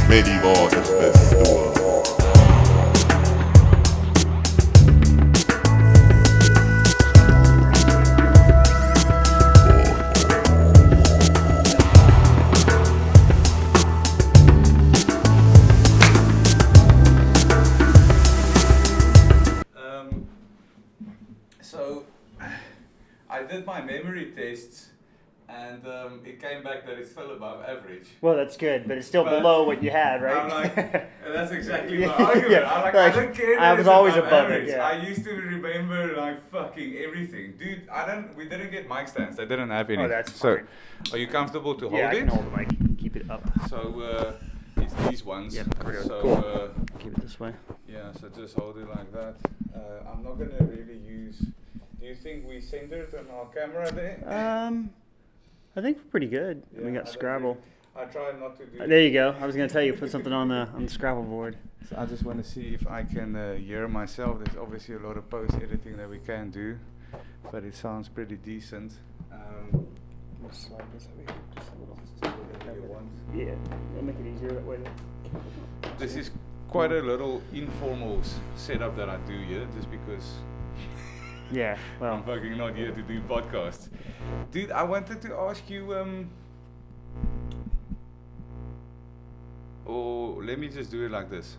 Medieval is best in the world. So I did my memory tests, and it came back that it's still above average. Well, that's good, but it's still below what you had, right? I'm like, that's exactly my argument. Yeah, I'm like, like, I don't care. I That was it's always above above it, average. yeah. I used to remember like fucking everything, dude. We didn't get mic stands. They didn't have any. Oh, that's so, fine. are you comfortable to hold Yeah, I it? can hold the mic. You can keep it up. So it's these ones. Yep, pretty so cool. Keep it this way. yeah, so just hold it like that. I'm not gonna really use. Do you think we centered on our camera there? I think we're pretty good. Yeah, We got Scrabble. I try not to do. There you go. I was gonna tell you put something on the Scrabble board. So I just want to see if I can hear myself. There's obviously a lot of post editing that we can do, but it sounds pretty decent. We'll slide this over here just a little. Whatever you want. Yeah, it'll make it easier that way. This is quite a little informal setup that I do here, just because Yeah, well, I'm fucking not here to do podcasts. Dude, I wanted to ask you, or let me just do it like this.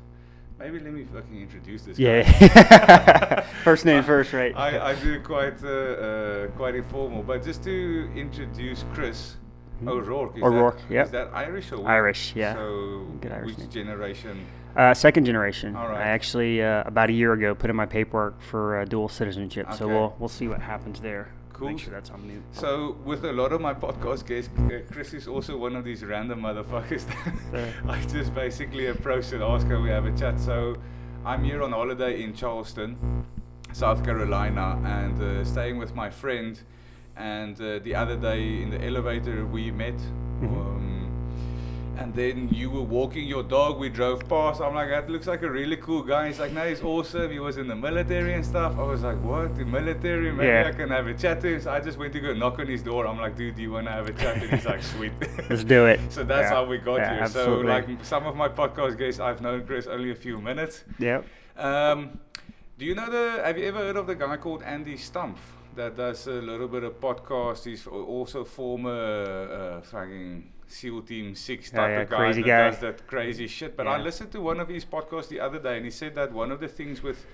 Maybe let me fucking introduce this guy. yeah. First name first, right? I do it quite informal, but just to introduce Chris O'Rourke. O'Rourke, yep. Is that Irish or what? Irish, yeah. So Good Irish which name. generation? Second generation. All right. I actually about a year ago put in my paperwork for dual citizenship, so Okay. we'll see what happens there. Cool. Make sure that's on mute. So with a lot of my podcast guests, Chris is also one of these random motherfuckers that I just basically approach and ask her, we have a chat. So I'm here on holiday in Charleston, South Carolina, and staying with my friend. And the other day in the elevator we met. And then you were walking your dog, we drove past. I'm like, that looks like a really cool guy. He's like, no, he's awesome. He was in the military and stuff. I was like, what? The military? Maybe Yeah. I can have a chat to him. So I just went to go knock on his door. I'm like, dude, do you want to have a chat? And he's like, sweet. Let's do it. So that's Yeah. how we got Yeah, here. absolutely. So like some of my podcast guests, I've known Chris only a few minutes. Yep. Do you know have you ever heard of the guy called Andy Stumpf that does a little bit of podcast? He's also former fucking SEAL Team 6 type of guy crazy that guy. does that crazy shit. But I Yeah. listened to one of his podcasts the other day, and he said that one of the things with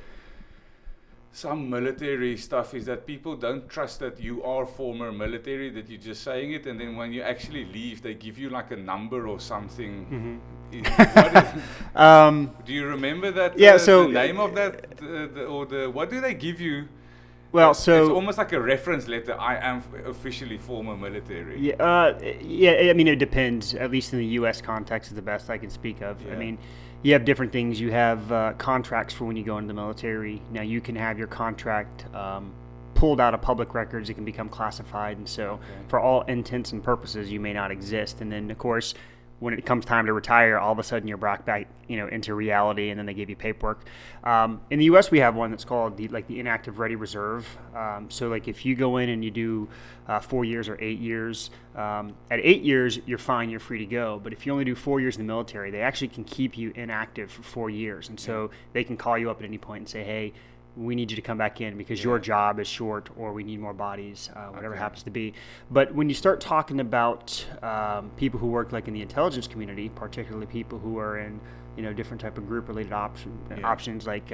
some military stuff is that people don't trust that you are former military, that you're just saying it, and then when you actually leave, they give you like a number or something. Do you remember that? Yeah, so- the name of that, what do they give you? Well, it's so almost like a reference letter. I am officially former military. yeah. I mean, it depends. At least in the U.S. context, is the best I can speak of. Yeah. I mean, you have different things. You have contracts for when you go into the military. Now, you can have your contract pulled out of public records. It can become classified, and so for all intents and purposes, you may not exist. And then, of course, when it comes time to retire, all of a sudden you're brought back, into reality, and then they give you paperwork. In the U.S., we have one that's called the inactive ready reserve. So like if you go in and you do 4 years or 8 years, at 8 years you're fine, you're free to go. But if you only do 4 years in the military, they actually can keep you inactive for 4 years, and so they can call you up at any point and say, hey, we need you to come back in because your job is short, or we need more bodies, whatever it happens to be. But when you start talking about people who work like in the intelligence community, particularly people who are in different type of group related options, like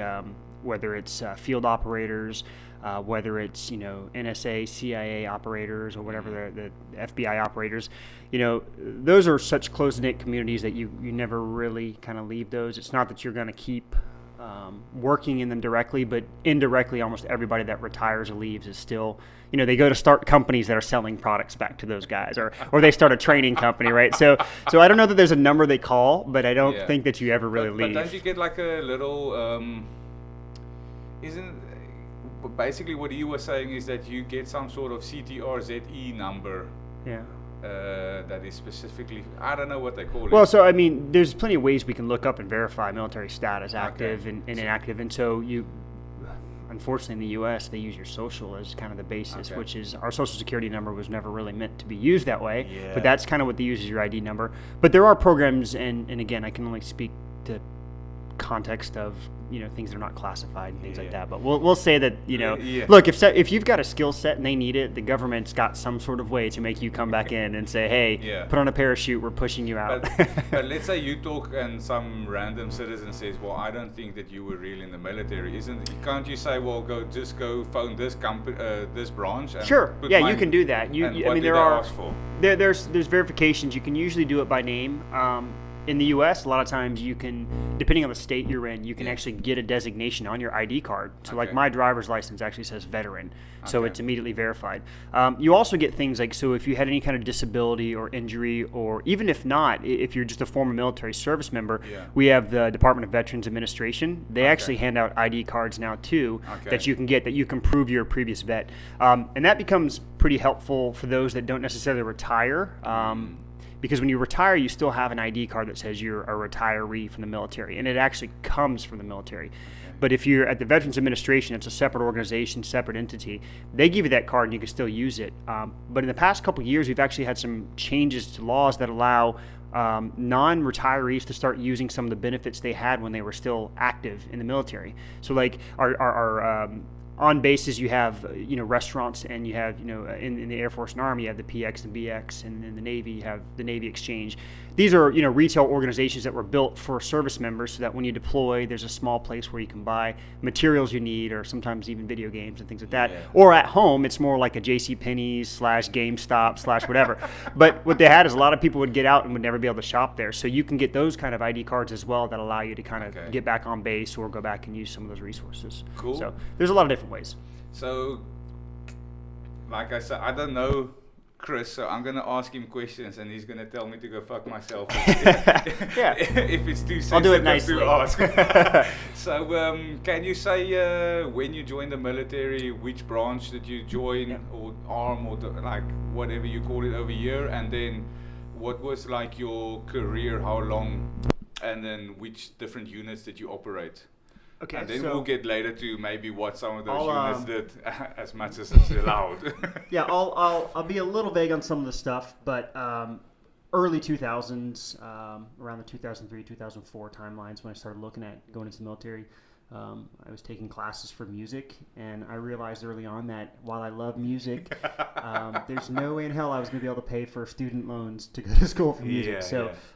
whether it's field operators, whether it's NSA, CIA operators, or whatever the FBI operators, those are such close-knit communities that you never really kind of leave those. It's not that you're going to keep working in them directly, but indirectly, almost everybody that retires or leaves is still, they go to start companies that are selling products back to those guys, or they start a training company, right? So I don't know that there's a number they call, but I don't think that you ever really leave. But don't you get like a little, basically what you were saying is that you get some sort of CTRZE number. Yeah. That is specifically, I don't know what they call it. Well, so I mean, there's plenty of ways we can look up and verify military status, active and inactive, and so unfortunately in the U.S. they use your social as kind of the basis, Okay. which is our social security number was never really meant to be used that way. Yeah. But that's kind of what they use as your ID number. But there are programs, and again, I can only speak to context of things that are not classified and things like that. But we'll say that look, if you've got a skill set and they need it, the government's got some sort of way to make you come back in and say, hey, put on a parachute, we're pushing you out. But let's say you talk and some random citizen says, well, I don't think that you were really in the military. Can't you say, well, just go phone this this branch? And sure. Yeah, you can do that. There's verifications. You can usually do it by name. In the U.S., a lot of times you can, depending on the state you're in, you can actually get a designation on your ID card. So like my driver's license actually says veteran, so it's immediately verified. You also get things like, so if you had any kind of disability or injury, or even if not, if you're just a former military service member, we have the Department of Veterans Administration. They actually hand out ID cards now too that you can get, that you can prove you're a previous vet. And that becomes pretty helpful for those that don't necessarily retire. Because when you retire, you still have an ID card that says you're a retiree from the military, and it actually comes from the military. But if you're at the Veterans Administration, it's a separate organization, separate entity. They give you that card, and you can still use it. But in the past couple of years, we've actually had some changes to laws that allow non-retirees to start using some of the benefits they had when they were still active in the military. So like our on bases, you have restaurants, and you have in the Air Force and Army you have the PX and BX, and in the Navy you have the Navy Exchange. These are retail organizations that were built for service members, so that when you deploy, there's a small place where you can buy materials you need, or sometimes even video games and things like that. Or at home, it's more like a JCPenney's / GameStop / whatever. But what they had is a lot of people would get out and would never be able to shop there. So you can get those kind of ID cards as well that allow you to kind of get back on base or go back and use some of those resources. Cool. So there's a lot of different ways. So, like I said, I don't know Chris, so I'm going to ask him questions, and he's going to tell me to go fuck myself if it's too I'll do it sensitive nicely. to ask. So, can you say when you joined the military, which branch did you join, or arm, or like whatever you call it over here, and then what was like your career, how long, and then which different units did you operate? Okay, and then so we'll get later to maybe what some of those units did, as much as it's allowed. Yeah, I'll be a little vague on some of the stuff, but early 2000s, around the 2003, 2004 timelines when I started looking at going into the military, I was taking classes for music, and I realized early on that while I love music, there's no way in hell I was going to be able to pay for student loans to go to school for music.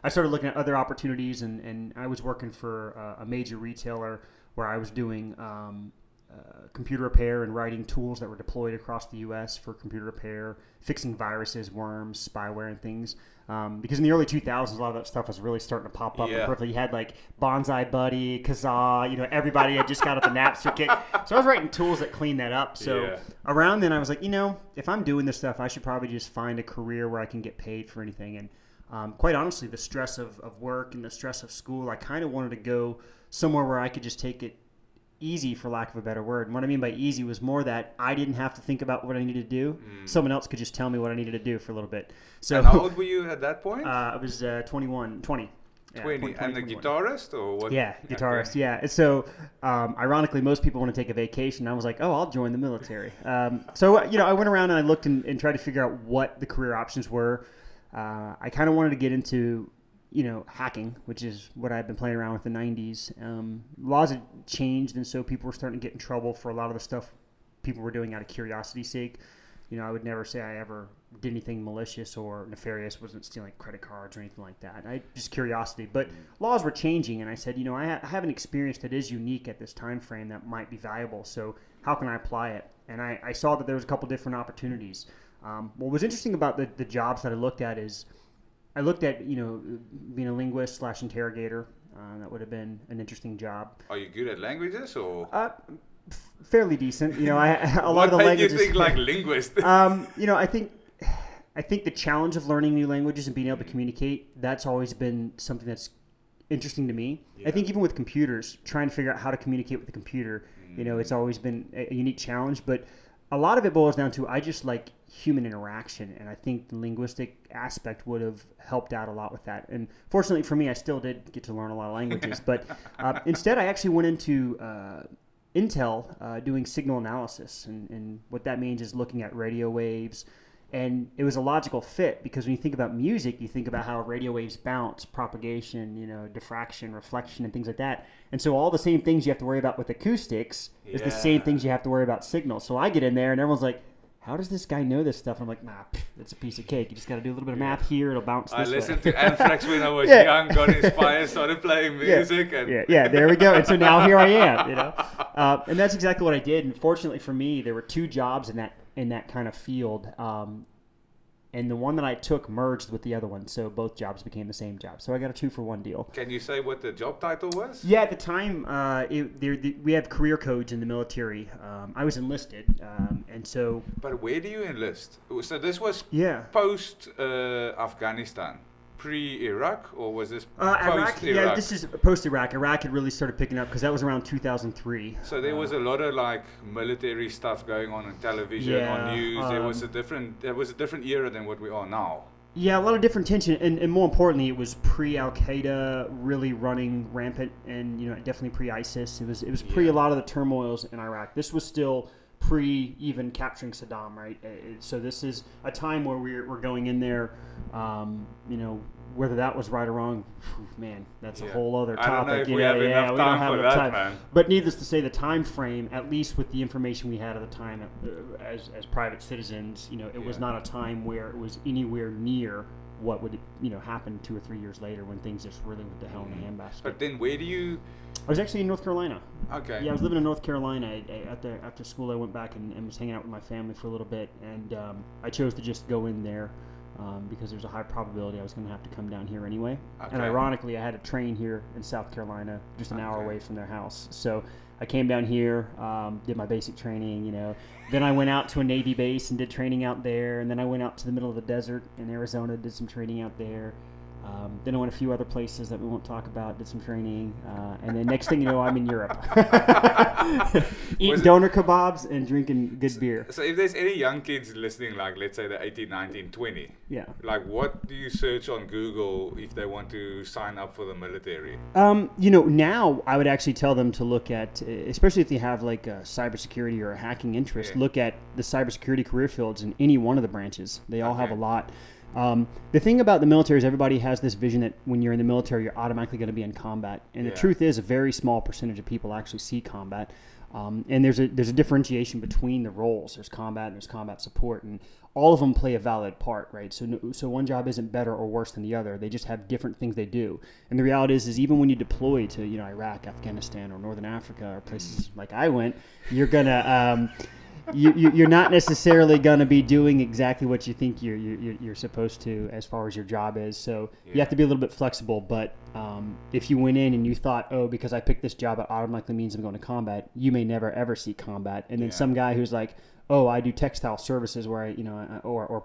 I started looking at other opportunities, and I was working for a major retailer where I was doing computer repair and writing tools that were deployed across the U.S. for computer repair, fixing viruses, worms, spyware, and things. Because in the early 2000s, a lot of that stuff was really starting to pop up. And you had like Bonsai Buddy, Kazaa, everybody had just got up the Napster kit. So I was writing tools that cleaned that up. So around then I was like, if I'm doing this stuff, I should probably just find a career where I can get paid for anything. And quite honestly, the stress of work and the stress of school, I kind of wanted to go somewhere where I could just take it easy, for lack of a better word. And what I mean by easy was more that I didn't have to think about what I needed to do. Someone else could just tell me what I needed to do for a little bit. So, and how old were you at that point? I was 20. Yeah, 20. And the 21. Guitarist, or what? Yeah, guitarist. Okay. Yeah. So, ironically, most people want to take a vacation. I was like, oh, I'll join the military. So I went around and I looked and tried to figure out what the career options were. I kind of wanted to get into hacking, which is what I've been playing around with in the 90s. Laws had changed, and so people were starting to get in trouble for a lot of the stuff people were doing out of curiosity's sake. I would never say I ever did anything malicious or nefarious, wasn't stealing credit cards or anything like that. Just curiosity. But laws were changing, and I said, I have an experience that is unique at this time frame that might be valuable, so how can I apply it? And I saw that there was a couple different opportunities. What was interesting about the jobs that I looked at is I looked at, being a linguist / interrogator. That would have been an interesting job. Are you good at languages, or? Fairly decent. A lot what of the made languages. You think like linguist? I think the challenge of learning new languages and being able to communicate, that's always been something that's interesting to me. I think even with computers, trying to figure out how to communicate with the computer, it's always been a unique challenge. But a lot of it boils down to I just like human interaction, and I think the linguistic aspect would have helped out a lot with that. And fortunately for me, I still did get to learn a lot of languages. But instead, I actually went into Intel doing signal analysis, and what that means is looking at radio waves. And it was a logical fit because when you think about music, you think about how radio waves bounce, propagation, diffraction, reflection, and things like that. And so all the same things you have to worry about with acoustics is the same things you have to worry about signals. So I get in there and everyone's like, how does this guy know this stuff? And I'm like, it's a piece of cake. You just got to do a little bit of math here. It'll bounce this way. I listened to Anthrax when I was young, got inspired, started playing music. Yeah, there we go. And so now here I am, and that's exactly what I did. And fortunately for me, there were 2 jobs in that kind of field. And the one that I took merged with the other one, so both jobs became the same job. So I got a 2-for-1 deal. Can you say what the job title was? Yeah, at the time, we have career codes in the military. I was enlisted, and so. But where do you enlist? So this was post Afghanistan, pre-Iraq, or was this post-Iraq? Yeah, this is post-Iraq. Iraq had really started picking up because that was around 2003. So there was a lot of like military stuff going on television, on news. There was a different era than what we are now. Yeah, a lot of different tension, and more importantly, it was pre-Al Qaeda really running rampant, and definitely pre-ISIS. It was pre a lot of the turmoils in Iraq. This was still pre even capturing Saddam, right? So this is a time where we're going in there, whether that was right or wrong, man, that's a whole other topic. I don't know if we have enough time for that, man. But needless to say, the time frame, at least with the information we had at the time as private citizens, it was not a time where it was anywhere near what would happen 2 or 3 years later when things just really went to hell in a handbasket. But then where do you... I was actually in North Carolina. Okay. Yeah, I was living in North Carolina. After school, I went back and was hanging out with my family for a little bit, and I chose to just go in there because there's a high probability I was going to have to come down here anyway. Okay. And ironically, I had a train here in South Carolina, just an hour away from their house. So I came down here, did my basic training, Then I went out to a Navy base and did training out there, and then I went out to the middle of the desert in Arizona, did some training out there. Then I went a few other places that we won't talk about, did some training, and then next thing you know, I'm in Europe. Eating doner kebabs and drinking good beer. So if there's any young kids listening, like let's say they're 18, 19, 20, like what do you search on Google if they want to sign up for the military? Now I would actually tell them to look at, especially if they have like a cybersecurity or a hacking interest, look at the cybersecurity career fields in any one of the branches. They all have a lot. The thing about the military is everybody has this vision that when you're in the military, you're automatically going to be in combat. And the truth is a very small percentage of people actually see combat. And there's a differentiation between the roles. There's combat and there's combat support, and all of them play a valid part, right? So one job isn't better or worse than the other. They just have different things they do. And the reality is even when you deploy to, Iraq, Afghanistan, or Northern Africa, or places like I went, you're gonna, you're not necessarily going to be doing exactly what you think you're supposed to as far as your job is. So you have to be a little bit flexible. But if you went in and you thought, because I picked this job, it automatically means I'm going to combat, you may never ever see combat. And then some guy who's like, I do textile services where I, or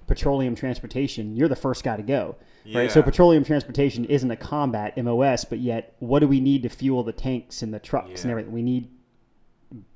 petroleum transportation, you're the first guy to go. Right? So petroleum transportation isn't a combat MOS, but yet what do we need to fuel the tanks and the trucks and everything? We need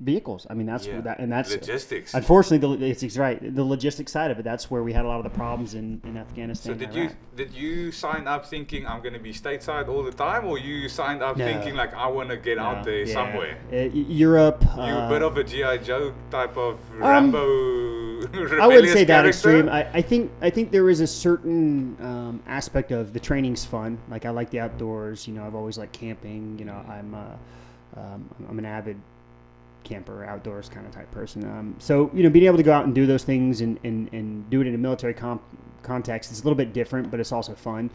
vehicles. I mean, that's logistics. Unfortunately, it's right. The logistics side of it. That's where we had a lot of the problems in Afghanistan. So did you sign up thinking I'm going to be stateside all the time, or you signed up thinking like I want to get out there somewhere? Europe. You're a bit of a GI Joe type of Rambo. I wouldn't say that extreme. I think there is a certain aspect of the training's fun. Like I like the outdoors. I've always liked camping. I'm an avid camper, outdoors kind of type person. So being able to go out and do those things and do it in a military context is a little bit different, but it's also fun.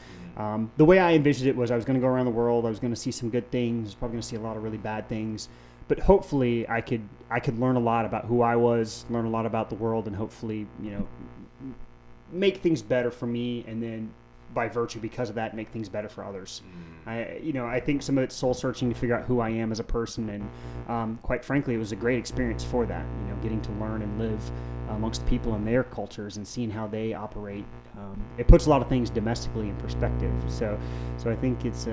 The way I envisioned it was I was going to go around the world. I was going to see some good things. I was probably going to see a lot of really bad things. But hopefully I could learn a lot about who I was, learn a lot about the world, and hopefully make things better for me, and then by virtue because of that make things better for others. I think some of it's soul searching to figure out who I am as a person, and quite frankly it was a great experience for that, getting to learn and live amongst people and their cultures and seeing how they operate. It puts a lot of things domestically in perspective, so I think it's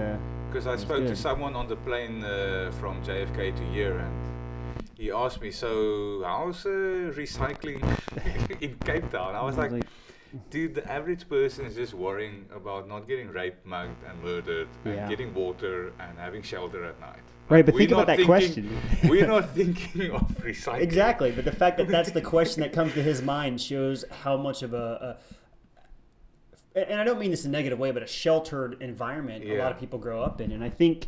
because I spoke to someone on the plane from JFK to here, and he asked me, so how's recycling in Cape Town? I was like dude, the average person is just worrying about not getting raped, mugged, and murdered, and getting water and having shelter at night. Right, but think about that question. We're not thinking of recycling. Exactly, but the fact that that's the question that comes to his mind shows how much of a and I don't mean this in a negative way, but a sheltered environment a lot of people grow up in. And I think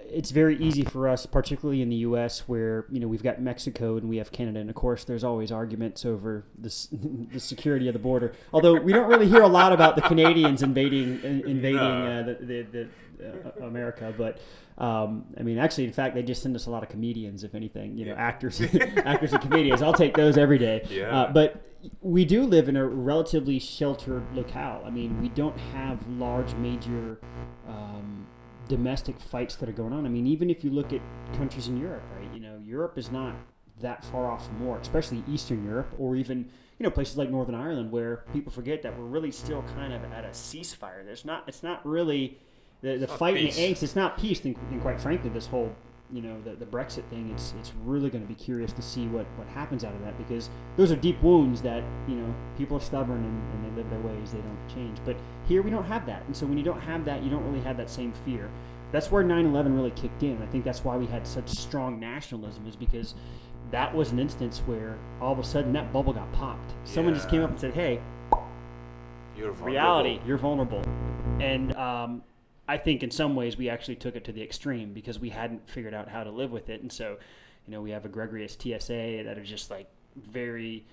it's very easy for us, particularly in the U.S., where we've got Mexico and we have Canada, and of course there's always arguments over the security of the border. Although we don't really hear a lot about the Canadians invading America, but actually, in fact, they just send us a lot of comedians, if anything. Actors and comedians. I'll take those every day. Yeah. But we do live in a relatively sheltered locale. I mean, we don't have large major domestic fights that are going on. I mean, even if you look at countries in Europe, right? Europe is not that far off from war, especially Eastern Europe, or even places like Northern Ireland, where people forget that we're really still kind of at a ceasefire. It's not really the fight and the angst. It's not peace. And quite frankly, this whole the Brexit thing, it's really going to be curious to see what happens out of that, because those are deep wounds that people are stubborn and they live their ways, they don't change. But here we don't have that, and so when you don't have that, you don't really have that same fear. That's where 9/11 really kicked in. I think that's why we had such strong nationalism, is because that was an instance where all of a sudden that bubble got popped. Someone just came up and said, "Hey, you're vulnerable. Reality, you're vulnerable," and I think in some ways we actually took it to the extreme because we hadn't figured out how to live with it. And so, we have a gregarious TSA that are just like very,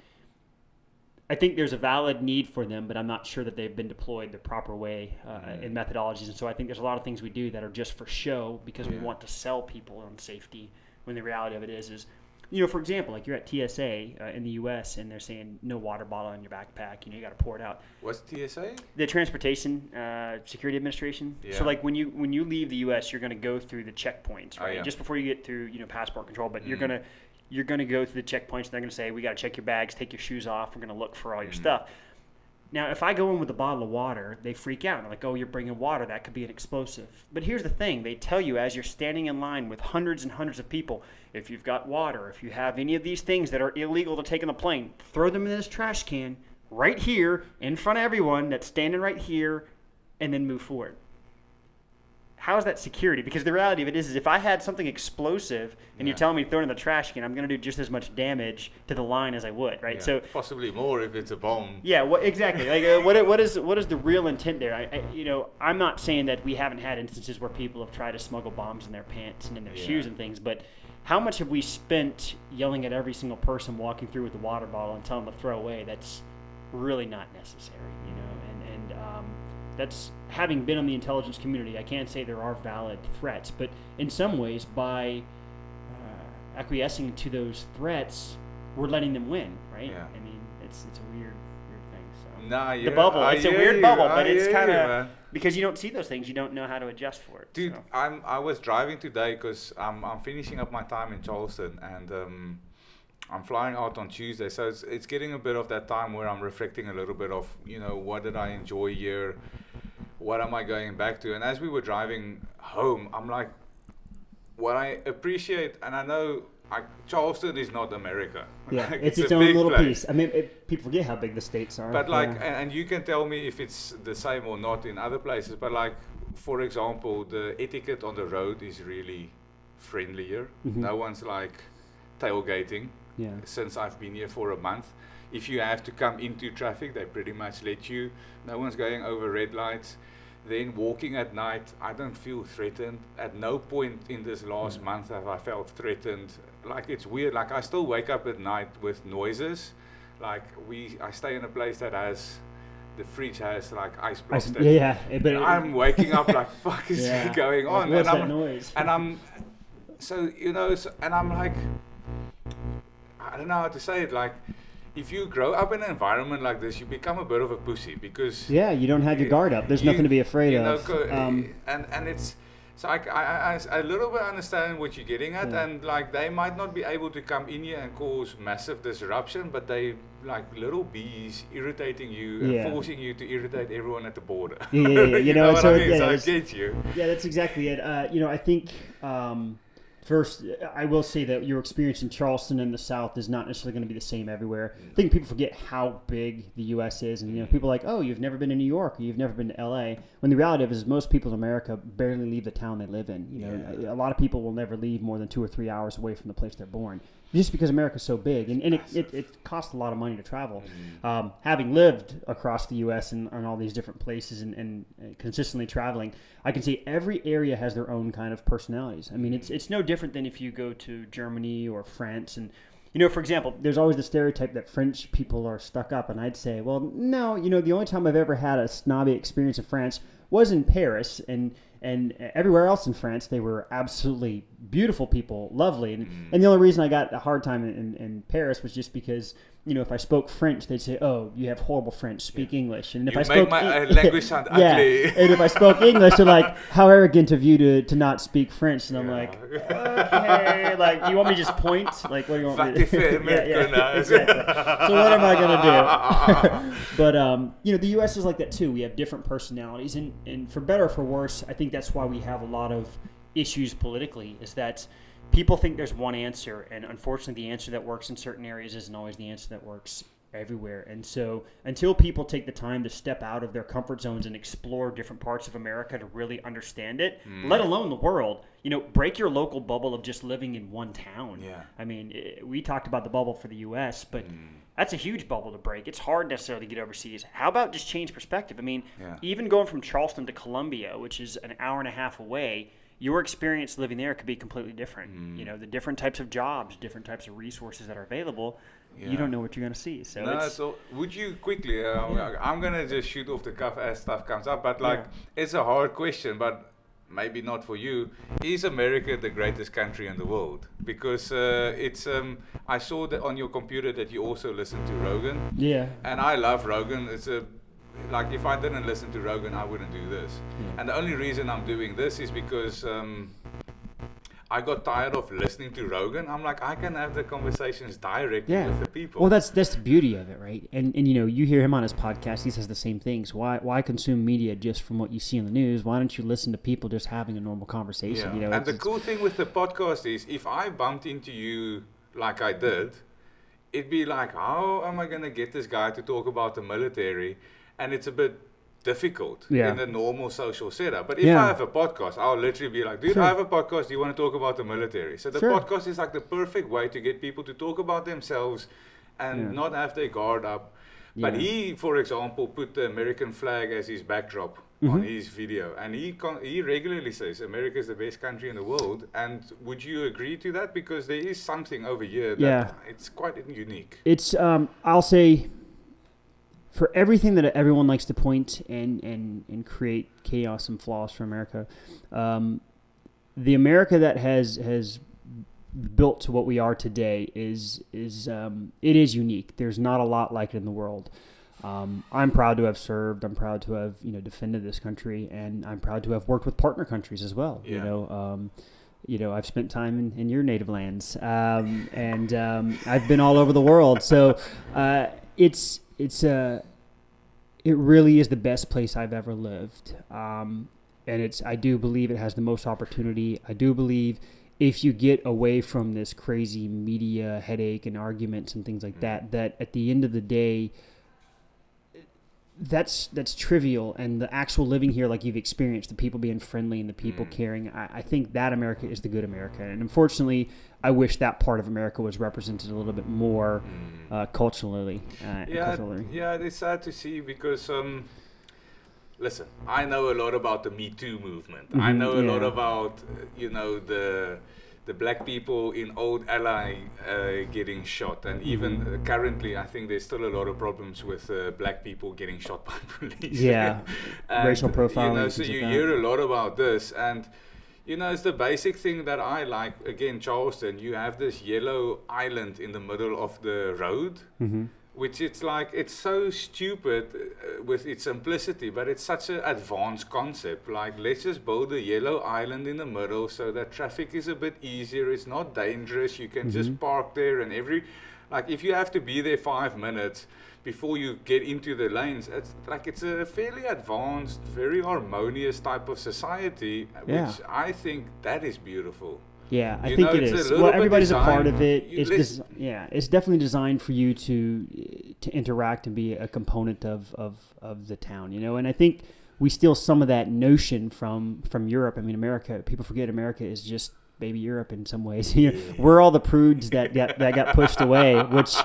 I think there's a valid need for them, but I'm not sure that they've been deployed the proper way in methodologies. And so I think there's a lot of things we do that are just for show because we want to sell people on safety, when the reality of it is for example, like you're at TSA in the U.S. and they're saying no water bottle in your backpack. You got to pour it out. What's TSA? The Transportation Security Administration. Yeah. So like when you leave the U.S., you're going to go through the checkpoints, right? Just before you get through passport control. But you're gonna go through the checkpoints. And they're going to say, we got to check your bags, take your shoes off. We're going to look for all your stuff. Now, if I go in with a bottle of water, they freak out. They're like, oh, you're bringing water. That could be an explosive. But here's the thing. They tell you as you're standing in line with hundreds and hundreds of people, if you've got water, if you have any of these things that are illegal to take on the plane, throw them in this trash can right here in front of everyone that's standing right here, and then move forward. How is that security? Because the reality of it is if I had something explosive and you're telling me to throw it in the trash can, I'm going to do just as much damage to the line as I would, right? Yeah. So possibly more if it's a bomb. Yeah, exactly. Like, what is the real intent there? I'm not saying that we haven't had instances where people have tried to smuggle bombs in their pants and in their shoes and things, but how much have we spent yelling at every single person walking through with the water bottle and telling them to throw away? That's really not necessary, and that's, having been in the intelligence community, I can't say there are valid threats, but in some ways, by acquiescing to those threats, we're letting them win, right? Yeah. I mean, it's a weird thing. So Nah, the bubble, it's a weird bubble, but it's kind of, you, because you don't see those things, you don't know how to adjust for it. Dude, so. I was driving today because I'm finishing up my time in Charleston, and I'm flying out on Tuesday, so it's getting a bit of that time where I'm reflecting a little bit of, what did I enjoy here, what am I going back to? And as we were driving home, I'm like, what I appreciate, and I know Charleston is not America. Yeah, it's its own little piece. I mean, people forget how big the states are. But and you can tell me if it's the same or not in other places, but like, for example, the etiquette on the road is really friendlier. Mm-hmm. No one's like tailgating. Yeah. Since I've been here for a month. If you have to come into traffic, they pretty much let you. No one's going over red lights. Then walking at night, I don't feel threatened. At no point in this last month have I felt threatened. Like, it's weird. Like, I still wake up at night with noises. Like, I stay in a place that has, the fridge has like ice blocks. Yeah. But I'm waking up like, fuck is going on? What's that noise? And I'm, so, and I'm like, I don't know how to say it, like, if you grow up in an environment like this, you become a bit of a pussy because... Yeah, you don't have your guard up. There's nothing to be afraid of. And it's... So I a little bit understand what you're getting at, and like they might not be able to come in here and cause massive disruption, but they like little bees irritating you and forcing you to irritate everyone at the border. Yeah. you know what I mean? So I get you. Yeah, that's exactly it. I think... First, I will say that your experience in Charleston in the South is not necessarily going to be the same everywhere. I think people forget how big the U.S. is, and people are like, oh, you've never been to New York, or you've never been to L.A. When the reality is, most people in America barely leave the town they live in. A lot of people will never leave more than 2 or 3 hours away from the place they're born, just because America's so big, and it costs a lot of money to travel. Having lived across the U.S. and all these different places and consistently traveling, I can see every area has their own kind of personalities. I mean, it's no different than if you go to Germany or France. And, for example, there's always the stereotype that French people are stuck up. And I'd say, well, no, the only time I've ever had a snobby experience in France was in Paris. And everywhere else in France, they were absolutely beautiful people, lovely. And the only reason I got a hard time in Paris was just because, if I spoke French, they'd say, "Oh, you have horrible French. Speak English." And if I spoke my language sound ugly. And if I spoke English, they're like, "How arrogant of you to not speak French." And I'm like, "Okay, like, you want me to just point? Like, what do you want me to do?" Exactly. So what am I gonna do? But the U.S. is like that too. We have different personalities, and for better or for worse, I think that's why we have a lot of issues politically. Is that people think there's one answer, and unfortunately the answer that works in certain areas isn't always the answer that works everywhere. And so until people take the time to step out of their comfort zones and explore different parts of America to really understand it, let alone the world, break your local bubble of just living in one town. Yeah. I mean, we talked about the bubble for the U.S., but that's a huge bubble to break. It's hard necessarily to get overseas. How about just change perspective? I mean, even going from Charleston to Columbia, which is an hour and a half away, your experience living there could be completely different. The different types of jobs, different types of resources that are available, you don't know what you're going to see. So would you quickly, I'm going to just shoot off the cuff as stuff comes up, but it's a hard question, but maybe not for you. Is America the greatest country in the world? Because I saw that on your computer that you also listen to Rogan. Yeah. And I love Rogan. Like, if I didn't listen to Rogan, I wouldn't do this. And the only reason I'm doing this is because I got tired of listening to Rogan. I'm like, I can have the conversations directly with the people. Well, that's the beauty of it, right? And you hear him on his podcast. He says the same things. Why consume media just from what you see on the news? Why don't you listen to people just having a normal conversation? Yeah. And the cool thing with the podcast is, if I bumped into you like I did, it'd be like, how am I going to get this guy to talk about the military? And it's a bit difficult in the normal social setup. But if I have a podcast, I'll literally be like, dude, I have a podcast. Do you want to talk about the military? So the podcast is like the perfect way to get people to talk about themselves and not have their guard up. But he, for example, put the American flag as his backdrop on his video. And he regularly says America is the best country in the world. And would you agree to that? Because there is something over here that it's quite unique. It's, I'll say, for everything that everyone likes to point and create chaos and flaws for America, the America that has built to what we are today is unique. There's not a lot like it in the world. I'm proud to have served. I'm proud to have defended this country, and I'm proud to have worked with partner countries as well. I've spent time in your native lands, and I've been all over the world. So it really is the best place I've ever lived. And I do believe it has the most opportunity. I do believe if you get away from this crazy media headache and arguments and things like that at the end of the day, that's trivial. And the actual living here, like you've experienced, the people being friendly and the people caring, I think that America is the good America. And unfortunately, I wish that part of America was represented a little bit more culturally. Yeah, it's sad to see because, listen, I know a lot about the Me Too movement. I know a lot about, the black people in Old Ally getting shot. And even currently, I think there's still a lot of problems with black people getting shot by police. Yeah, and, racial profiling. So you hear a lot about this. And it's the basic thing that I like. Again, Charleston, you have this yellow island in the middle of the road, which it's so stupid with its simplicity, but it's such an advanced concept. Like, let's just build a yellow island in the middle so that traffic is a bit easier. It's not dangerous. You can just park there, and if you have to be there 5 minutes before you get into the lanes, it's a fairly advanced, very harmonious type of society, which I think that is beautiful. Yeah, I think it is. Well, everybody's a part of it. It's definitely designed for you to interact and be a component of the town, you know. And I think we steal some of that notion from Europe. I mean, America. People forget America is just baby Europe in some ways. We're all the prudes that got pushed away, which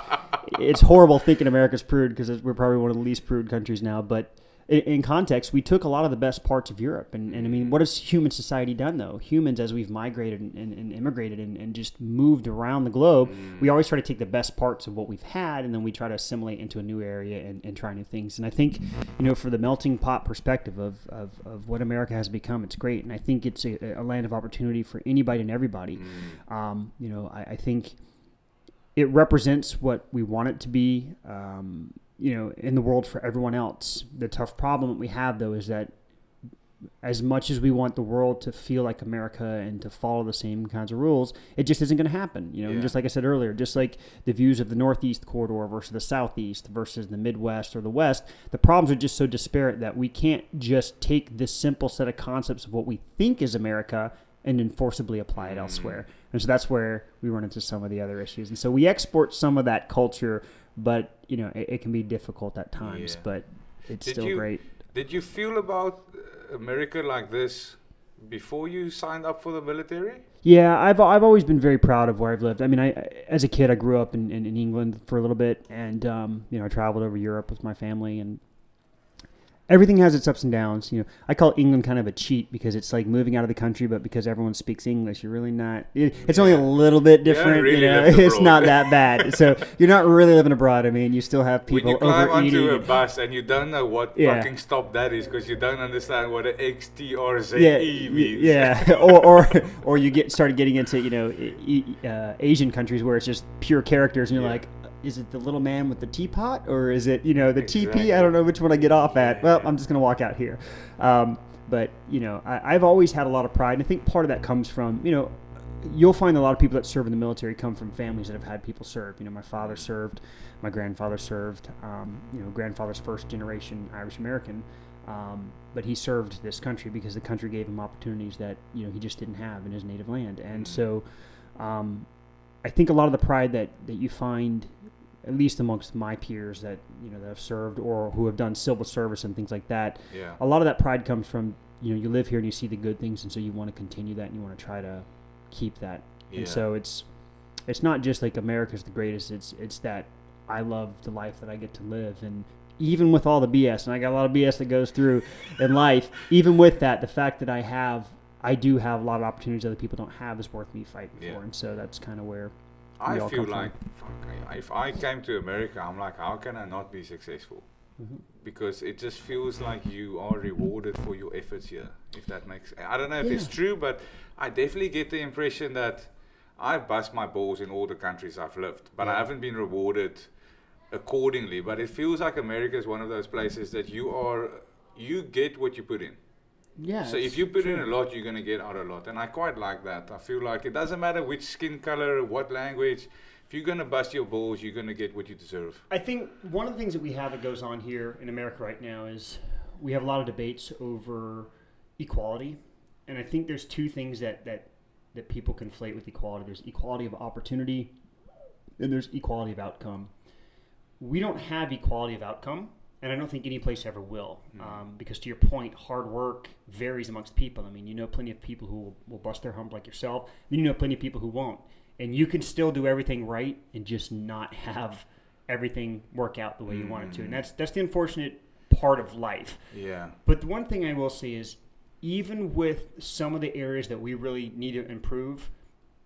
it's horrible thinking America's prude because we're probably one of the least prude countries now, but. In context, we took a lot of the best parts of Europe. And I mean, what has human society done, though? Humans, as we've migrated and immigrated and just moved around the globe, we always try to take the best parts of what we've had, and then we try to assimilate into a new area and try new things. And I think, you know, for the melting pot perspective of what America has become, it's great. And I think it's a land of opportunity for anybody and everybody. You know, I think it represents what we want it to be. You know, in the world for everyone else. The tough problem that we have, though, is that as much as we want the world to feel like America and to follow the same kinds of rules, it just isn't going to happen. You know, and just like I said earlier, just like the views of the Northeast corridor versus the Southeast versus the Midwest or the West, the problems are just so disparate that we can't just take this simple set of concepts of what we think is America and then forcibly apply it elsewhere. And so that's where we run into some of the other issues. And so we export some of that culture, but you know, it can be difficult at times, but it's still great. Did you feel about America like this before you signed up for the military? Yeah, I've always been very proud of where I've lived. I mean, as a kid, I grew up in England for a little bit, and you know, I traveled over Europe with my family, and everything has its ups and downs. You know, I call England kind of a cheat because it's like moving out of the country, but because everyone speaks English, you're really not. It's only a little bit different. Really, you know, it's not that bad. So you're not really living abroad. I mean, you still have people overeating. When you climb onto a bus and you don't know what fucking stop that is because you don't understand what an XTRZE means. Yeah, or you started getting into, you know, Asian countries where it's just pure characters, and you're like, is it the little man with the teapot, or is it, you know, the teepee? I don't know which one I get off at. Well, I'm just going to walk out here. But, you know, I've always had a lot of pride. And I think part of that comes from, you know, you'll find a lot of people that serve in the military come from families that have had people serve. You know, my father served, my grandfather served, you know, grandfather's first generation Irish American. But he served this country because the country gave him opportunities that, you know, he just didn't have in his native land. And so I think a lot of the pride that you find, at least amongst my peers that, you know, that have served or who have done civil service and things like that, a lot of that pride comes from, you know, you live here and you see the good things, and so you want to continue that and you want to try to keep that. And so it's not just like America's the greatest, it's that I love the life that I get to live. And even with all the BS, and I got a lot of BS that goes through in life, even with that, the fact that I do have a lot of opportunities other people don't have is worth me fighting for. And so that's kind of where I feel like, if I came to America, I'm like, how can I not be successful? Because it just feels like you are rewarded for your efforts here, if that makes sense. I don't know if it's true, but I definitely get the impression that I've bust my balls in all the countries I've lived, but I haven't been rewarded accordingly. But it feels like America is one of those places that you get what you put in. Yeah. So if you put in a lot, you're going to get out a lot. And I quite like that. I feel like it doesn't matter which skin color, what language. If you're going to bust your balls, you're going to get what you deserve. I think one of the things that we have that goes on here in America right now is we have a lot of debates over equality. And I think there's two things that people conflate with equality. There's equality of opportunity and there's equality of outcome. We don't have equality of outcome. And I don't think any place ever will, because to your point, hard work varies amongst people. I mean, you know plenty of people who will bust their hump like yourself, and you know plenty of people who won't. And you can still do everything right and just not have everything work out the way you want it to. And that's the unfortunate part of life. Yeah. But the one thing I will say is, even with some of the areas that we really need to improve,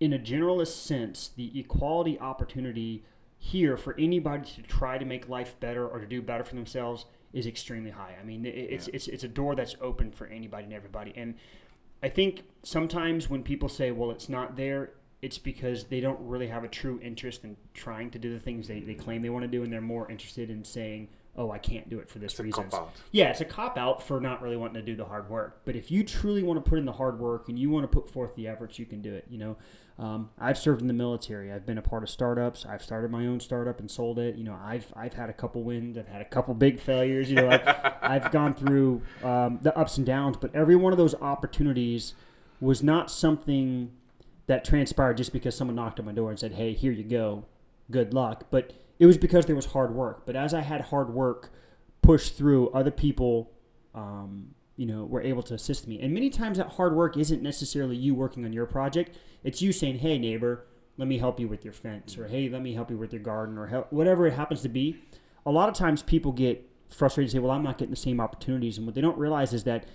in a generalist sense, the equality opportunity here for anybody to try to make life better or to do better for themselves is extremely high. I mean, it's a door that's open for anybody and everybody. And I think sometimes when people say, well, it's not there, it's because they don't really have a true interest in trying to do the things they claim they want to do, and they're more interested in saying, oh, I can't do it for this reason. It's a cop-out. Yeah, it's a cop-out for not really wanting to do the hard work. But if you truly want to put in the hard work and you want to put forth the efforts, you can do it. You know, I've served in the military. I've been a part of startups. I've started my own startup and sold it. You know, I've had a couple wins. I've had a couple big failures. You know, I've gone through the ups and downs. But every one of those opportunities was not something that transpired just because someone knocked on my door and said, hey, here you go, good luck. But it was because there was hard work. But as I had hard work pushed through, other people, were able to assist me. And many times that hard work isn't necessarily you working on your project. It's you saying, hey, neighbor, let me help you with your fence, or hey, let me help you with your garden, or whatever it happens to be. A lot of times people get frustrated and say, well, I'm not getting the same opportunities. And what they don't realize is that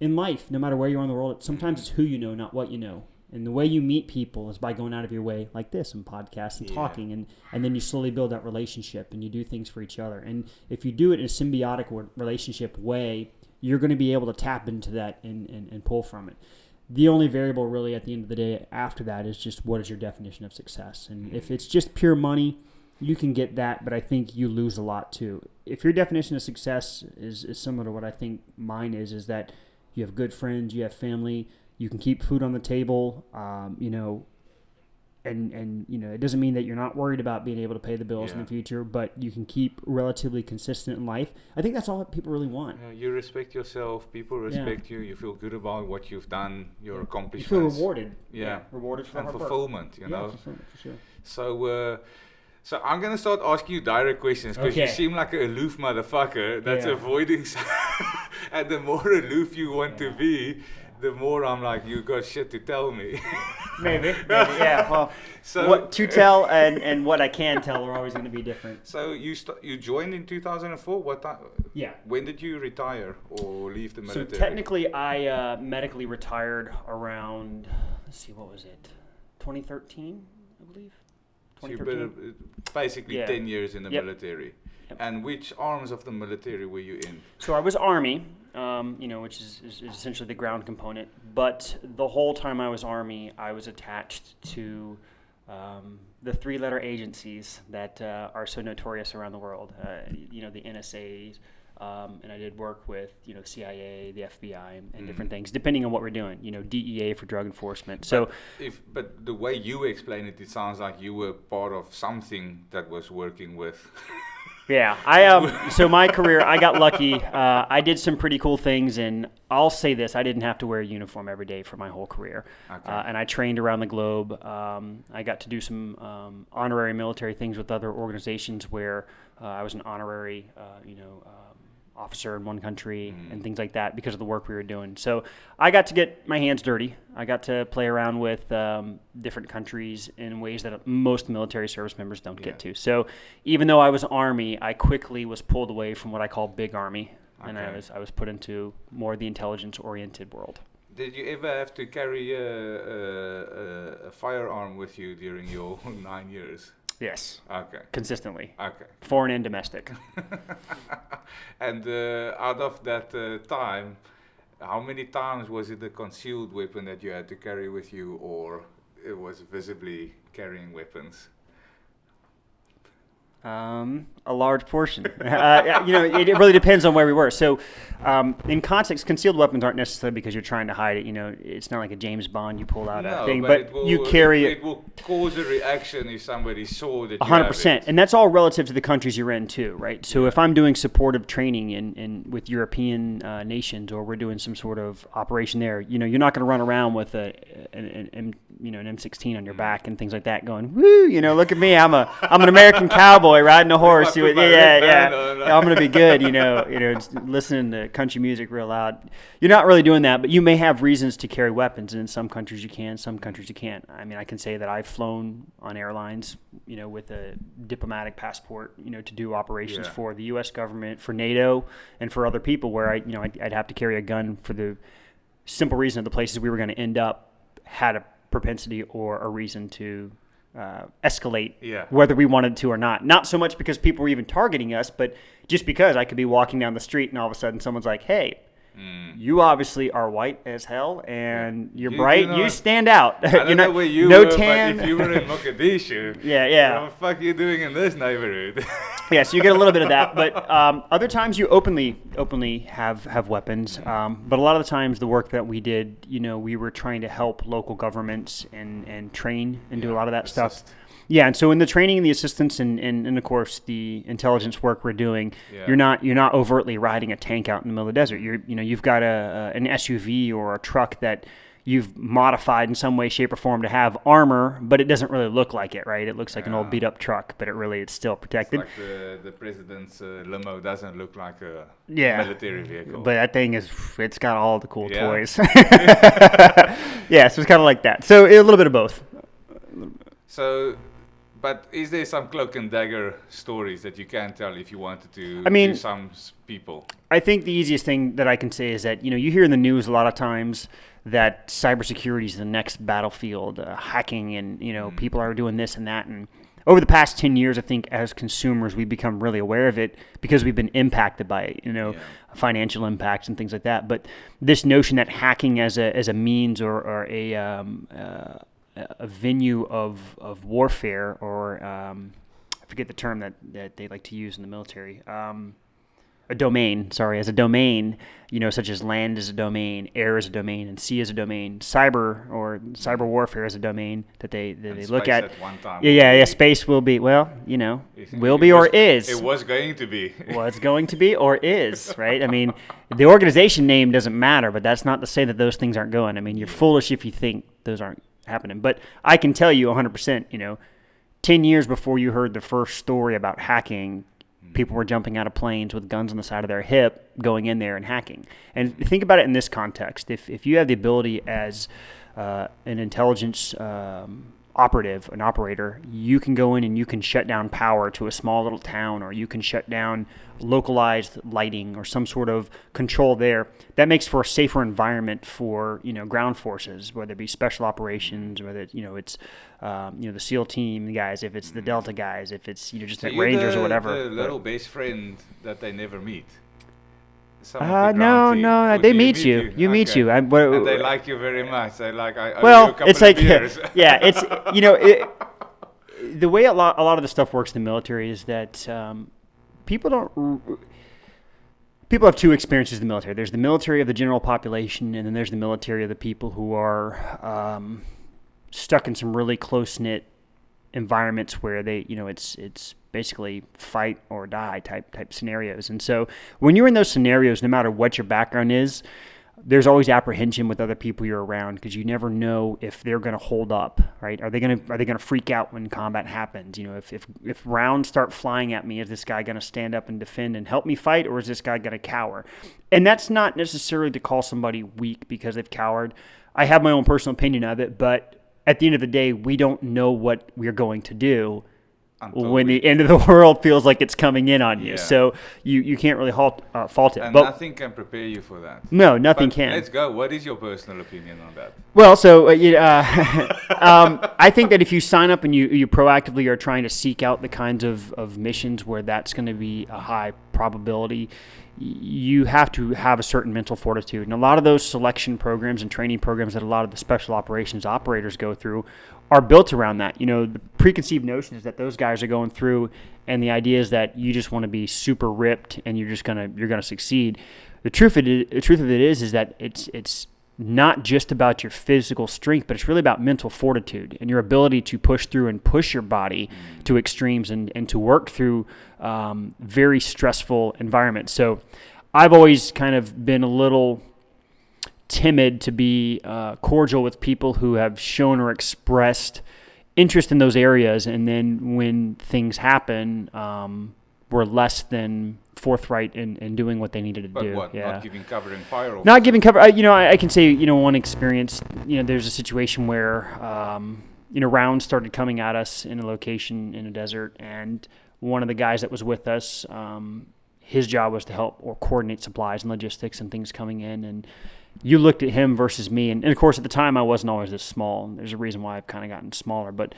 in life, no matter where you are in the world, sometimes it's who you know, not what you know. And the way you meet people is by going out of your way like this and podcasts and talking. And then you slowly build that relationship and you do things for each other. And if you do it in a symbiotic relationship way, you're going to be able to tap into that and pull from it. The only variable really at the end of the day after that is just what is your definition of success. And if it's just pure money, you can get that, but I think you lose a lot too. If your definition of success is similar to what I think mine is that you have good friends, you have family, you can keep food on the table, and it doesn't mean that you're not worried about being able to pay the bills in the future, but you can keep relatively consistent in life. I think that's all that people really want. You respect yourself, people respect you, you feel good about what you've done, your accomplishments. You feel rewarded. Rewarded for and fulfillment, fulfillment, for sure. So I'm going to start asking you direct questions because you seem like an aloof motherfucker that's avoiding and the more aloof you want to be, the more I'm like, you got shit to tell me. Maybe, yeah. Well, so what to tell and what I can tell are always going to be different. So you joined in 2004. What time? Yeah. When did you retire or leave the military? So technically, I medically retired around. Let's see, what was it? 2013, I believe. So you've been basically 10 years in the military. Yep. And which arms of the military were you in? So I was Army, which is essentially the ground component. But the whole time I was Army, I was attached to the three-letter agencies that are so notorious around the world. The NSAs, and I did work with CIA, the FBI, and different things, depending on what we're doing. DEA for drug enforcement. So, but the way you explain it, it sounds like you were part of something that was working with. Yeah, so my career, I got lucky. I did some pretty cool things, and I'll say this: I didn't have to wear a uniform every day for my whole career, and I trained around the globe. I got to do some honorary military things with other organizations where I was an honorary, officer in one country and things like that because of the work we were doing. So I got to get my hands dirty. I got to play around with different countries in ways that most military service members don't get to. So even though I was Army, I quickly was pulled away from what I call big Army, and I was put into more the intelligence-oriented world. Did you ever have to carry a firearm with you during your 9 years? Yes. Okay. Consistently. Okay. Foreign and domestic. And out of that time, how many times was it a concealed weapon that you had to carry with you, or it was visibly carrying weapons? A large portion. It really depends on where we were. So, in context, concealed weapons aren't necessarily because you're trying to hide it. It's not like a James Bond. You pull out a thing, but you carry it. It will cause a reaction if somebody saw that. 100%, and that's all relative to the countries you're in too, right? So, if I'm doing supportive training in with European nations, or we're doing some sort of operation there, you're not going to run around with an M16 on your back and things like that, going, woo, look at me, I'm an American cowboy riding a horse. I'm gonna be good. Listening to country music real loud. You're not really doing that, but you may have reasons to carry weapons, and in some countries you can, some countries you can't. I mean, I can say that I've flown on airlines, with a diplomatic passport, to do operations for the U.S. government, for NATO, and for other people where I'd have to carry a gun for the simple reason of the places we were going to end up had a propensity or a reason to escalate, whether we wanted to or not. Not so much because people were even targeting us, but just because I could be walking down the street and all of a sudden someone's like, hey, you obviously are white as hell and you're bright. You stand out. I don't know where you no were, tan. but if you were in Mogadishu, what the fuck are you doing in this neighborhood? So you get a little bit of that, but other times you openly have weapons. But a lot of the times the work that we did, we were trying to help local governments and train and do a lot of that stuff. Yeah, and so in the training and the assistance and of course the intelligence work we're doing, you're not overtly riding a tank out in the middle of the desert. You've got an SUV or a truck that you've modified in some way, shape, or form to have armor, but it doesn't really look like it, right? It looks like an old beat up truck, but it's still protected. It's like the president's limo doesn't look like a military vehicle. But that thing it's got all the cool toys. So it's kind of like that. So a little bit of both. So, but is there some cloak and dagger stories that you can tell if you wanted to some people? I think the easiest thing that I can say is that, you hear in the news a lot of times that cybersecurity is the next battlefield, hacking, and, people are doing this and that. And over the past 10 years, I think as consumers, we've become really aware of it because we've been impacted by it, financial impacts and things like that. But this notion that hacking as a means or a venue of warfare, or I forget the term that they like to use in the military, a domain, as a domain, such as land is a domain, air is a domain, and sea is a domain. Cyber warfare is a domain that they look at. One time space will be, will be or is. It was going to be. Was going to be or is, right? I mean, the organization name doesn't matter, but that's not to say that those things aren't going. I mean, you're foolish if you think those aren't happening. But I can tell you 100%, 10 years before you heard the first story about hacking, people were jumping out of planes with guns on the side of their hip, going in there and hacking. And think about it in this context. If you have the ability as an intelligence operative, an operator, you can go in and you can shut down power to a small little town, or you can shut down localized lighting or some sort of control there. That makes for a safer environment for, ground forces, whether it be special operations, whether it's the SEAL team guys, if it's the Delta guys, if it's just the Rangers or whatever. The little best friend that they never meet. No, they meet you. You meet you. And they like you very much. They like, I owe you a couple it's of like, beers. it's, the way a lot of the stuff works in the military is that people have two experiences in the military. There's the military of the general population, and then there's the military of the people who are stuck in some really close-knit environments where they, it's basically fight or die type scenarios. And so when you're in those scenarios, no matter what your background is, there's always apprehension with other people you're around, because you never know if they're going to hold up, right? Are they going to freak out when combat happens? If rounds start flying at me, is this guy going to stand up and defend and help me fight, or is this guy going to cower? And that's not necessarily to call somebody weak because they've cowered. I have my own personal opinion of it, but at the end of the day, we don't know what we're going to do when the end of the world feels like it's coming in on you. So you can't really fault it. And nothing can prepare you for that. No, nothing can. Let's go. What is your personal opinion on that? Well, so I think that if you sign up and you proactively are trying to seek out the kinds of missions where that's going to be a high probability, you have to have a certain mental fortitude. And a lot of those selection programs and training programs that a lot of the special operations operators go through are built around that. The preconceived notion is that those guys are going through, and the idea is that you just want to be super ripped and you're gonna succeed. The truth of it is that it's not just about your physical strength, but it's really about mental fortitude and your ability to push through and push your body to extremes and to work through very stressful environments. So I've always kind of been a little timid to be cordial with people who have shown or expressed interest in those areas, and then when things happen, were less than forthright in doing what they needed to do. But not giving cover and fire? Not giving cover. I can say, one experience, there's a situation where, rounds started coming at us in a location in a desert, and one of the guys that was with us, his job was to help or coordinate supplies and logistics and things coming in, and you looked at him versus me, and of course at the time I wasn't always this small. There's a reason why I've kind of gotten smaller, but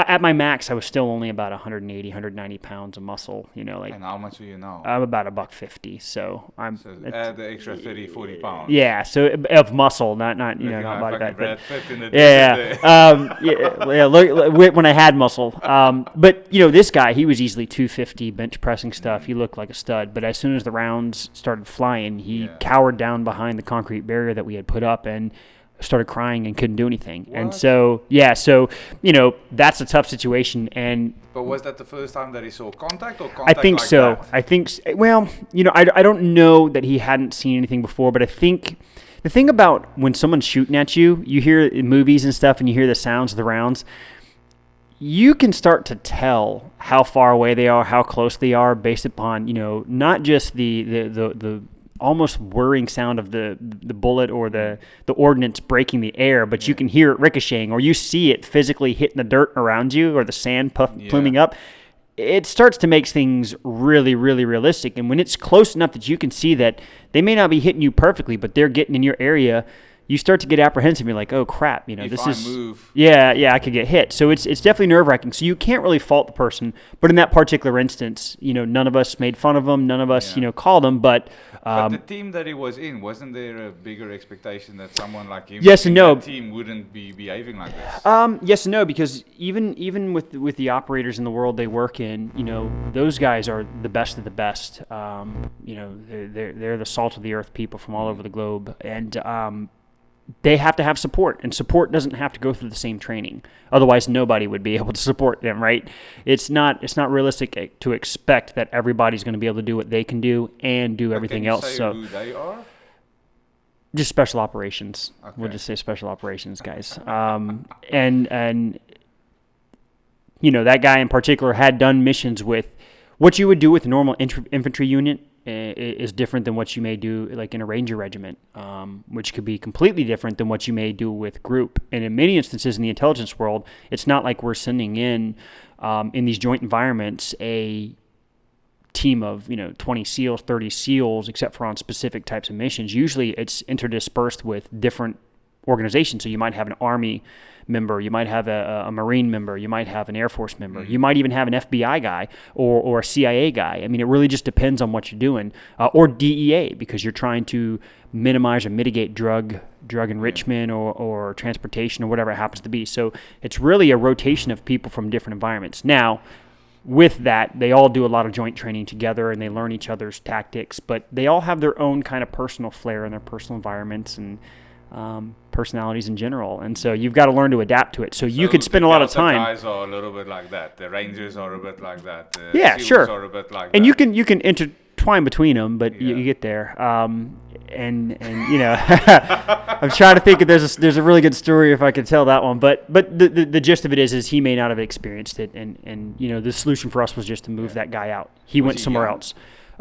at my max I was still only about 180, 190 pounds of muscle. And how much are you now? I'm about $150, so I'm. So add the extra 30, 40 pounds. Yeah, so of muscle, not not body fat. Look, when I had muscle. But this guy, he was easily 250 bench pressing stuff. He looked like a stud. But as soon as the rounds started flying, he cowered down behind the concrete barrier that we had put up and started crying and couldn't do anything. What? And so that's a tough situation. But was that the first time that he saw contact, or contact? I think like so. That? I think. Well, I don't know that he hadn't seen anything before, but I think the thing about when someone's shooting at you, you hear in movies and stuff, and you hear the sounds of the rounds. You can start to tell how far away they are, how close they are, based upon, not just the almost whirring sound of the bullet or the ordnance breaking the air, but you can hear it ricocheting, or you see it physically hitting the dirt around you or the sand pluming up. It starts to make things really, really realistic. And when it's close enough that you can see that they may not be hitting you perfectly, but they're getting in your area, you start to get apprehensive. You're like, oh crap, if I move. I could get hit. So it's definitely nerve-wracking. So you can't really fault the person. But in that particular instance, none of us made fun of them. None of us, called them. But the team that he was in, wasn't there a bigger expectation that someone like him yes and no. that team wouldn't be behaving like this? Yes and no, because even with the operators in the world they work in, those guys are the best of the best. They're the salt of the earth people from all over the globe, and they have to have support, and support doesn't have to go through the same training. Otherwise, nobody would be able to support them, right? It's not realistic to expect that everybody's going to be able to do what they can do and do everything else. Say so who they are? Just special operations. Okay. We'll just say special operations guys. And that guy in particular had done missions with what you would do with a normal infantry unit. Is different than what you may do like in a ranger regiment, which could be completely different than what you may do with group. And in many instances in the intelligence world, it's not like we're sending in these joint environments a team of 20 SEALs, 30 SEALs, except for on specific types of missions. Usually it's interdispersed with different organizations. So you might have an Army member, you might have a Marine member, you might have an Air Force member, you might even have an FBI guy or a CIA guy. I mean, it really just depends on what you're doing, or DEA, because you're trying to minimize or mitigate drug enrichment or transportation or whatever it happens to be. So it's really a rotation of people from different environments. Now, with that, they all do a lot of joint training together and they learn each other's tactics, but they all have their own kind of personal flair in their personal environments and personalities in general, and so you've got to learn to adapt to it. So you could spend a lot of time. The guys are a little bit like that. The Rangers are a bit like that. The SEALs sure. Are a bit like and that. you can intertwine between them, but you get there. I'm trying to think if there's a really good story if I could tell that one, but the gist of it is he may not have experienced it, and the solution for us was just to move that guy out. He went somewhere else.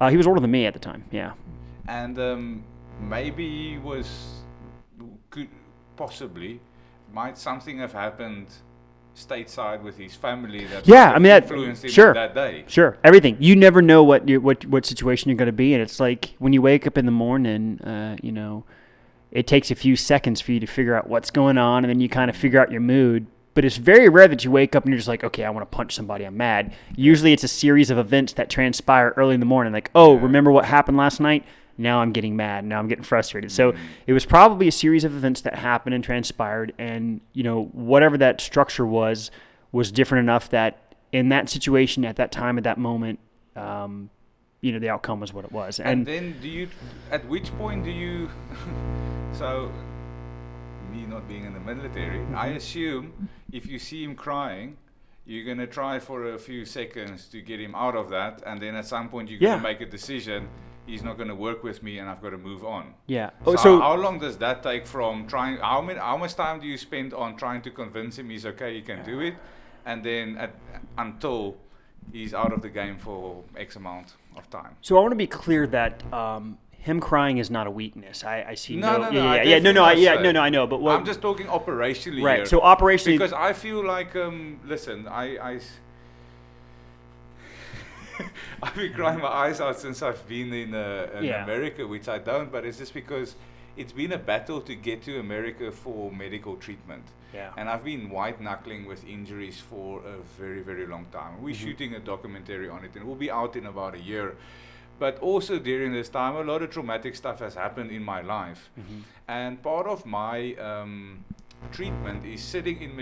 He was older than me at the time. Yeah. And maybe he might something have happened stateside with his family that influenced him that day. Sure, everything. You never know what situation you're going to be in. It's like when you wake up in the morning, it takes a few seconds for you to figure out what's going on, and then you kind of figure out your mood. But it's very rare that you wake up and you're just like, okay, I want to punch somebody, I'm mad. Usually it's a series of events that transpire early in the morning, like, remember what happened last night? Now I'm getting mad. Now I'm getting frustrated. So it was probably a series of events that happened and transpired. And, whatever that structure was different enough that in that situation, at that time, at that moment, the outcome was what it was. And then at which point do you, so me not being in the military, I assume if you see him crying, you're going to try for a few seconds to get him out of that. And then at some point you're going to make a decision. He's not going to work with me, and I've got to move on. Yeah. So how long does that take from trying? How much time do you spend on trying to convince him he's okay, he can do it, and then until he's out of the game for X amount of time? So I want to be clear that him crying is not a weakness. I see. No. I know. But I'm just talking operationally right. here. So operationally, because I feel like listen, I've been crying my eyes out since I've been in America, which I don't, but it's just because it's been a battle to get to America for medical treatment. Yeah. And I've been white-knuckling with injuries for a very, very long time. We're shooting a documentary on it, and we'll be out in about a year. But also during this time, a lot of traumatic stuff has happened in my life. And part of my treatment is sitting in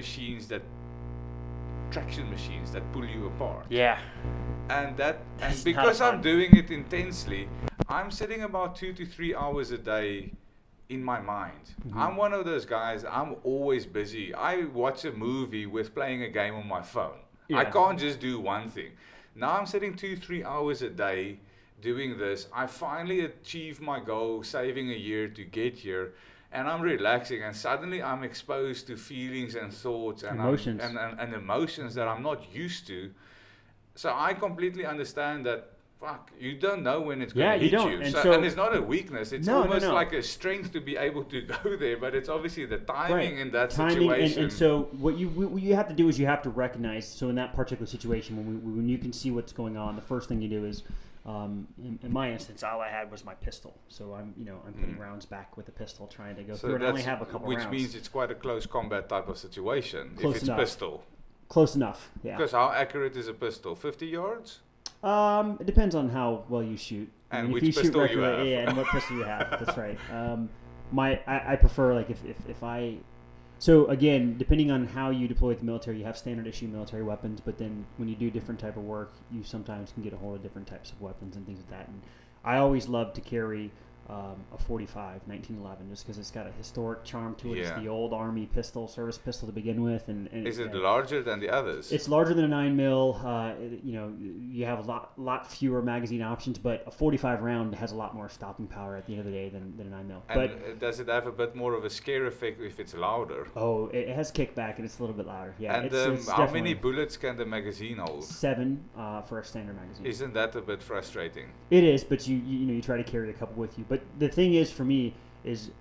traction machines that pull you apart. Yeah. And because I'm doing it intensely, I'm sitting about 2 to 3 hours a day in my mind. I'm one of those guys, I'm always busy. I watch a movie with playing a game on my phone. I can't just do one thing. Now I'm sitting 2-3 hours a day doing this, I finally achieved my goal, saving a year to get here. And I'm relaxing, and suddenly I'm exposed to feelings and thoughts and emotions. And emotions that I'm not used to. So I completely understand that. Fuck, you don't know when it's going to hit you. And it's not a weakness. It's almost like a strength to be able to go there. But it's obviously the timing in that situation. And so what you have to do is you have to recognize. So in that particular situation, when you can see what's going on, the first thing you do is, in my instance, all I had was my pistol. So I'm putting rounds back with the pistol, trying to go through. And I only have a couple rounds. Which means it's quite a close combat type of situation. Close if it's enough. Pistol. Close enough. Yeah. Because how accurate is a pistol? 50 yards? It depends on how well you shoot. And which pistol you have. Yeah, and what pistol you have. That's right. I prefer, like, if I... So, again, depending on how you deploy the military, you have standard issue military weapons, but then when you do different type of work, you sometimes can get a hold of different types of weapons and things like that. And I always love to carry a 45 1911 just because it's got a historic charm to it. Yeah. It's the old Army pistol, service pistol to begin with. And is it larger than the others? It's larger than a 9mm. You have a lot fewer magazine options, but a 45 round has a lot more stopping power at the end of the day than a 9mm. And does it have a bit more of a scare effect if it's louder? Oh, it has kickback and it's a little bit louder. Yeah. And it's how many bullets can the magazine hold? 7 for a standard magazine. Isn't that a bit frustrating? It is, but you try to carry a couple with you. But the thing is, for me, is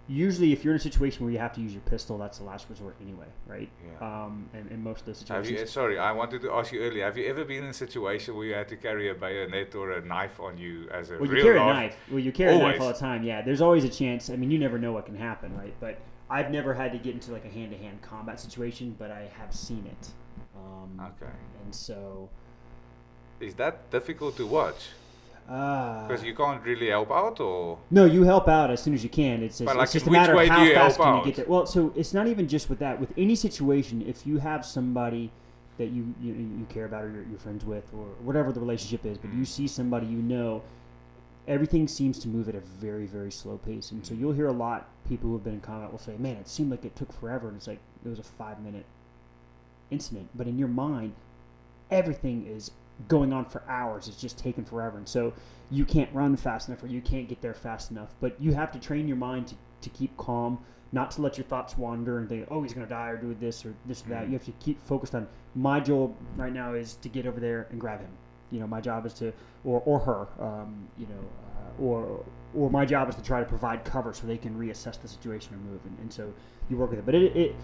usually if you're in a situation where you have to use your pistol, that's the last resort anyway, right? Yeah. And in most of those situations. Sorry, I wanted to ask you earlier. Have you ever been in a situation where you had to carry a bayonet or a knife on you as a you carry a knife. Well, you carry a knife all the time. Yeah, there's always a chance. I mean, you never know what can happen, right? But I've never had to get into like a hand-to-hand combat situation, but I have seen it. Okay. And so. Is that difficult to watch? Because you can't really help out, or no, you help out as soon as you can. It's just a matter of how fast can you get there. Well, so it's not even just with that. With any situation, if you have somebody that you care about or you're friends with or whatever the relationship is, but you see somebody everything seems to move at a very, very slow pace. And so you'll hear a lot people who have been in combat will say, man, it seemed like it took forever. And it's like it was a 5-minute incident. But in your mind, everything is going on for hours. It's just taking forever, and so you can't run fast enough or you can't get there fast enough. But you have to train your mind to keep calm, not to let your thoughts wander and think, oh, he's going to die or do this or this or that. You have to keep focused on, my job right now is to get over there and grab him. My job is to, or her, or my job is to try to provide cover so they can reassess the situation and move. And so you work with it. But it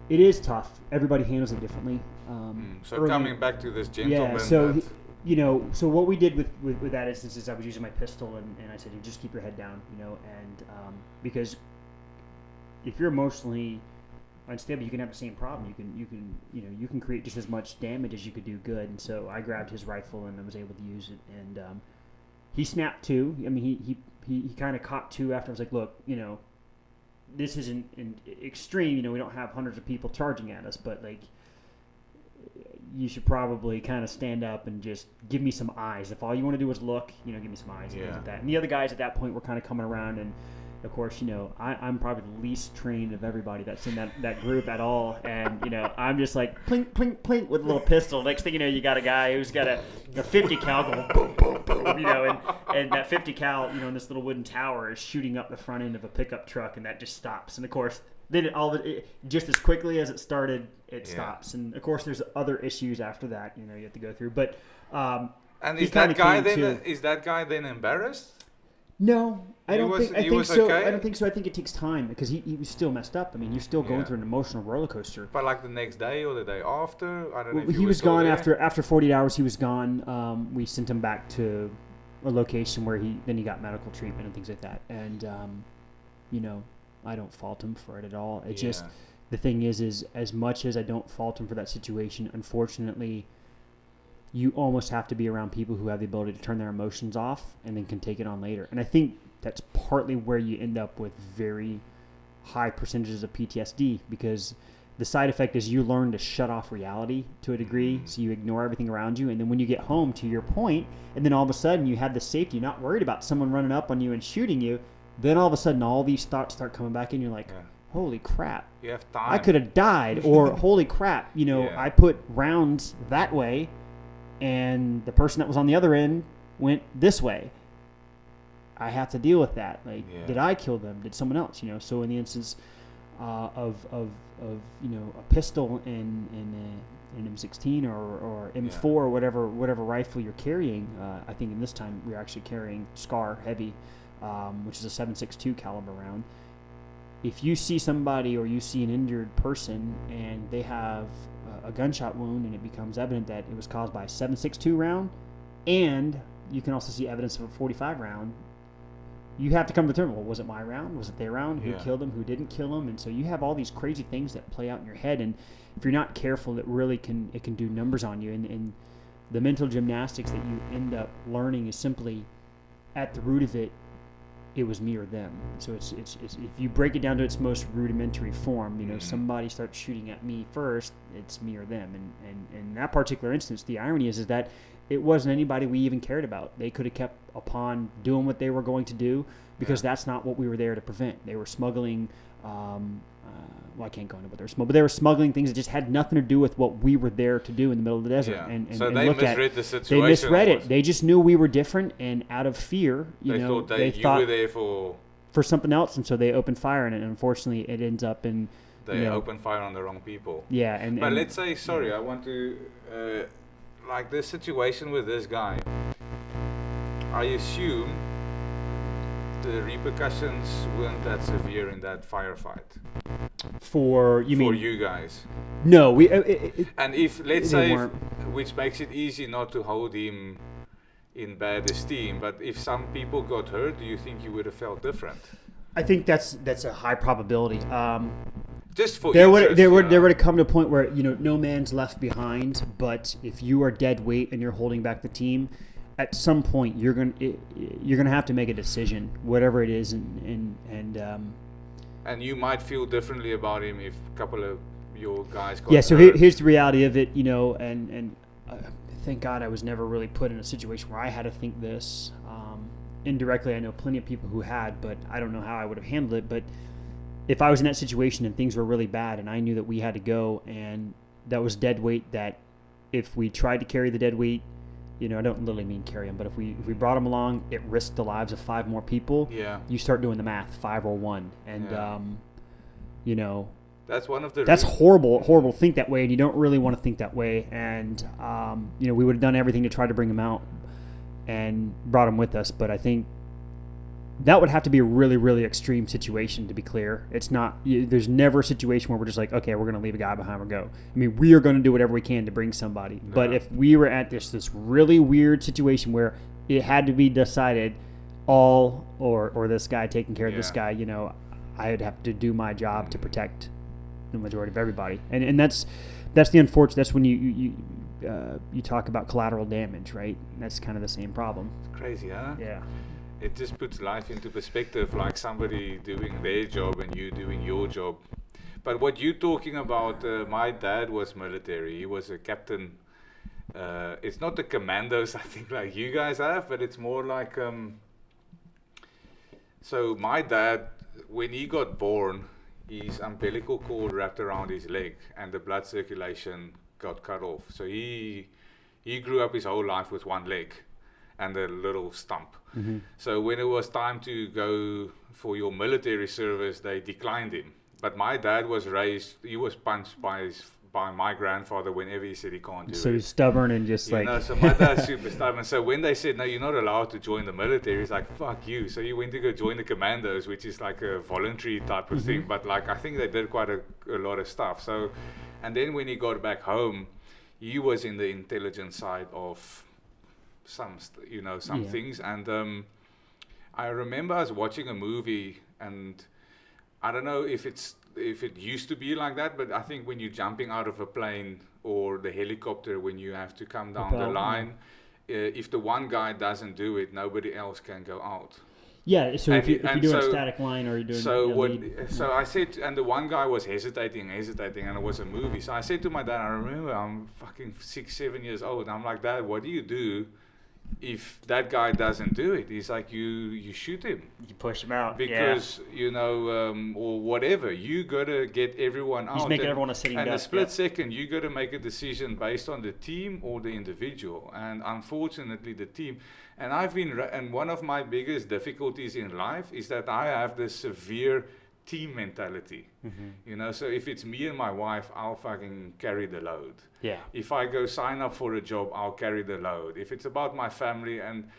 is tough. Everybody handles it differently. So coming back to this gentleman. Yeah, so what we did with that instance is I was using my pistol and I said, you just keep your head down, and because if you're emotionally unstable, you can have the same problem. You can create just as much damage as you could do good. And so I grabbed his rifle and I was able to use it, and he snapped too. I mean, he kind of caught too after. I was like, look, this isn't an extreme, we don't have hundreds of people charging at us, but like, you should probably kind of stand up and just give me some eyes. If all you want to do is look, give me some eyes. And things like that. And the other guys at that point were kind of coming around, and of course, I'm probably the least trained of everybody that's in that group at all. And, I'm just like, plink, plink, plink with a little pistol. Next thing you know, you got a guy who's got a 50 cal going boom, boom, boom, and that 50 cal, in this little wooden tower is shooting up the front end of a pickup truck, and that just stops. And of course, then just as quickly as it started, it stops. And of course, there's other issues after that, you have to go through. But and is that guy then embarrassed? No, I don't think so. Okay? I don't think so. I think it takes time because he was still messed up. I mean, you're still going through an emotional roller coaster. But like the next day or the day after, I don't know. If he was gone after 48 hours. He was gone. We sent him back to a location where he got medical treatment and things like that. And I don't fault him for it at all. It just, the thing is as much as I don't fault him for that situation, unfortunately, you almost have to be around people who have the ability to turn their emotions off and then can take it on later. And I think that's partly where you end up with very high percentages of PTSD, because the side effect is you learn to shut off reality to a degree, so you ignore everything around you. And then when you get home, to your point, and then all of a sudden you have the safety, not worried about someone running up on you and shooting you, then all of a sudden all these thoughts start coming back and you're like, holy crap, you have time. I could have died, or holy crap, I put rounds that way and the person that was on the other end went this way. I have to deal with that. Like, did I kill them? Did someone else? So in the instance of a pistol and an M16 or M4 or whatever rifle you're carrying, I think in this time we're actually carrying SCAR heavy, which is a 7.62 caliber round. If you see somebody or you see an injured person and they have a gunshot wound and it becomes evident that it was caused by a 7.62 round, and you can also see evidence of a 45 round, you have to come to terms. Well, was it my round? Was it their round? Who killed him? Who didn't kill him? And so you have all these crazy things that play out in your head, and if you're not careful, it really can do numbers on you. And the mental gymnastics that you end up learning is simply, at the root of it, it was me or them. So it's if you break it down to its most rudimentary form, somebody starts shooting at me first, it's me or them. And in that particular instance, the irony is that it wasn't anybody we even cared about. They could have kept upon doing what they were going to do, because that's not what we were there to prevent. They were smuggling, I can't go into what they were smuggling, but they were smuggling things that just had nothing to do with what we were there to do in the middle of the desert. Yeah. And so and they look misread at, the situation. They misread almost. it. They just knew we were different, and out of fear, They thought you were there for something else, and so they opened fire, and unfortunately it ends up in... They opened fire on the wrong people. Yeah, But let's say, I want to... like this situation with this guy, I assume the repercussions weren't that severe in that firefight. For you guys? No, we. And if, let's say, weren't. which makes it easy not to hold him in bad esteem, but if some people got hurt, do you think you would have felt different? I think that's a high probability. Just for there would have come to a point where no man's left behind. But if you are dead weight and you're holding back the team, at some point you're gonna have to make a decision, whatever it is, and you might feel differently about him if a couple of your guys got hurt. So here's the reality of it, and thank God I was never really put in a situation where I had to think this. Indirectly, I know plenty of people who had, but I don't know how I would have handled it. But if I was in that situation and things were really bad and I knew that we had to go and that was dead weight, that if we tried to carry the dead weight, I don't literally mean carry them, but if we brought them along, it risked the lives of 5 more people. Yeah. You start doing the math, 5 or 1. And, that's one of the... That's horrible to think that way, and you don't really want to think that way. And, we would have done everything to try to bring them out and brought them with us. But I think that would have to be a really, really extreme situation, to be clear. It's not... There's never a situation where we're just like, okay, we're going to leave a guy behind or go. I mean, we are going to do whatever we can to bring somebody. Yeah. But if we were at this really weird situation where it had to be decided all or this guy taking care of this guy, I'd have to do my job to protect the majority of everybody. And that's the unfortunate... That's when you talk about collateral damage, right? That's kind of the same problem. It's crazy, huh? Yeah. It just puts life into perspective, like somebody doing their job and you doing your job. But what you're talking about, my dad was military. He was a captain. It's not the commandos, I think, like you guys have, but it's more like... So my dad, when he got born, his umbilical cord wrapped around his leg and the blood circulation got cut off. So he grew up his whole life with one leg and a little stump. Mm-hmm. So when it was time to go for your military service, they declined him. But my dad was raised, he was punched by my grandfather whenever he said he can't do it. So he's stubborn and just so my dad's super stubborn. So when they said, no, you're not allowed to join the military, he's like, fuck you. So he went to go join the commandos, which is like a voluntary type of thing. But like, I think they did quite a lot of stuff. So, and then when he got back home, he was in the intelligence side of some things. And I remember I was watching a movie, and I don't know if it used to be like that, but I think when you're jumping out of a plane or the helicopter, when you have to come down the line, if the one guy doesn't do it, nobody else can go out. Yeah, so if you're doing a static line or you're doing... So I said, and the one guy was hesitating, and it was a movie. So I said to my dad, I remember I'm fucking 6-7 years old, I'm like, Dad, what do you do if that guy doesn't do it, he's like, you shoot him. You push him out. Because, or whatever, you got to get everyone out. He's making everyone a sitting duck. And a split second, you got to make a decision based on the team or the individual. And unfortunately, the team. And and one of my biggest difficulties in life is that I have this severe team mentality. So if it's me and my wife, I'll fucking carry the load. Yeah. If I go sign up for a job, I'll carry the load. If it's about my family, and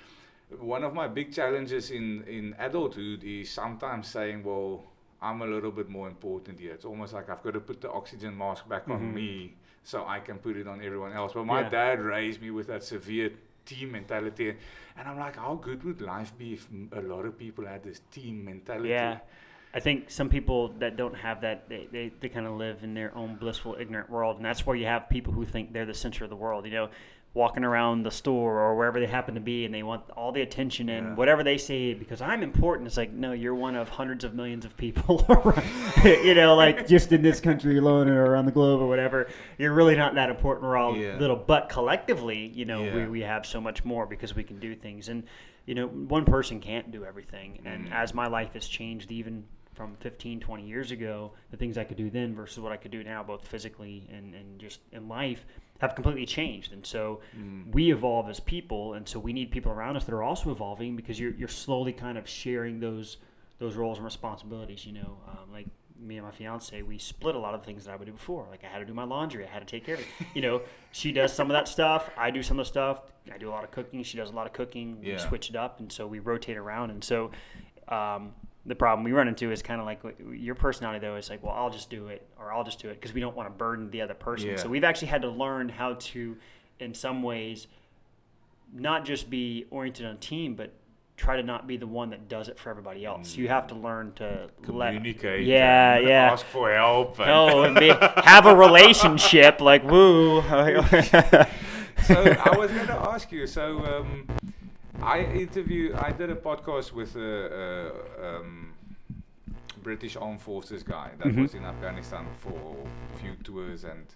one of my big challenges in adulthood is sometimes saying, well, I'm a little bit more important here. It's almost like I've got to put the oxygen mask back on me so I can put it on everyone else. But my dad raised me with that severe team mentality, and I'm like, how good would life be if a lot of people had this team mentality? Yeah. I think some people that don't have that, they kind of live in their own blissful, ignorant world. And that's where you have people who think they're the center of the world, walking around the store or wherever they happen to be, and they want all the attention and whatever they say because I'm important. It's like, no, you're one of hundreds of millions of people around, like just in this country alone or around the globe or whatever. You're really not that important. We're all little, but collectively, we have so much more because we can do things. And, one person can't do everything. And as my life has changed, even from 15, 20 years ago, the things I could do then versus what I could do now, both physically and just in life, have completely changed. And so we evolve as people, and so we need people around us that are also evolving because you're slowly kind of sharing those roles and responsibilities. Like me and my fiance, we split a lot of the things that I would do before. Like I had to do my laundry, I had to take care of it. She does some of that stuff, I do some of the stuff. I do a lot of cooking, she does a lot of cooking. We switch it up, and so we rotate around. And so the problem we run into is kind of like your personality, though, is like, well, I'll just do it because we don't want to burden the other person. Yeah. So we've actually had to learn how to, in some ways, not just be oriented on a team, but try to not be the one that does it for everybody else. You have to learn to communicate. Ask for help. And have a relationship. Like, woo. So I was going to ask you. So. I did a podcast with a British Armed Forces guy that was in Afghanistan for a few tours, and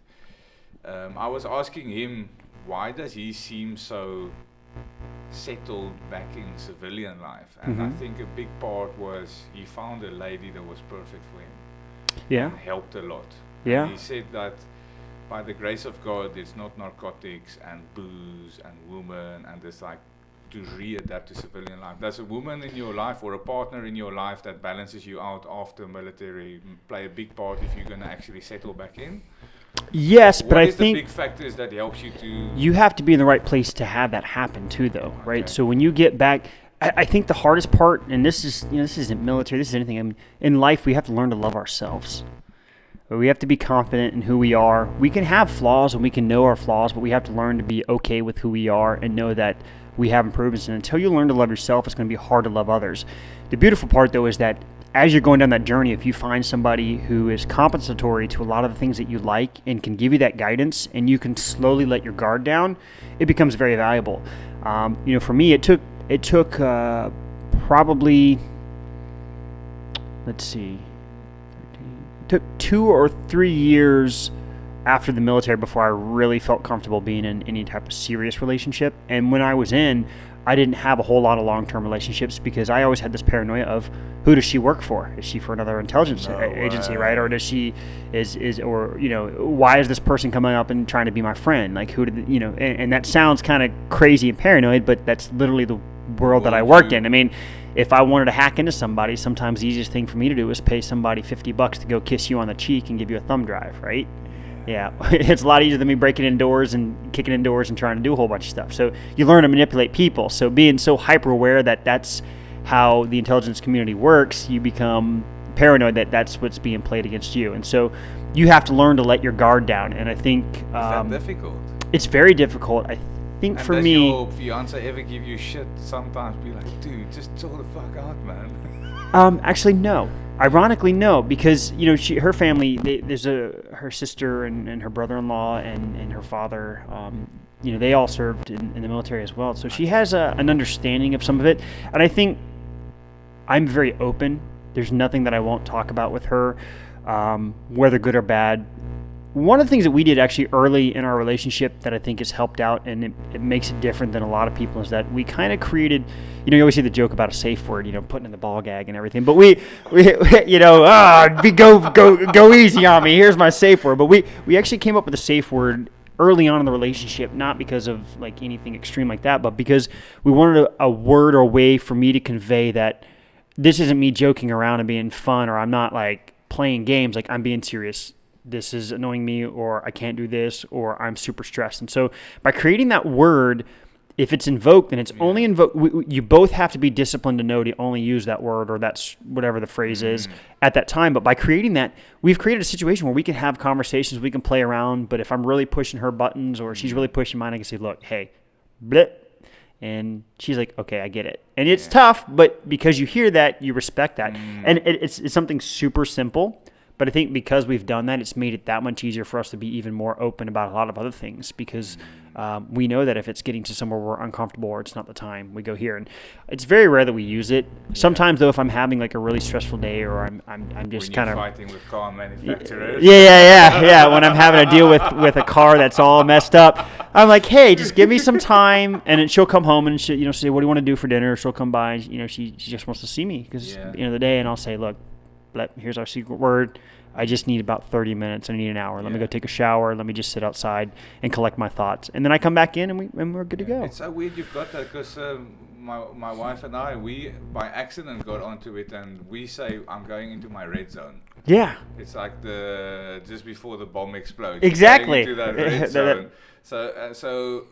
I was asking him, why does he seem so settled back in civilian life? And I think a big part was he found a lady that was perfect for him. Yeah. And helped a lot. Yeah. And he said that by the grace of God, it's not narcotics and booze and women and this like to readapt to civilian life. Does a woman in your life or a partner in your life that balances you out after military play a big part if you're going to actually settle back in? Yes, but I think the big factors that helps you to... You have to be in the right place to have that happen too, though, right? So when you get back, I think the hardest part, and this isn't military, this is anything. I mean, in life, we have to learn to love ourselves. We have to be confident in who we are. We can have flaws and we can know our flaws, but we have to learn to be okay with who we are and know that we have improvements. And until you learn to love yourself, it's going to be hard to love others. The beautiful part, though, is that as you're going down that journey, if you find somebody who is compensatory to a lot of the things that you like and can give you that guidance, and you can slowly let your guard down, it becomes very valuable. For me, it took probably, let's see, it took 2 or 3 years after the military before I really felt comfortable being in any type of serious relationship. And when I was in, I didn't have a whole lot of long-term relationships because I always had this paranoia of, who does she work for? Is she for another intelligence agency, right? Or does she why is this person coming up and trying to be my friend? Like, who did and that sounds kind of crazy and paranoid, but that's literally the world that I worked in. I mean, if I wanted to hack into somebody, sometimes the easiest thing for me to do is pay somebody $50 to go kiss you on the cheek and give you a thumb drive, right? Yeah, it's a lot easier than me breaking in doors and kicking in doors and trying to do a whole bunch of stuff. So you learn to manipulate people. So being so hyper aware that that's how the intelligence community works, you become paranoid that that's what's being played against you. And so you have to learn to let your guard down. And I think is that difficult? It's very difficult. I think and for does me, your fiance ever give you shit? Sometimes be like, dude, just chill the fuck out, man. Actually, no. Ironically, no, because her family, there's her sister and her brother-in-law and her father. They all served in the military as well, so she has an understanding of some of it. And I think I'm very open. There's nothing that I won't talk about with her, whether good or bad. one of the things that we did actually early in our relationship that I think has helped out, and it makes it different than a lot of people, is that we kind of created, you always see the joke about a safe word, putting in the ball gag and everything, but we go easy on me, here's my safe word. But we actually came up with a safe word early on in the relationship, not because of like anything extreme like that, but because we wanted a word or a way for me to convey that this isn't me joking around and being fun, or I'm not like playing games, like I'm being serious. This is annoying me, or I can't do this, or I'm super stressed. And so by creating that word, if it's invoked, then it's only invoked. You both have to be disciplined to know to only use that word, or that's whatever the phrase is at that time. But by creating that, we've created a situation where we can have conversations, we can play around. But if I'm really pushing her buttons or she's really pushing mine, I can say, look, hey, bleh. And she's like, okay, I get it. And it's tough, but because you hear that, you respect that. And it's something super simple. But I think because we've done that, it's made it that much easier for us to be even more open about a lot of other things, because we know that if it's getting to somewhere we're uncomfortable or it's not the time, we go here. And it's very rare that we use it. Sometimes, though, if I'm having like a really stressful day, or I'm just kind of fighting with car manufacturers. Yeah. When I'm having to deal with a car that's all messed up, I'm like, hey, just give me some time. And then she'll come home and she'll say, what do you want to do for dinner? She'll come by and she just wants to see me because at the end of the day, and I'll say, look, here's our secret word. I just need about 30 minutes. I need an hour. Let me go take a shower. Let me just sit outside and collect my thoughts. And then I come back in and we're good to go. It's so weird you've got that, because my wife and I, we by accident got onto it, and we say, I'm going into my red zone. Yeah. It's like just before the bomb explodes. Exactly. Into that red zone. So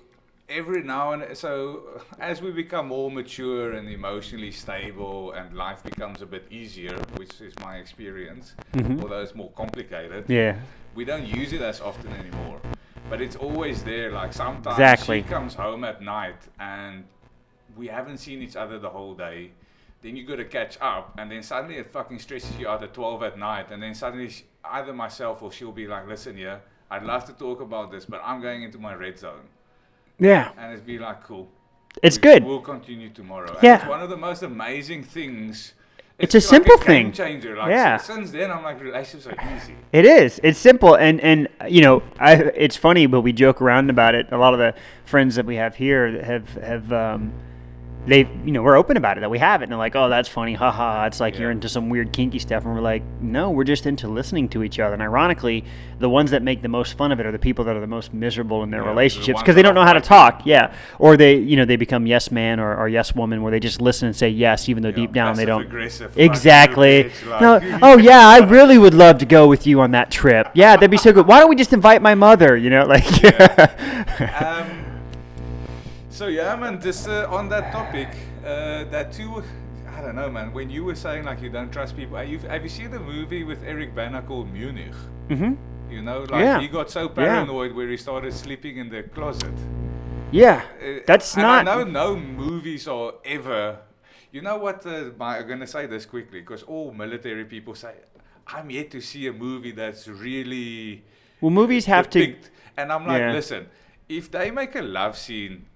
every now and so as we become more mature and emotionally stable and life becomes a bit easier, which is my experience, although it's more complicated, we don't use it as often anymore, but it's always there. Like sometimes she comes home at night and we haven't seen each other the whole day, then you got to catch up, and then suddenly it fucking stresses you out at 12 at night, and then suddenly either myself or she'll be like, listen, I'd love to talk about this, but I'm going into my red zone. Yeah. And it'd be like, cool. It's good. We'll continue tomorrow. Yeah. And it's one of the most amazing things. It's a simple thing. Changer. Like, since then, I'm like, relationships are easy. It is. It's simple. And it's funny, but we joke around about it. A lot of the friends that we have here have we're open about it, that we have it, and they're like, oh, that's funny, haha, it's like you're into some weird kinky stuff, and we're like, no, we're just into listening to each other. And ironically, the ones that make the most fun of it are the people that are the most miserable in their relationships, because they don't know how to talk, or they become yes man or yes woman, where they just listen and say yes, even though deep down they don't. Exactly. No, oh yeah, I really would love to go with you on that trip. Yeah, that'd be so good. Why don't we just invite my mother? So man, just on that topic, that too, I don't know, man. When you were saying like you don't trust people, have you seen the movie with Eric Bana called Munich? Mm-hmm. He got so paranoid where he started sleeping in the closet. Yeah, that's not. I know no movies are ever. You know what? I'm gonna say this quickly, because all military people say, I'm yet to see a movie that's really. Well, movies have to. And I'm like, listen, if they make a love scene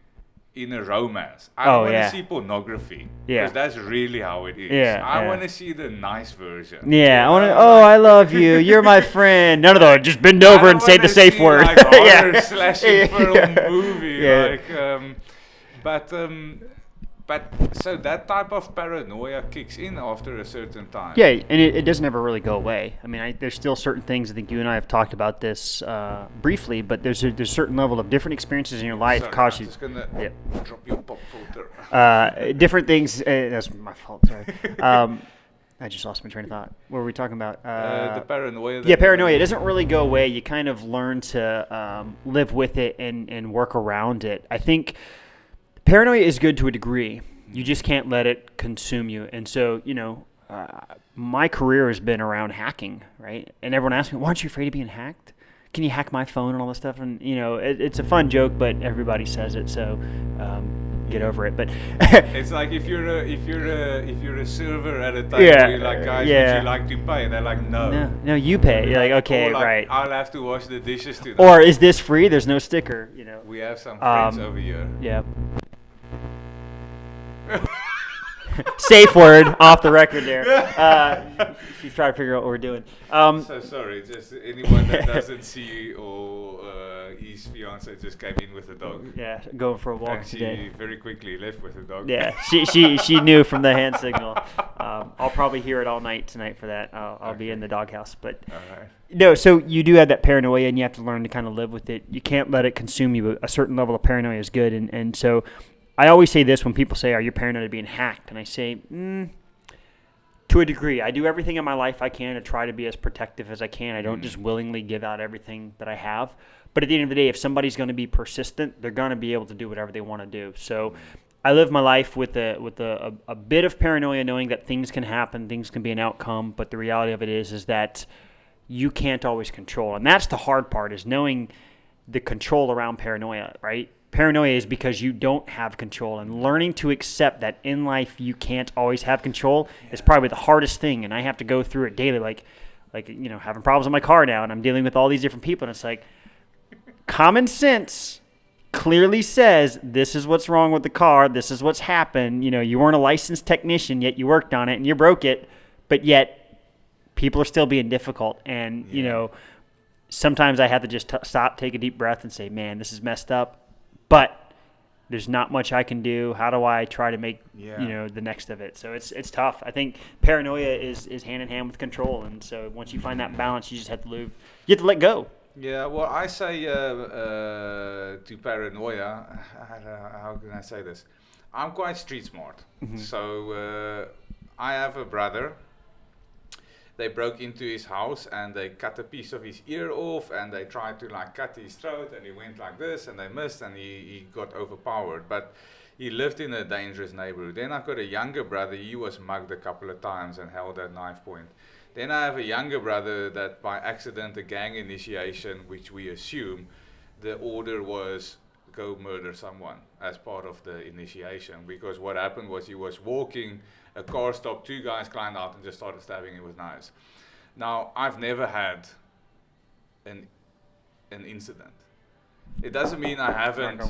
in a romance, I don't want to see pornography, because that's really how it is. I want to see the nice version. I want to. Oh, I love you. You're my friend. None of those. Just bend over and say the safe word. Like horror slashing film movie. But so that type of paranoia kicks in after a certain time. Yeah, and it doesn't ever really go away. I mean, there's still certain things. I think you and I have talked about this briefly, but there's a certain level of different experiences in your life cause you. I'm just gonna drop your pop filter. Different things. That's my fault. Sorry. I just lost my train of thought. What were we talking about? The paranoia. Paranoia. It doesn't really go away. You kind of learn to live with it and work around it. I think. Paranoia is good to a degree. You just can't let it consume you. And so, my career has been around hacking, right? And everyone asks me, why aren't you afraid of being hacked? Can you hack my phone and all this stuff? And, it's a fun joke, but everybody says it, so get over it. But it's like if you're a server at a time, you're like, guys, would you like to pay? And they're like, no, you pay. You're like, okay, right. I'll have to wash the dishes tonight. Or is this free? There's no sticker. We have some friends over here. Yeah. safe word off the record there. She's trying to figure out what we're doing. So sorry, just anyone that doesn't see or his fiance just came in with a dog. Yeah, going for a walk And she today. very quickly left with the dog. Yeah, she knew from the hand signal. I'll probably hear it all night tonight for that. I'll be in the doghouse. But All right. no, so you do have that paranoia, and you have to learn to kind of live with it. You can't let it consume you. But a certain level of paranoia is good, and so I always say this when people say, "Are you paranoid of being hacked?" And I say, to a degree. I do everything in my life I can to try to be as protective as I can. I don't just willingly give out everything that I have. But at the end of the day, if somebody's going to be persistent, they're going to be able to do whatever they want to do. So I live my life with a bit of paranoia, knowing that things can happen, things can be an outcome. But the reality of it is that you can't always control. And that's the hard part, is knowing the control around paranoia, right? Paranoia is because you don't have control, and learning to accept that in life you can't always have control is probably the hardest thing. And I have to go through it daily, like having problems with my car now, and I'm dealing with all these different people, and it's like common sense clearly says this is what's wrong with the car, this is what's happened. You weren't a licensed technician, yet you worked on it and you broke it, but yet people are still being difficult. And sometimes I have to just stop, take a deep breath, and say, man, this is messed up. But there's not much I can do. How do I try to make the next of it? So it's tough. I think paranoia is hand in hand with control, and so once you find that balance, you just have to you have to let go. Yeah, well, I say to paranoia, how can I say this? I'm quite street smart. Mm-hmm. So I have a brother. They broke into his house and they cut a piece of his ear off, and they tried to cut his throat, and he went like this, and they missed, and he got overpowered. But he lived in a dangerous neighborhood. Then I've got a younger brother. He was mugged a couple of times and held at knife point. Then I have a younger brother that by accident, a gang initiation, which we assume the order was go murder someone as part of the initiation, because what happened was he was walking, a car stopped, two guys climbed out and just started stabbing him with knives. Now, I've never had an incident. It doesn't mean I haven't,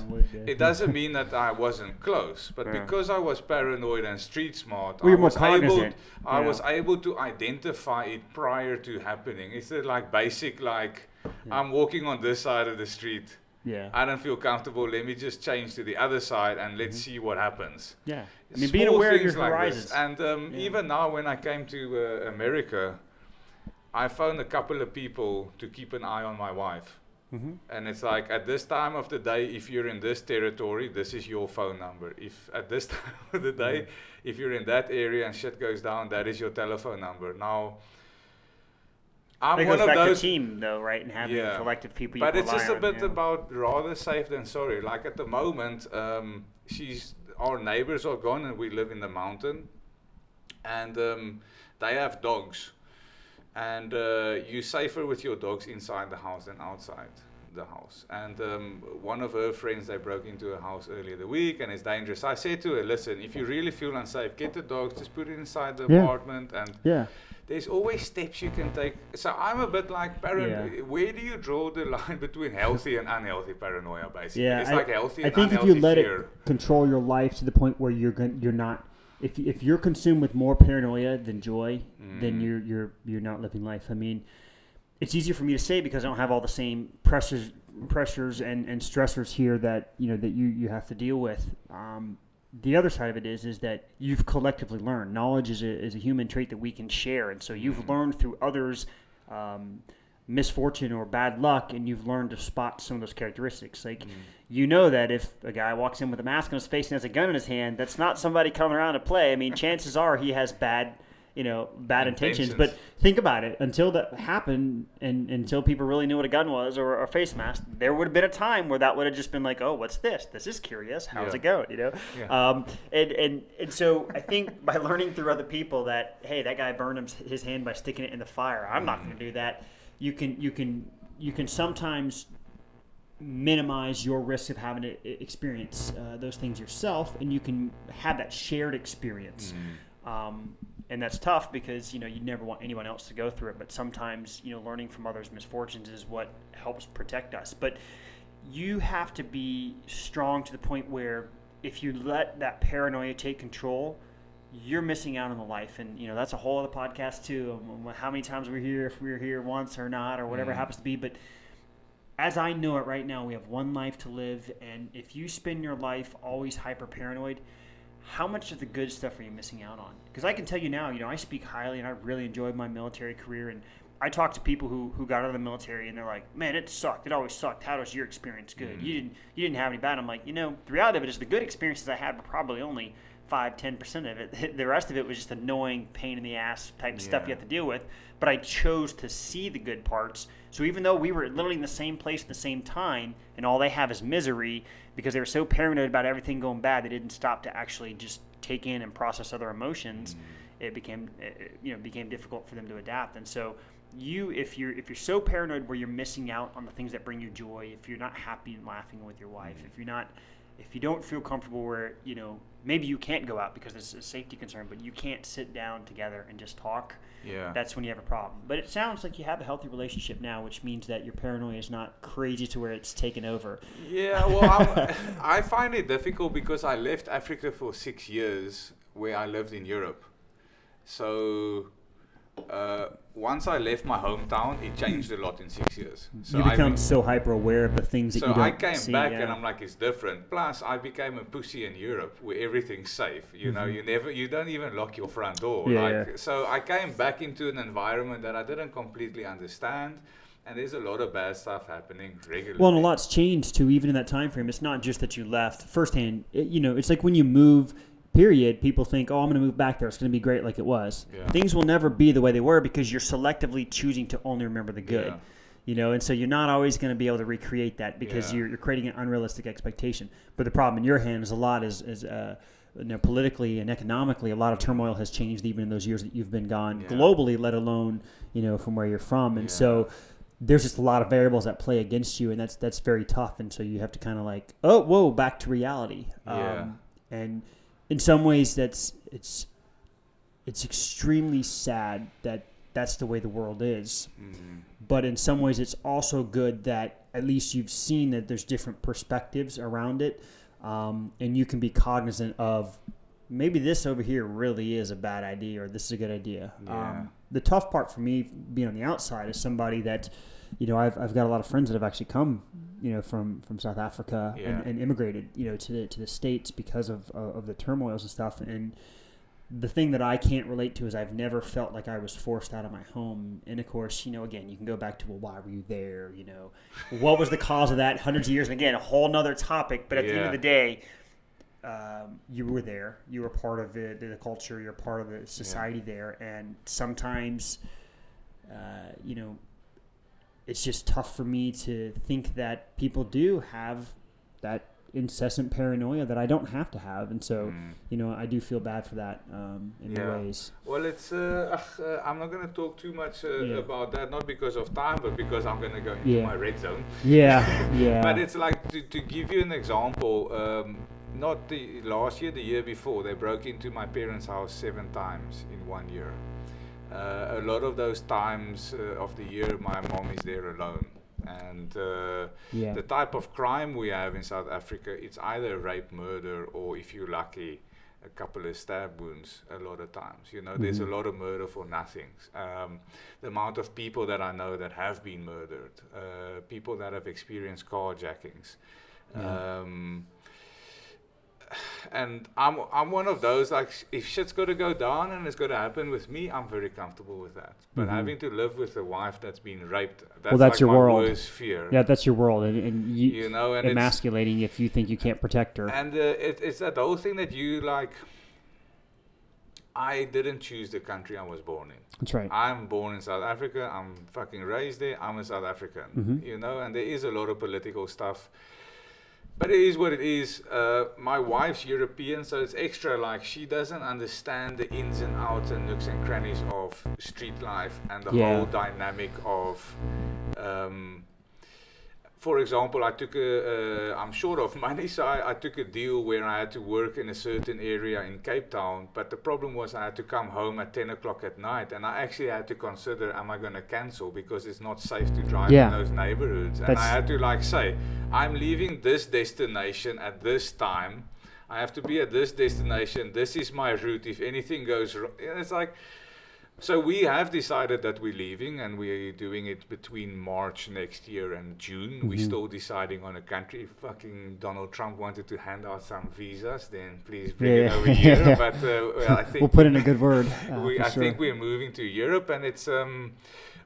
it doesn't mean that I wasn't close, but because I was paranoid and street smart, I was able to identify it prior to happening. It's basic, I'm walking on this side of the street. Yeah. I don't feel comfortable. Let me just change to the other side and let's see what happens. Yeah. I mean, being aware of your horizons. And even now, when I came to America, I found a couple of people to keep an eye on my wife. Mm-hmm. And it's at this time of the day, if you're in this territory, this is your phone number. If at this time of the day, if you're in that area and shit goes down, that is your telephone number. Now, I'm one of those team, though, right? And having a collective people you rely on. But it's just a bit about rather safe than sorry. At the moment, our neighbors are gone, and we live in the mountain, and they have dogs, and you're safer with your dogs inside the house than outside the house. And one of her friends, they broke into her house earlier the week, and it's dangerous. I said to her, listen, if you really feel unsafe, get the dogs, just put it inside the apartment, and there's always steps you can take. So I'm a bit paranoid. Yeah. Where do you draw the line between healthy and unhealthy paranoia, basically? Yeah, it's healthy and unhealthy fear. I think if you let it control your life to the point where you're not, if you're consumed with more paranoia than joy, then you're not living life. I mean, it's easier for me to say because I don't have all the same pressures and stressors here that you have to deal with. The other side of it is that you've collectively learned. Knowledge is a human trait that we can share, and so you've learned through others' misfortune or bad luck, and you've learned to spot some of those characteristics. You know that if a guy walks in with a mask on his face and has a gun in his hand, that's not somebody coming around to play. I mean, chances are he has bad intentions. But think about it. Until that happened, and until people really knew what a gun was or a face mask, there would have been a time where that would have just been oh, what's this? This is curious. How's it going? Yeah. And so I think by learning through other people that, hey, that guy burned his hand by sticking it in the fire, I'm not going to do that. You can sometimes minimize your risk of having to experience those things yourself, and you can have that shared experience. And that's tough because, you never want anyone else to go through it. But sometimes, learning from others' misfortunes is what helps protect us. But you have to be strong to the point where if you let that paranoia take control, you're missing out on the life. And, that's a whole other podcast too. How many times we're here, if we're here once or not, or whatever it happens to be. But as I know it right now, we have one life to live. And if you spend your life always hyper paranoid, how much of the good stuff are you missing out on? Because I can tell you now, I speak highly and I really enjoyed my military career. And I talk to people who got out of the military and they're like, man, it sucked. It always sucked. How was your experience good? You didn't have any bad. I'm like, the reality of it is the good experiences I had were probably only 5-10% of it. The rest of it was just annoying, pain in the ass type stuff you have to deal with. But I chose to see the good parts. So even though we were literally in the same place at the same time, and all they have is misery, because they were so paranoid about everything going bad, they didn't stop to actually just take in and process other emotions. It became difficult for them to adapt. And so if you're so paranoid where you're missing out on the things that bring you joy, if you're not happy and laughing with your wife, if you don't feel comfortable where, maybe you can't go out because it's a safety concern, but you can't sit down together and just talk, that's when you have a problem. But it sounds like you have a healthy relationship now, which means that your paranoia is not crazy to where it's taken over. Yeah, well, I find it difficult because I left Africa for 6 years where I lived in Europe. So once I left my hometown, it changed a lot in 6 years. So you become so hyper aware of the things that you don't see. So I came back and I'm like, it's different. Plus, I became a pussy in Europe where everything's safe. You don't even lock your front door. So I came back into an environment that I didn't completely understand. And there's a lot of bad stuff happening regularly. Well, and a lot's changed too, even in that time frame. It's not just that you left firsthand. It's like when you move. Period. People think, I'm going to move back there. It's going to be great like it was. Yeah. Things will never be the way they were because you're selectively choosing to only remember the good. And so you're not always going to be able to recreate that because you're creating an unrealistic expectation. But the problem in your hands a lot is politically and economically, a lot of turmoil has changed even in those years that you've been gone globally, let alone, from where you're from. And so there's just a lot of variables that play against you, and that's very tough. And so you have to kind of back to reality. And in some ways, it's extremely sad that that's the way the world is. But in some ways, it's also good that at least you've seen that there's different perspectives around it, and you can be cognizant of maybe this over here really is a bad idea or this is a good idea. The tough part for me being on the outside is somebody that, I've got a lot of friends that have actually come from South Africa and immigrated, to the States because of the turmoils and stuff. And the thing that I can't relate to is I've never felt like I was forced out of my home. And of course, again, you can go back to, why were you there? What was the cause of that hundreds of years? And again, a whole nother topic. But at the end of the day, you were there. You were part of the culture. You're part of the society there. And sometimes, it's just tough for me to think that people do have that incessant paranoia that I don't have to have. And so, I do feel bad for that in ways. Well, it's I'm not going to talk too much about that, not because of time, but because I'm going to go into my red zone. But it's like, to give you an example, not the last year, the year before, they broke into my parents' house 7 times in 1 year. A lot of those times of the year, my mom is there alone. And the type of crime we have in South Africa, it's either rape, murder, or if you're lucky, a couple of stab wounds a lot of times. There's a lot of murder for nothing. The amount of people that I know that have been murdered, people that have experienced carjackings. And I'm one of those, like, if shit's got to go down and it's got to happen with me, I'm very comfortable with that. But having to live with a wife that's been raped, that's like your my world. Worst fear. Yeah, that's your world, and and emasculating if you think you can't protect her. And it's that whole thing that you like. I didn't choose the country I was born in. That's right. I'm born in South Africa. I'm fucking raised there. I'm a South African. And there is a lot of political stuff. But it is what it is. My wife's European, so it's extra like she doesn't understand the ins and outs and nooks and crannies of street life and the whole dynamic of for example, I took I'm short of money, so I took a deal where I had to work in a certain area in Cape Town, but the problem was I had to come home at 10 o'clock at night, and I actually had to consider, am I going to cancel because it's not safe to drive in those neighborhoods. And I had to say, I'm leaving this destination at this time. I have to be at this destination. This is my route. If anything goes wrong, it's like. So we have decided that we're leaving, and we're doing it between March next year and June. We're still deciding on a country. If fucking Donald Trump wanted to hand out some visas, then please bring it over here. But well, I think we'll put in a good word. I think we're moving to Europe, and it's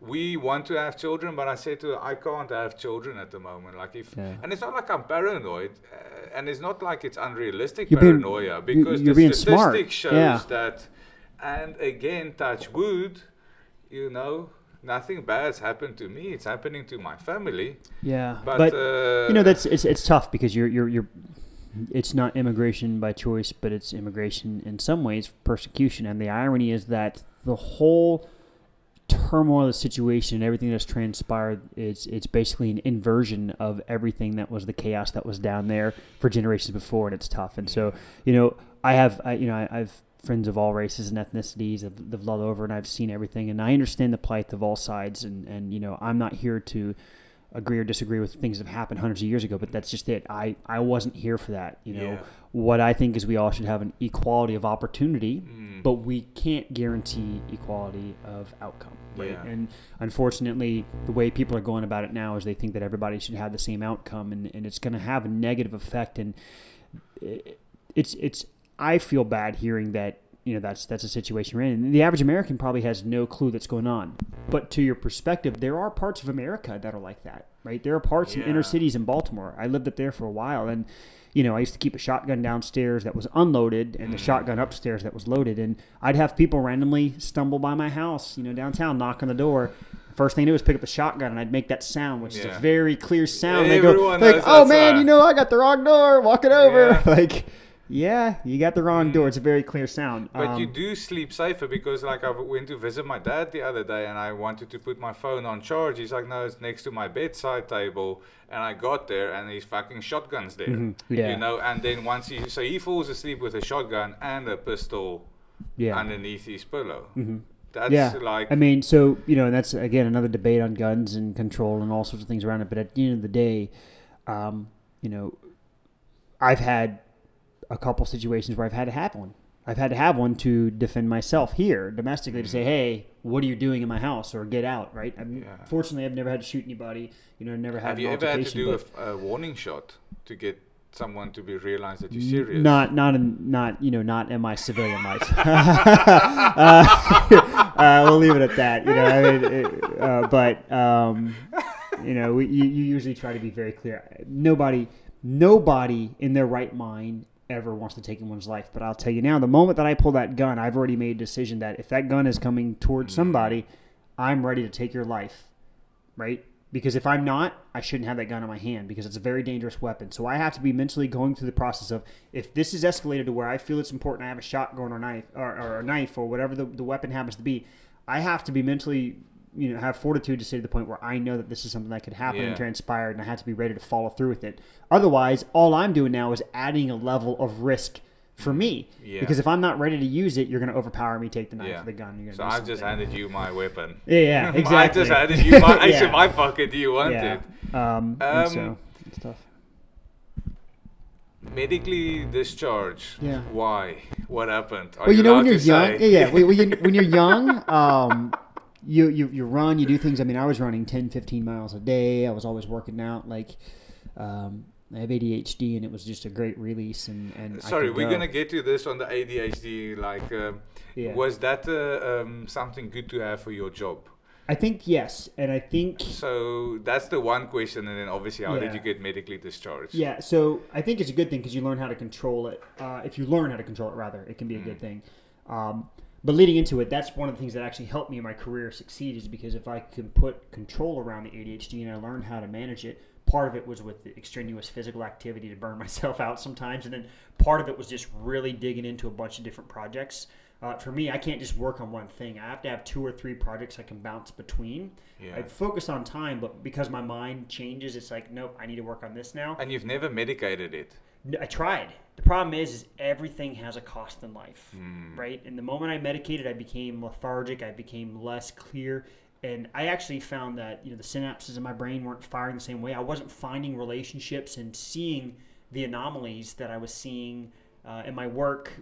we want to have children, but I said to her, I can't have children at the moment. Like and it's not like I'm paranoid, and it's not like it's unrealistic paranoia, because the statistic shows that. And again, touch wood, you know, nothing bad's happened to me. It's happening to my family. Yeah, but you know, it's tough because you're it's not immigration by choice, but it's immigration in some ways, persecution. And the irony is that the whole turmoil of the situation and everything that's transpired it's basically an inversion of everything that was the chaos that was down there for generations before, and it's tough. And so, you know, I've friends of all races and ethnicities have lived all over, and I've seen everything, and I understand the plight of all sides, and you know, I'm not here to agree or disagree with things that have happened hundreds of years ago, but that's just it. I wasn't here for that. You know, what I think is we all should have an equality of opportunity, but we can't guarantee equality of outcome, right? Yeah. And unfortunately, the way people are going about it now is they think that everybody should have the same outcome, and it's going to have a negative effect, and it's I feel bad hearing that, you know, that's a situation we're in. And the average American probably has no clue that's going on. But to your perspective, there are parts of America that are like that, right? There are parts in inner cities in Baltimore. I lived up there for a while, and you know, I used to keep a shotgun downstairs that was unloaded and the shotgun upstairs that was loaded, and I'd have people randomly stumble by my house, you know, downtown, knock on the door. First thing I do is pick up a shotgun, and I'd make that sound, which is a very clear sound. They go, like, oh man, you know, I got the wrong door, walk it over. Like, yeah, you got the wrong door. It's a very clear sound. But you do sleep safer, because like I went to visit my dad the other day, and I wanted to put my phone on charge. He's like, no, it's next to my bedside table. And I got there, and his fucking shotgun's there. You know, and then once he falls asleep with a shotgun and a pistol underneath his pillow. That's like, I mean, so, you know, and that's again another debate on guns and control and all sorts of things around it. But at the end of the day, you know, I've had a couple situations where I've had to have one. I've had to have one to defend myself here domestically, to say, hey, what are you doing in my house, or get out, right? I mean, fortunately, I've never had to shoot anybody. You know, never had. Have you ever had to do a warning shot to get someone to be realize that you're serious? Not in my civilian life. We'll leave it at that. You know, I mean, you know, you usually try to be very clear. Nobody in their right mind ever wants to take anyone's life. But I'll tell you now, the moment that I pull that gun, I've already made a decision that if that gun is coming towards somebody, I'm ready to take your life, right? Because if I'm not, I shouldn't have that gun in my hand, because it's a very dangerous weapon. So I have to be mentally going through the process of, if this is escalated to where I feel it's important, I have a shotgun or a knife or whatever the weapon happens to be, I have to be mentally, you know, have fortitude to say to the point where I know that this is something that could happen and transpire, and I have to be ready to follow through with it. Otherwise, all I'm doing now is adding a level of risk for me. Because if I'm not ready to use it, you're going to overpower me, take the knife or the gun. You're so I've just handed you my weapon. Yeah, exactly. I just handed you my ace in my pocket. Do you want it? So it's tough. Medically discharged. Yeah. Why? What happened? Well, you know, when you're young. When you're young, you run, you do things. I mean, I was running 10, 15 miles a day. I was always working out. Like, I have ADHD, and it was just a great release. And sorry, we're gonna get to this on the ADHD. Like, was that something good to have for your job? I think yes, and I think so. That's the one question, and then obviously, how did you get medically discharged? Yeah, so I think it's a good thing because you learn how to control it. If you learn how to control it, rather, it can be a good thing. But leading into it, that's one of the things that actually helped me in my career succeed, is because if I can put control around the ADHD and I learned how to manage it, part of it was with the extraneous physical activity to burn myself out sometimes, and then part of it was just really digging into a bunch of different projects. For me, I can't just work on one thing. I have to have 2 or 3 projects I can bounce between. I focus on time, but because my mind changes, it's like, nope, I need to work on this now. And you've never medicated it? I tried. The problem is everything has a cost in life, right? And the moment I medicated, I became lethargic. I became less clear. And I actually found that, you know, the synapses in my brain weren't firing the same way. I wasn't finding relationships and seeing the anomalies that I was seeing in my work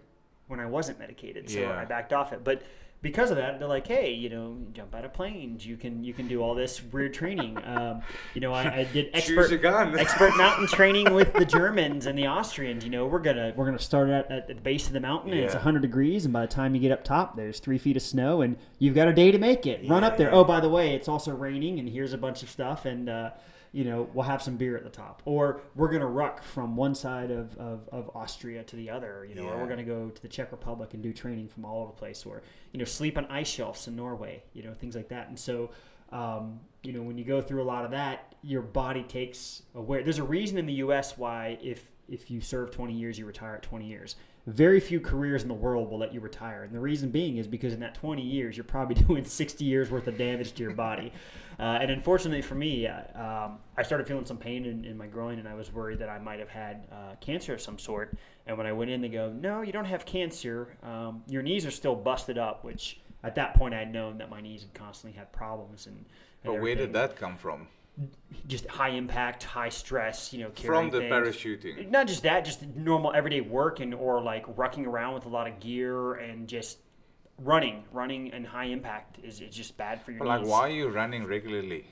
when I wasn't medicated, so Yeah. I backed off it. But because of that, they're like, hey, jump out of planes. You can do all this weird training. I did Choose a gun. expert mountain training with the Germans and the Austrians. We're gonna start at the base of the mountain, and it's 100 degrees, and by the time you get up top, there's 3 feet of snow, and you've got a day to make it. Run up there. Oh, by the way, it's also raining, and here's a bunch of stuff, and we'll have some beer at the top. Or we're going to ruck from one side of Austria to the other, or we're going to go to the Czech Republic and do training from all over the place. Or, sleep on ice shelves in Norway, things like that. And so, when you go through a lot of that, your body takes aware. There's a reason in the U.S. why if you serve 20 years, you retire at 20 years. Very few careers in the world will let you retire. And the reason being is because in that 20 years, you're probably doing 60 years worth of damage to your body. And unfortunately for me, I started feeling some pain in my groin, and I was worried that I might have had cancer of some sort. And when I went in, they go, no, you don't have cancer. Your knees are still busted up, which at that point I had known that my knees had constantly had problems. But where did that come from? Just high impact, high stress, From the things. parachuting. Not just that, just normal everyday work or like rucking around with a lot of gear and just running and high impact is just bad for your But knees. like, why are you running regularly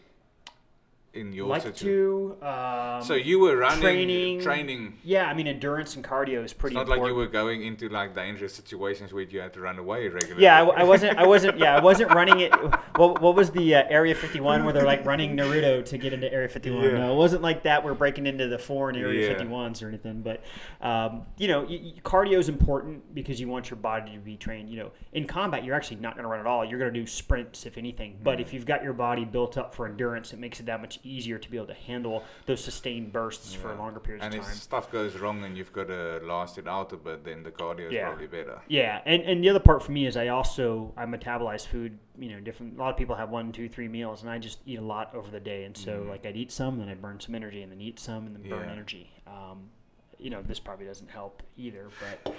in your Like situation? to So you were running, training. Yeah, I mean endurance and cardio is pretty It's not important. like you were going into like dangerous situations where you had to run away regularly. Yeah, I wasn't running it. Well, what was the Area 51 where they're like running Naruto to get into Area 51? Yeah. No, it wasn't like that. We're breaking into the foreign Area 51s or anything. But cardio is important because you want your body to be trained. In combat, you're actually not going to run at all. You're going to do sprints if anything. But if you've got your body built up for endurance, it makes it that much easier to be able to handle those sustained bursts for longer periods of time. And if stuff goes wrong and you've got to last it out a bit, then the cardio is probably better. Yeah, and the other part for me is I metabolize food, different. A lot of people have 1, 2, 3 meals, and I just eat a lot over the day. And so like I'd eat some, then I'd burn some energy, and then eat some, and then burn energy. This probably doesn't help either, but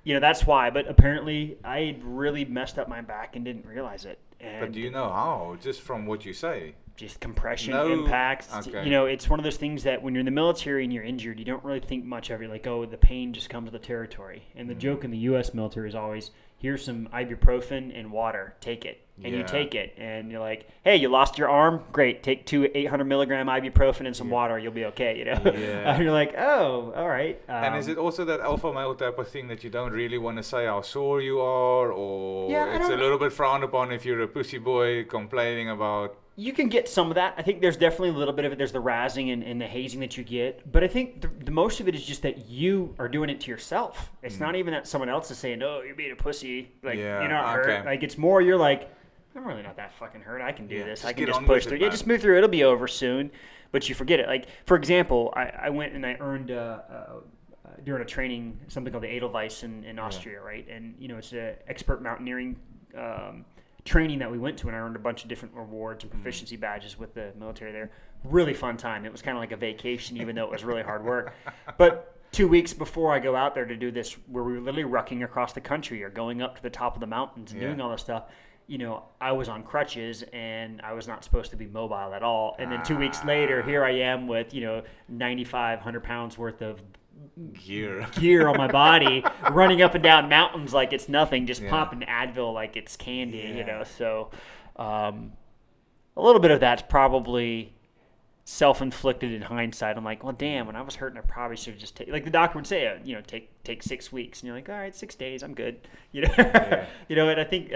that's why. But apparently I really messed up my back and didn't realize it. And But do you know how? Just from what you say? Just compression impacts. Okay. It's one of those things that when you're in the military and you're injured, you don't really think much of it. Like, oh, the pain just comes with the territory. And the joke in the U.S. military is always, here's some ibuprofen and water. Take it. And you take it. And you're like, hey, you lost your arm? Great. Take 2 800-milligram ibuprofen and some water. You'll be okay, Yeah. And you're like, oh, all right. And is it also that alpha male type of thing that you don't really want to say how sore you are? Or it's a little bit frowned upon if you're a pussy boy complaining about... You can get some of that. I think there's definitely a little bit of it. There's the razzing and the hazing that you get. But I think the most of it is just that you are doing it to yourself. It's not even that someone else is saying, oh, you're being a pussy. Like, you're not hurt. Like, it's more you're like, I'm really not that fucking hurt. I can do this. I can just push through. Just move through. It'll be over soon. But you forget it. Like, for example, I went and I earned during a training something called the Edelweiss in Austria, right? And, it's an expert mountaineering training that we went to, and I earned a bunch of different rewards and proficiency badges with the military there. Really fun time. It was kind of like a vacation, even though it was really hard work. But 2 weeks before I go out there to do this, where we were literally rucking across the country or going up to the top of the mountains and doing all this stuff, I was on crutches and I was not supposed to be mobile at all. And then 2 weeks later, here I am with, 9,500 pounds worth of gear on my body, running up and down mountains like it's nothing, just popping Advil like it's candy, So a little bit of that's probably self-inflicted in hindsight. I'm like, well, damn, when I was hurting, I probably should have just taken, like the doctor would say, take 6 weeks. And you're like, all right, 6 days, I'm good. And I think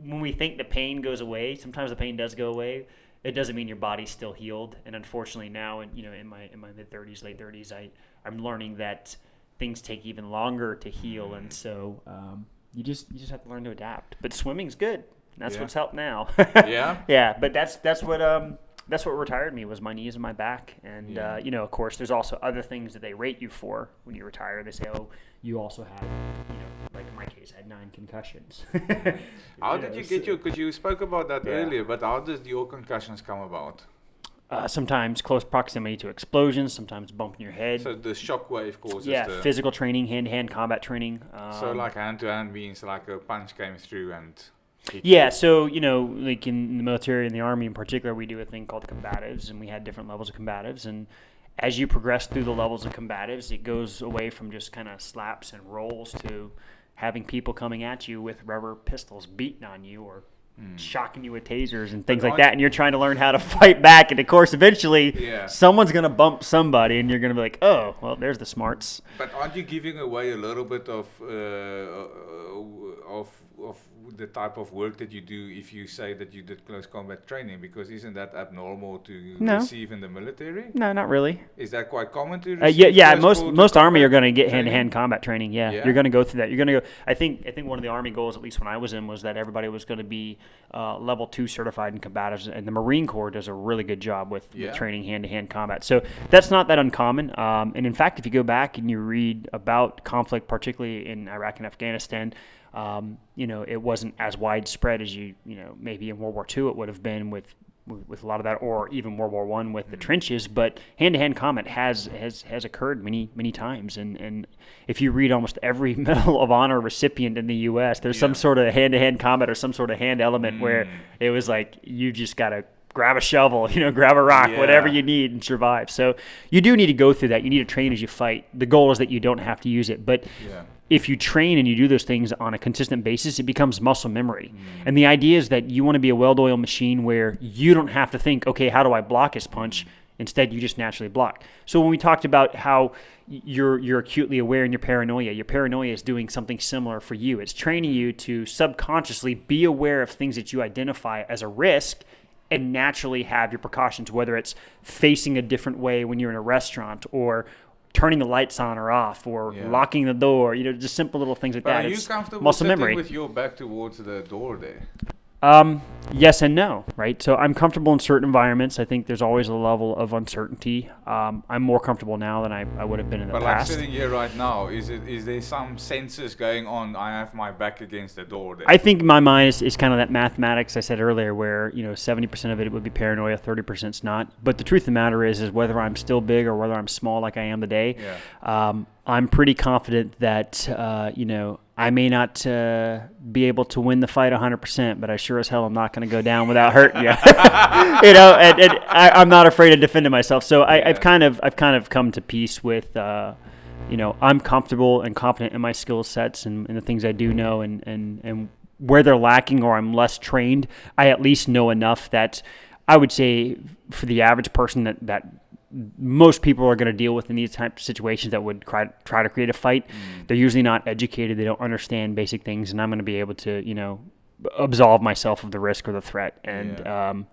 when we think the pain goes away, sometimes the pain does go away. It doesn't mean your body's still healed. And unfortunately now, in my mid-30s, late 30s, I'm learning that things take even longer to heal. And so you just have to learn to adapt. But swimming's good. That's what's helped now. Yeah, but that's what retired me was my knees and my back. And, of course, there's also other things that they rate you for when you retire. They say, oh, you also have, like in my case, I had 9 concussions. How did you get because you spoke about that earlier, but how did your concussions come about? Sometimes close proximity to explosions, sometimes bumping your head. So the shockwave causes physical training, hand-to-hand combat training. So like hand-to-hand means like a punch came through and... So, like in the military and the Army in particular, we do a thing called combatives, and we had different levels of combatives. And as you progress through the levels of combatives, it goes away from just kind of slaps and rolls to having people coming at you with rubber pistols beating on you or shocking you with tasers and things like that, and you're trying to learn how to fight back. And of course, eventually, someone's going to bump somebody, and you're going to be like, "Oh, well, there's the smarts." But aren't you giving away a little bit of the type of work that you do if you say that you did close combat training? Because isn't that abnormal to receive in the military? No, not really. Is that quite common to receive? Yeah. Most Army are going to get hand-to-hand combat training. Yeah, you're going to go through that. You're going to go. I think one of the Army goals, at least when I was in, was that everybody was going to be level 2 certified in combatives, and the Marine Corps does a really good job with training hand-to-hand combat. So that's not that uncommon. And in fact, if you go back and you read about conflict, particularly in Iraq and Afghanistan, it wasn't as widespread as maybe in World War II it would have been with a lot of that, or even World War I with the trenches. But hand-to-hand combat has occurred many times, and if you read almost every Medal of Honor recipient in the U.S., there's some sort of hand-to-hand combat or some sort of hand element where it was like you just got to grab a shovel, grab a rock, whatever you need, and survive. So you do need to go through that. You need to train as you fight. The goal is that you don't have to use it, but if you train and you do those things on a consistent basis, it becomes muscle memory. And the idea is that you want to be a well-oiled machine where you don't have to think, okay, how do I block his punch? Instead, you just naturally block. So when we talked about how you're acutely aware in your paranoia is doing something similar for you. It's training you to subconsciously be aware of things that you identify as a risk and naturally have your precautions, whether it's facing a different way when you're in a restaurant, or turning the lights on or off, or locking the door, just simple little things like that. Are you comfortable sitting with your back towards the door there? Yes and no, right? So I'm comfortable in certain environments. I think there's always a level of uncertainty. I'm more comfortable now than I would have been in the past. But like sitting here right now, is there some senses going on? I have my back against the door there. I think my mind is kind of that mathematics I said earlier, where 70% of it would be paranoia, 30%'s not. But the truth of the matter is whether I'm still big or whether I'm small like I am today, I'm pretty confident that I may not be able to win the fight 100%, but I sure as hell am not going to go down without hurting you. And I'm not afraid of defending myself. So I've kind of come to peace with, I'm comfortable and confident in my skill sets and the things I do know, and where they're lacking or I'm less trained, I at least know enough that I would say for the average person that most people are going to deal with in these types of situations that would try to create a fight. They're usually not educated. They don't understand basic things, and I'm going to be able to, absolve myself of the risk or the threat. And,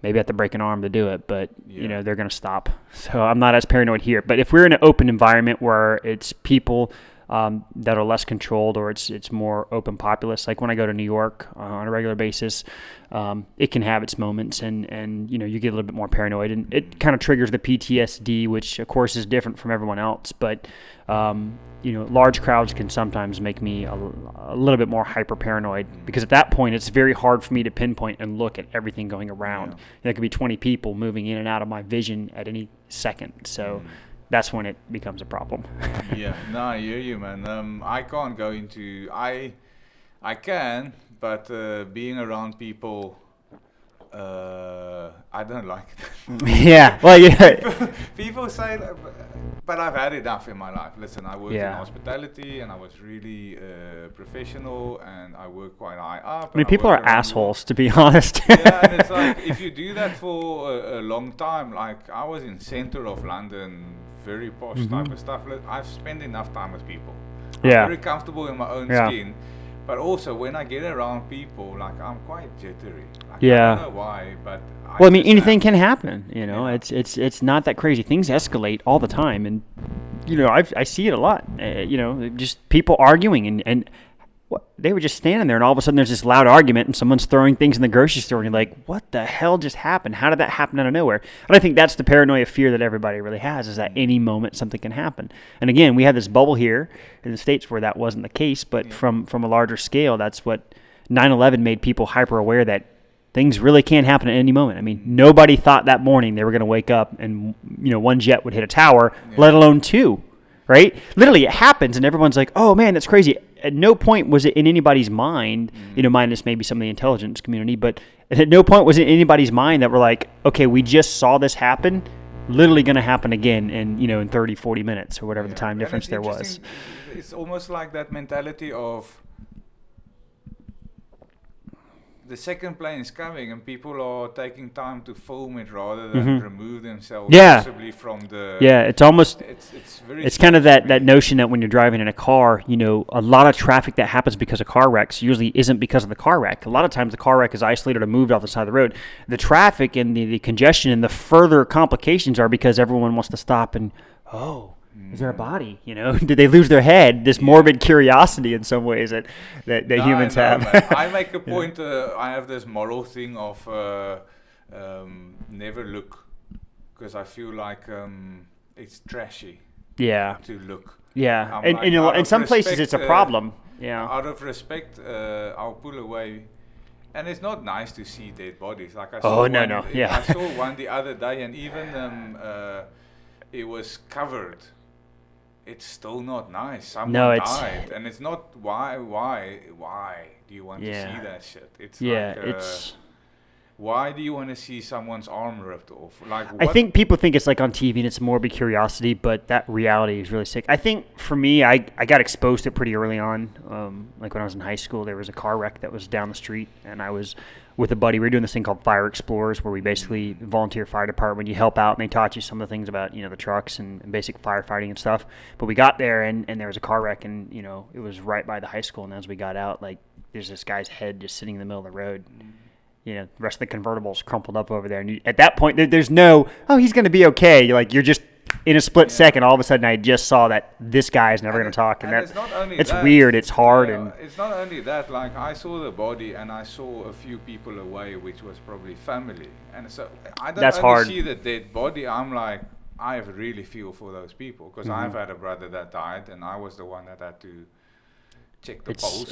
maybe I have to break an arm to do it, but, they're going to stop. So I'm not as paranoid here. But if we're in an open environment where it's people that are less controlled, or it's more open populace, like when I go to New York on a regular basis, it can have its moments, and you get a little bit more paranoid, and it kind of triggers the PTSD, which of course is different from everyone else. But large crowds can sometimes make me a little bit more hyper paranoid, because at that point it's very hard for me to pinpoint and look at everything going around. There could be 20 people moving in and out of my vision at any second. So that's when it becomes a problem. I hear you, man. I can't go into... I can, but being around people, I don't like it. People say that, but I've had enough in my life. Listen, I worked in hospitality, and I was really professional, and I worked quite high up. I mean, people are assholes, to be honest. And it's like, if you do that for a long time, like I was in center of London, very posh type of stuff. I've spent enough time with people. I'm very comfortable in my own skin. But also, when I get around people, like, I'm quite jittery. Like, I don't know why, but... anything can happen, It's not that crazy. Things escalate all the time, and, I see it a lot. Just people arguing, and they were just standing there, and all of a sudden there's this loud argument, and someone's throwing things in the grocery store, and you're like, what the hell just happened? How did that happen out of nowhere? And I think that's the paranoia fear that everybody really has, is that any moment something can happen. And again, we have this bubble here in the States where that wasn't the case, but from a larger scale, that's what 9/11 made people hyper aware that things really can happen at any moment. I mean, nobody thought that morning they were going to wake up and, one jet would hit a tower, let alone two, right? Literally, it happens, and everyone's like, oh, man, that's crazy. At no point was it in anybody's mind, minus maybe some of the intelligence community, but at no point was it in anybody's mind that we're like, okay, we just saw this happen. literally going to happen again in 30, 40 minutes or whatever the time And difference it's there was. interesting, it's almost like that mentality of the second plane is coming and people are taking time to film it rather than remove themselves possibly from the... Yeah, it's almost... It's very... It's kind of that notion that when you're driving in a car, a lot of traffic that happens because of car wrecks usually isn't because of the car wreck. A lot of times the car wreck is isolated or moved off the side of the road. The traffic and the congestion and the further complications are because everyone wants to stop and, is there a body? Did they lose their head? This morbid curiosity in some ways that humans have. I make a point. I have this moral thing of never look, because I feel like it's trashy. Yeah. To look. Yeah. And in some places it's a problem. Yeah. Out of respect, I'll pull away. And it's not nice to see dead bodies. Like I saw Yeah. I saw one the other day, and even it was covered. It's still not nice. Someone died, and it's not why do you want to see that shit? It's it's why do you want to see someone's arm ripped off? Like, I think people think it's like on TV and it's a morbid curiosity, but that reality is really sick. I think for me, I got exposed to it pretty early on. Like when I was in high school, there was a car wreck that was down the street, and I was with a buddy. We were doing this thing called Fire Explorers, where we basically volunteer fire department. You help out, and they taught you some of the things about the trucks and basic firefighting and stuff. But we got there, and there was a car wreck, and it was right by the high school. And as we got out, like there's this guy's head just sitting in the middle of the road. The rest of the convertible's crumpled up over there, and at that point, there's no he's going to be okay. You're just in a split second. All of a sudden, I just saw that this guy is never going to talk, and it's not only it's that, weird. It's hard, and it's not only that. Like I saw the body, and I saw a few people away, which was probably family, and so I don't That's only hard. see the dead body. I'm like, I really feel for those people, because I've had a brother that died, and I was the one that had to check the pulse.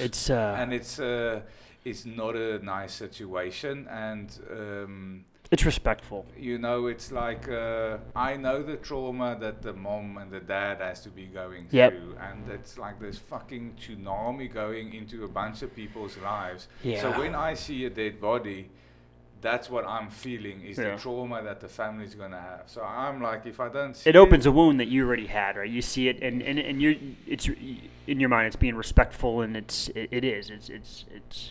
It's not a nice situation, and it's respectful. It's like I know the trauma that the mom and the dad has to be going Yep. through, and it's like this fucking tsunami going into a bunch of people's lives. Yeah. So when I see a dead body, that's what I'm feeling, is the trauma that the family's gonna have. So I'm like, if I don't see it opens a wound that you already had, right? You see it, and it's in your mind. It's being respectful, and it's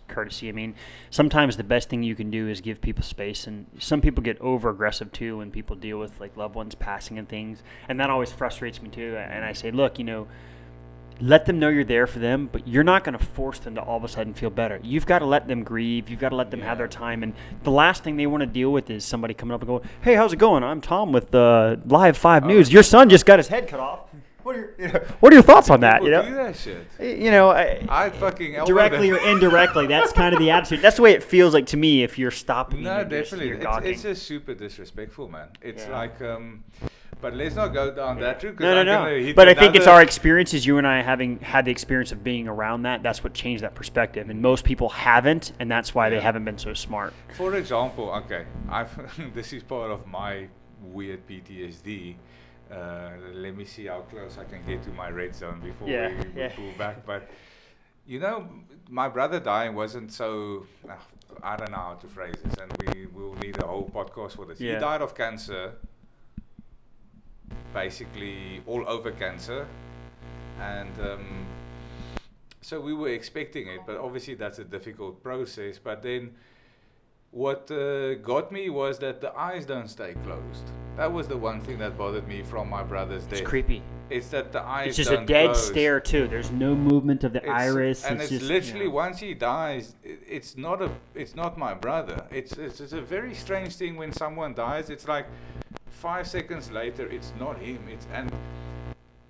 courtesy. I mean, sometimes the best thing you can do is give people space, and some people get over aggressive too when people deal with like loved ones passing and things, and that always frustrates me too. And I say, look, let them know you're there for them, but you're not going to force them to all of a sudden feel better. You've got to let them grieve. You've got to let them have their time. And the last thing they want to deal with is somebody coming up and going, "Hey, how's it going? I'm Tom with Live 5 News. Your son just got his head cut off. What are your thoughts on that?" Do that shit. I fucking directly or indirectly. That's kind of the attitude. That's the way it feels like to me. If you're stopping, no, definitely, it's just super disrespectful, man. It's like. But let's not go down that route. No. But I think it's our experiences, you and I having had the experience of being around that. That's what changed that perspective. And most people haven't, and that's why they haven't been so smart. For example, this is part of my weird PTSD. Let me see how close I can get to my red zone before we pull back. But, my brother dying wasn't so... I don't know how to phrase this, and we will need a whole podcast for this. Yeah. He died of cancer. Basically all over cancer, and so we were expecting it, but obviously that's a difficult process. But then what got me was that the eyes don't stay closed. That was the one thing that bothered me from my brother's death. It's creepy. It's that the eyes It's just don't a dead close. stare too. There's no movement of the iris. And it's just, literally once he dies, it's not my brother. It's a very strange thing when someone dies. It's like 5 seconds later, it's not him. And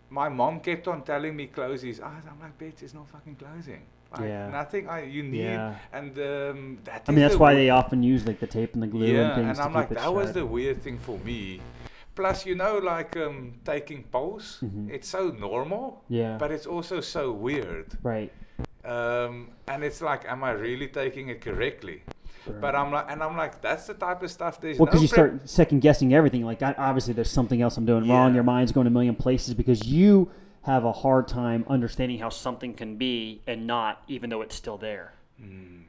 my mom kept on telling me, close his eyes. I'm like, bitch, it's not fucking closing. Like nothing you need. And that's why they often use like the tape and the glue and things. And I'm like, that was the weird thing for me. Plus, taking pulse, it's so normal. Yeah. But it's also so weird. Right. And it's like, am I really taking it correctly? Sure. But I'm like, that's the type of stuff. Because you start second guessing everything. Like, obviously, there's something else I'm doing wrong. Your mind's going a million places because you have a hard time understanding how something can be and not, even though it's still there.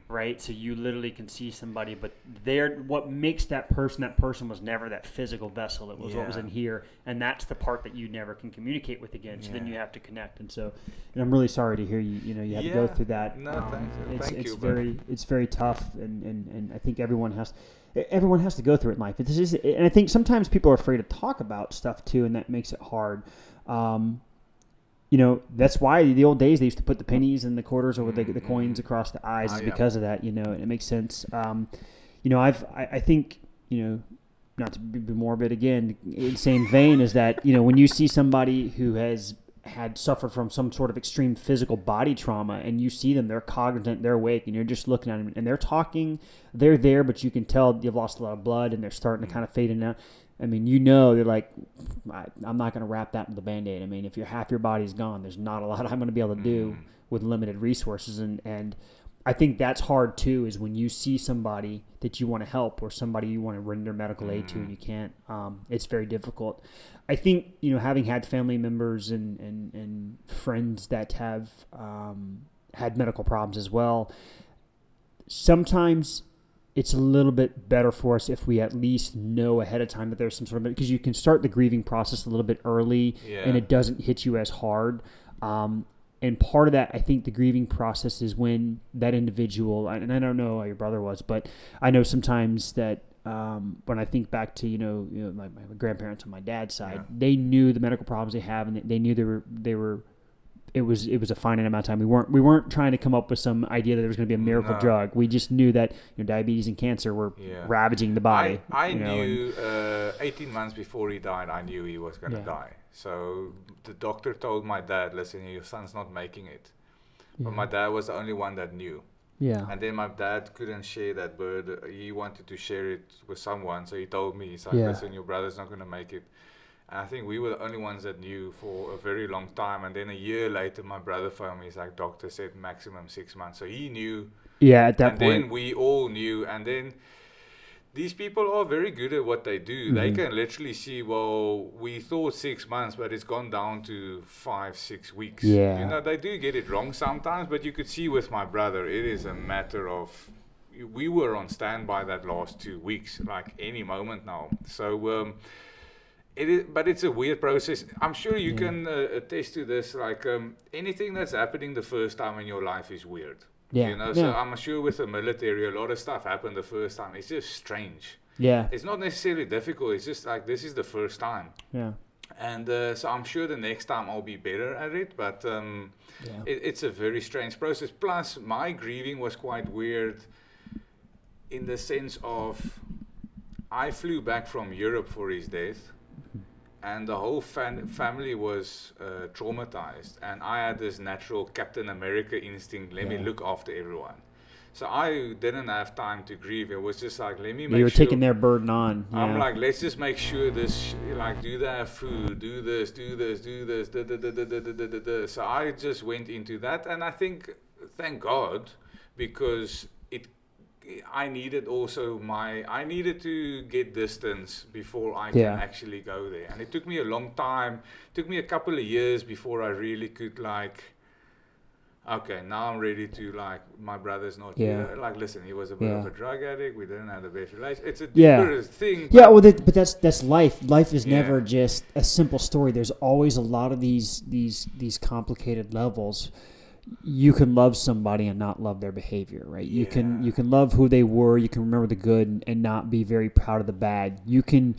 Right, so you literally can see somebody, but what makes that person was never that physical vessel. It was what was in here, and that's the part that you never can communicate with again. So then you have to connect, and I'm really sorry to hear you had to go through that. No, It's very tough, and I think everyone has to go through it in life. And I think sometimes people are afraid to talk about stuff too, and that makes it hard. That's why the old days they used to put the pennies and the quarters or the coins across the eyes is because of that, and it makes sense. I think, not to be morbid again, in the same vein is that, when you see somebody who has suffered from some sort of extreme physical body trauma and you see them, they're cognizant, they're awake, and you're just looking at them and they're talking, they're there, but you can tell they've lost a lot of blood and they're starting to kind of fade in and out. I mean, they're like, I'm not going to wrap that in the Band-Aid. I mean, if half your body's gone, there's not a lot I'm going to be able to do with limited resources. And I think that's hard too, is when you see somebody that you want to help or somebody you want to render medical aid to and you can't, it's very difficult. I think, having had family members and friends that have had medical problems as well, sometimes it's a little bit better for us if we at least know ahead of time that there's some sort of, because you can start the grieving process a little bit early and it doesn't hit you as hard. And part of that, I think the grieving process is when that individual, and I don't know how your brother was, but I know sometimes that when I think back to, my grandparents on my dad's side, they knew the medical problems they have and they knew they were it was a finite amount of time. We weren't trying to come up with some idea that there was going to be a miracle drug. We just knew that diabetes and cancer were ravaging the body. I knew 18 months before he died, I knew he was going to die. So the doctor told my dad, listen, your son's not making it. But my dad was the only one that knew. Yeah. And then my dad couldn't share that burden. He wanted to share it with someone. So he told me, he's like, listen, your brother's not going to make it. And I think we were the only ones that knew for a very long time. And then a year later, my brother phoned me. He's like, doctor said maximum 6 months. So he knew. Yeah, at that point. And then we all knew. And then these people are very good at what they do. Mm-hmm. They can literally see, well, we thought 6 months, but it's gone down to 5-6 weeks. Yeah. They do get it wrong sometimes. But you could see with my brother, it is a matter of, we were on standby that last 2 weeks, like any moment now. So, it is, but it's a weird process. I'm sure you can attest to this. Like anything that's happening the first time in your life is weird. Yeah. So I'm sure with the military, a lot of stuff happened the first time. It's just strange. Yeah. It's not necessarily difficult. It's just like this is the first time. Yeah. And so I'm sure the next time I'll be better at it. But it's a very strange process. Plus, my grieving was quite weird in the sense of I flew back from Europe for his death. And the whole family was traumatized. And I had this natural Captain America instinct, let me look after everyone. So I didn't have time to grieve. It was just like, let me make sure. You were taking their burden on. Yeah. I'm like, let's just make sure this, like, do they have food, do this. So I just went into that. And I think, thank God, because I needed to get distance before I can actually go there. And it took me a long time. It took me a couple of years before I really could okay, now I'm ready to my brother's not here. Like, listen, he was a bit of a drug addict. We didn't have the best relationship. It's a deeper thing. Yeah, well, but that's life. Life is never just a simple story. There's always a lot of these complicated levels. You can love somebody and not love their behavior, right? You can love who they were, you can remember the good and not be very proud of the bad. You can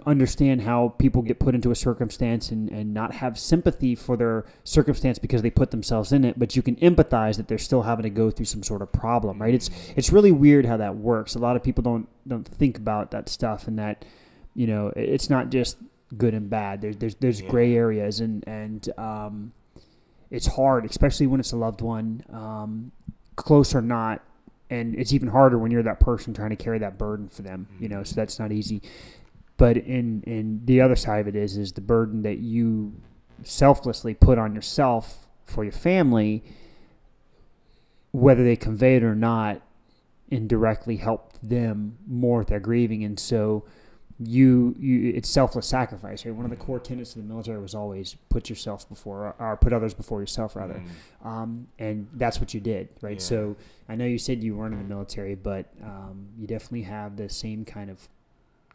understand how people get put into a circumstance and not have sympathy for their circumstance because they put themselves in it, but you can empathize that they're still having to go through some sort of problem, right? It's really weird how that works. A lot of people don't think about that stuff, and that it's not just good and bad. There's gray areas and it's hard, especially when it's a loved one, close or not. And it's even harder when you're that person trying to carry that burden for them, so that's not easy. But in the other side of it is the burden that you selflessly put on yourself for your family, whether they convey it or not, indirectly helped them more with their grieving. And so it's selfless sacrifice, right? One of the core tenets of the military was always put yourself before, or put others before yourself, rather. And that's what you did, right? Yeah. So I know you said you weren't in the military, but you definitely have the same kind of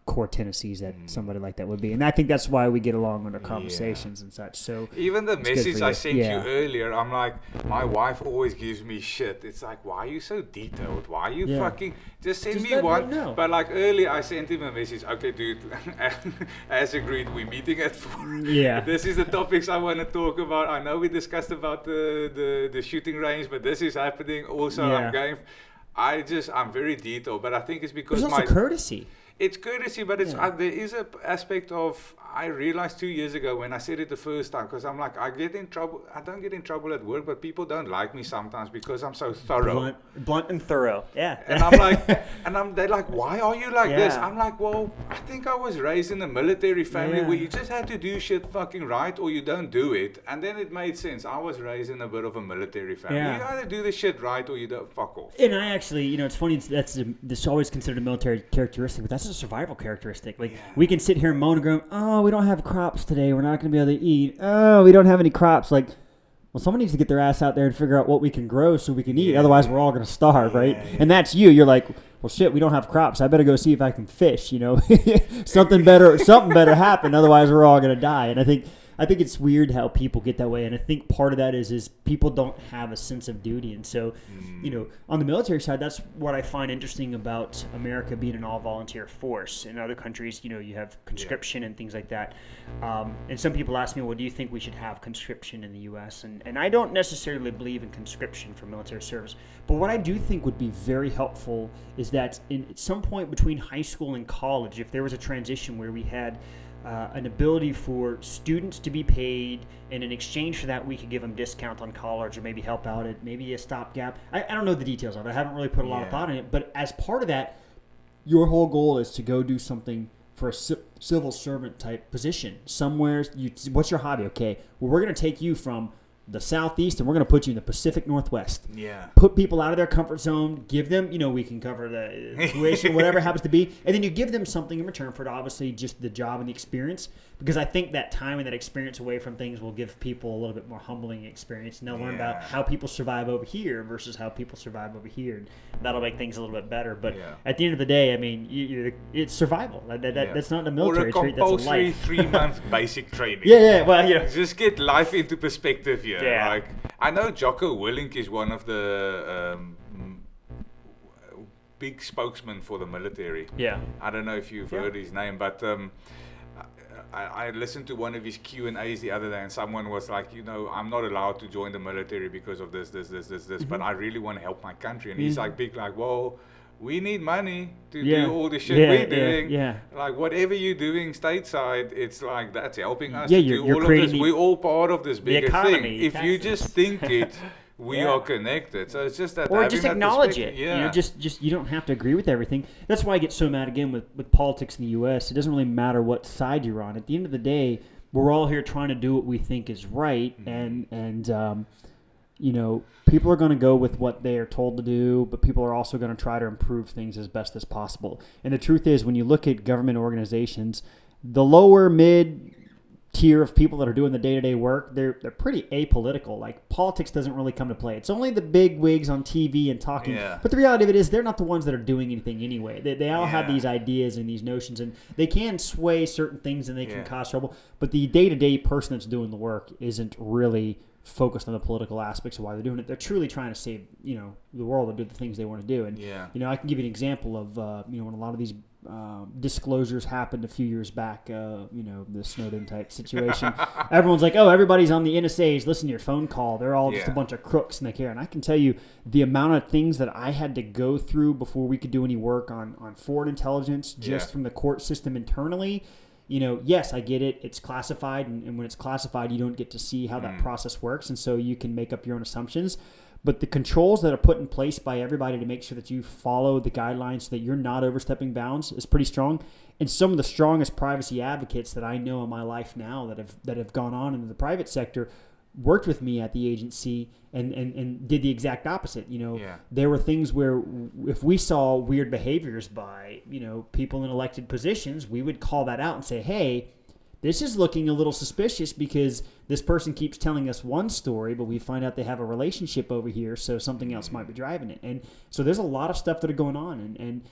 core tendencies that somebody like that would be. And I think that's why we get along in our conversations and such. So even the message I sent Yeah. you earlier, I'm like, my wife always gives me shit. It's like, why are you so detailed? Why are you Yeah. fucking just send Just me let me one? know. But like earlier, I sent him a message. Okay, dude, as agreed, we're meeting at 4. Yeah. This is the topics I want to talk about. I know we discussed about the shooting range, but this is happening. Also, Yeah. I'm going. I'm very detailed, but I think it's because there's also courtesy. it's courtesy, but it's Yeah. there is a aspect of, I realized 2 years ago when I said it the first time, because I'm like, I get in trouble. I don't get in trouble at work, but people don't like me sometimes because I'm so thorough. Blunt and thorough. Yeah. And I'm like, they're like, why are you like this? Yeah. I'm like, well, I think I was raised in a military family Yeah. where you just had to do shit fucking right or you don't do it. And then it made sense. I was raised in a bit of a military family. Yeah. You either do the shit right or you don't, fuck off. And I actually, it's funny. This always considered a military characteristic, but that's a survival characteristic. Like we can sit here and moan and groan. Oh, we don't have crops today. We're not going to be able to eat. Oh, we don't have any crops. Like, well, someone needs to get their ass out there and figure out what we can grow so we can eat. Otherwise, we're all going to starve, right? Yeah. And that's you. You're like, well, shit, we don't have crops. I better go see if I can fish. Something better happen. Otherwise, we're all going to die. And I think it's weird how people get that way, and I think part of that is people don't have a sense of duty. And so, on the military side, that's what I find interesting about America being an all-volunteer force. In other countries, you have conscription and things like that. And some people ask me, well, do you think we should have conscription in the U.S.? And I don't necessarily believe in conscription for military service. But what I do think would be very helpful is that at some point between high school and college, if there was a transition where we had an ability for students to be paid, and in exchange for that, we could give them discount on college or maybe help out at maybe a stopgap. I don't know the details of it. I haven't really put a lot of thought in it. But as part of that, your whole goal is to go do something for a civil servant type position. Somewhere, what's your hobby? Okay, well, we're going to take you from the Southeast and we're going to put you in the Pacific Northwest. Yeah. Put people out of their comfort zone, give them, we can cover the tuition, whatever it happens to be, and then you give them something in return for it, obviously just the job and the experience, because I think that time and that experience away from things will give people a little bit more humbling experience, and they'll learn about how people survive over here versus how people survive over here, and that'll make things a little bit better. But at the end of the day, I mean, it's survival. That's not a military trait, that's a compulsory life. 3-month basic training. Well, Just get life into perspective here. Yeah. Like, I know Jocko Willink is one of the big spokesmen for the military. Yeah. I don't know if you've heard his name, but I listened to one of his Q&As the other day, and someone was like, I'm not allowed to join the military because of this, but I really want to help my country. And he's like, well, we need money to do all the shit we're doing. Like, whatever you're doing stateside, it's like, that's helping us to do all of this. We're all part of this bigger thing. If you just think it, we are connected. So it's just that, or just acknowledge it. Yeah. Just you don't have to agree with everything. That's why I get so mad again with politics in the U.S. It doesn't really matter what side you're on. At the end of the day, we're all here trying to do what we think is right, and people are going to go with what they are told to do, but people are also going to try to improve things as best as possible. And the truth is, when you look at government organizations, the lower mid tier of people that are doing the day-to-day work, they're pretty apolitical. Like, politics doesn't really come to play. It's only the big wigs on TV and talking. But the reality of it is, they're not the ones that are doing anything anyway. They all have these ideas and these notions, and they can sway certain things and they can cause trouble. But the day-to-day person that's doing the work isn't really focused on the political aspects of why they're doing it. They're truly trying to save, the world and do the things they want to do. And, I can give you an example of, when a lot of these disclosures happened a few years back, the Snowden type situation. Everyone's like, oh, everybody's on the NSA's, listen to your phone call. They're all just a bunch of crooks and they care. And I can tell you the amount of things that I had to go through before we could do any work on foreign intelligence just from the court system internally. Yes, I get it. It's classified, and when it's classified, you don't get to see how that process works, and so you can make up your own assumptions. But the controls that are put in place by everybody to make sure that you follow the guidelines so that you're not overstepping bounds is pretty strong. And some of the strongest privacy advocates that I know in my life now that have gone on into the private sector worked with me at the agency and did the exact opposite. Yeah. There were things where if we saw weird behaviors by, people in elected positions, we would call that out and say, hey, this is looking a little suspicious because this person keeps telling us one story, but we find out they have a relationship over here, so something else might be driving it. And so there's a lot of stuff that are going on, and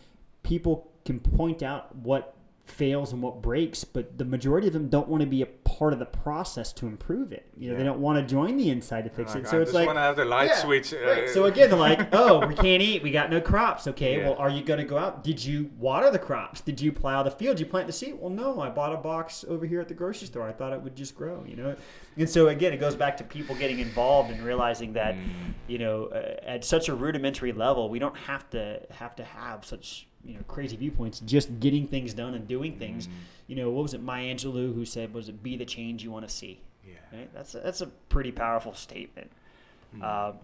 people can point out what fails and what breaks, but the majority of them don't want to be a part of the process to improve it. They don't want to join the inside to fix it. So it's like, I just want to have the light switch. Right. So again, they're like, oh, we can't eat. We got no crops. Okay, well, are you going to go out? Did you water the crops? Did you plow the field? Did you plant the seed? Well, no, I bought a box over here at the grocery store. I thought it would just grow, And so again, it goes back to people getting involved and realizing that, at such a rudimentary level, we don't have to have such crazy viewpoints. Just getting things done and doing things. What was it, Maya Angelou who said, was it be the change you want to see? Yeah. Right? That's a pretty powerful statement.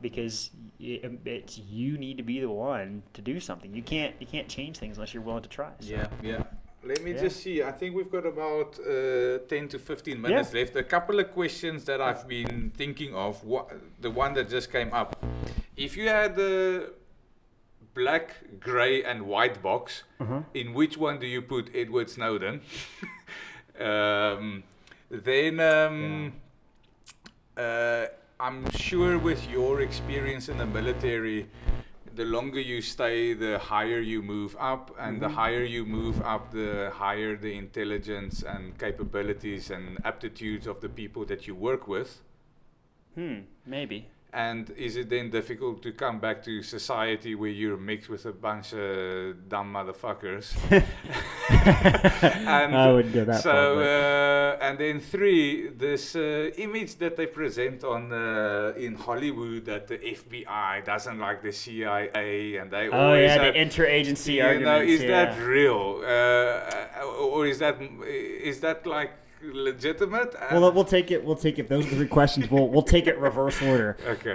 Because it's you need to be the one to do something. You can't change things unless you're willing to try. So. Yeah. Let me just see. I think we've got about 10 to 15 minutes left. A couple of questions that I've been thinking of. The one that just came up. If you had the black, grey and white box, in which one do you put Edward Snowden? I'm sure with your experience in the military, the longer you stay, the higher you move up, and the higher you move up, the higher the intelligence and capabilities and aptitudes of the people that you work with. Maybe. And is it then difficult to come back to society where you're mixed with a bunch of dumb motherfuckers? And I wouldn't go that far. And then 3, this image that they present on in Hollywood that the FBI doesn't like the CIA, and they always the interagency arguments. Is that real, or is that like legitimate? Well, we'll take it. Those are the 3 questions. We'll take it reverse order. Okay.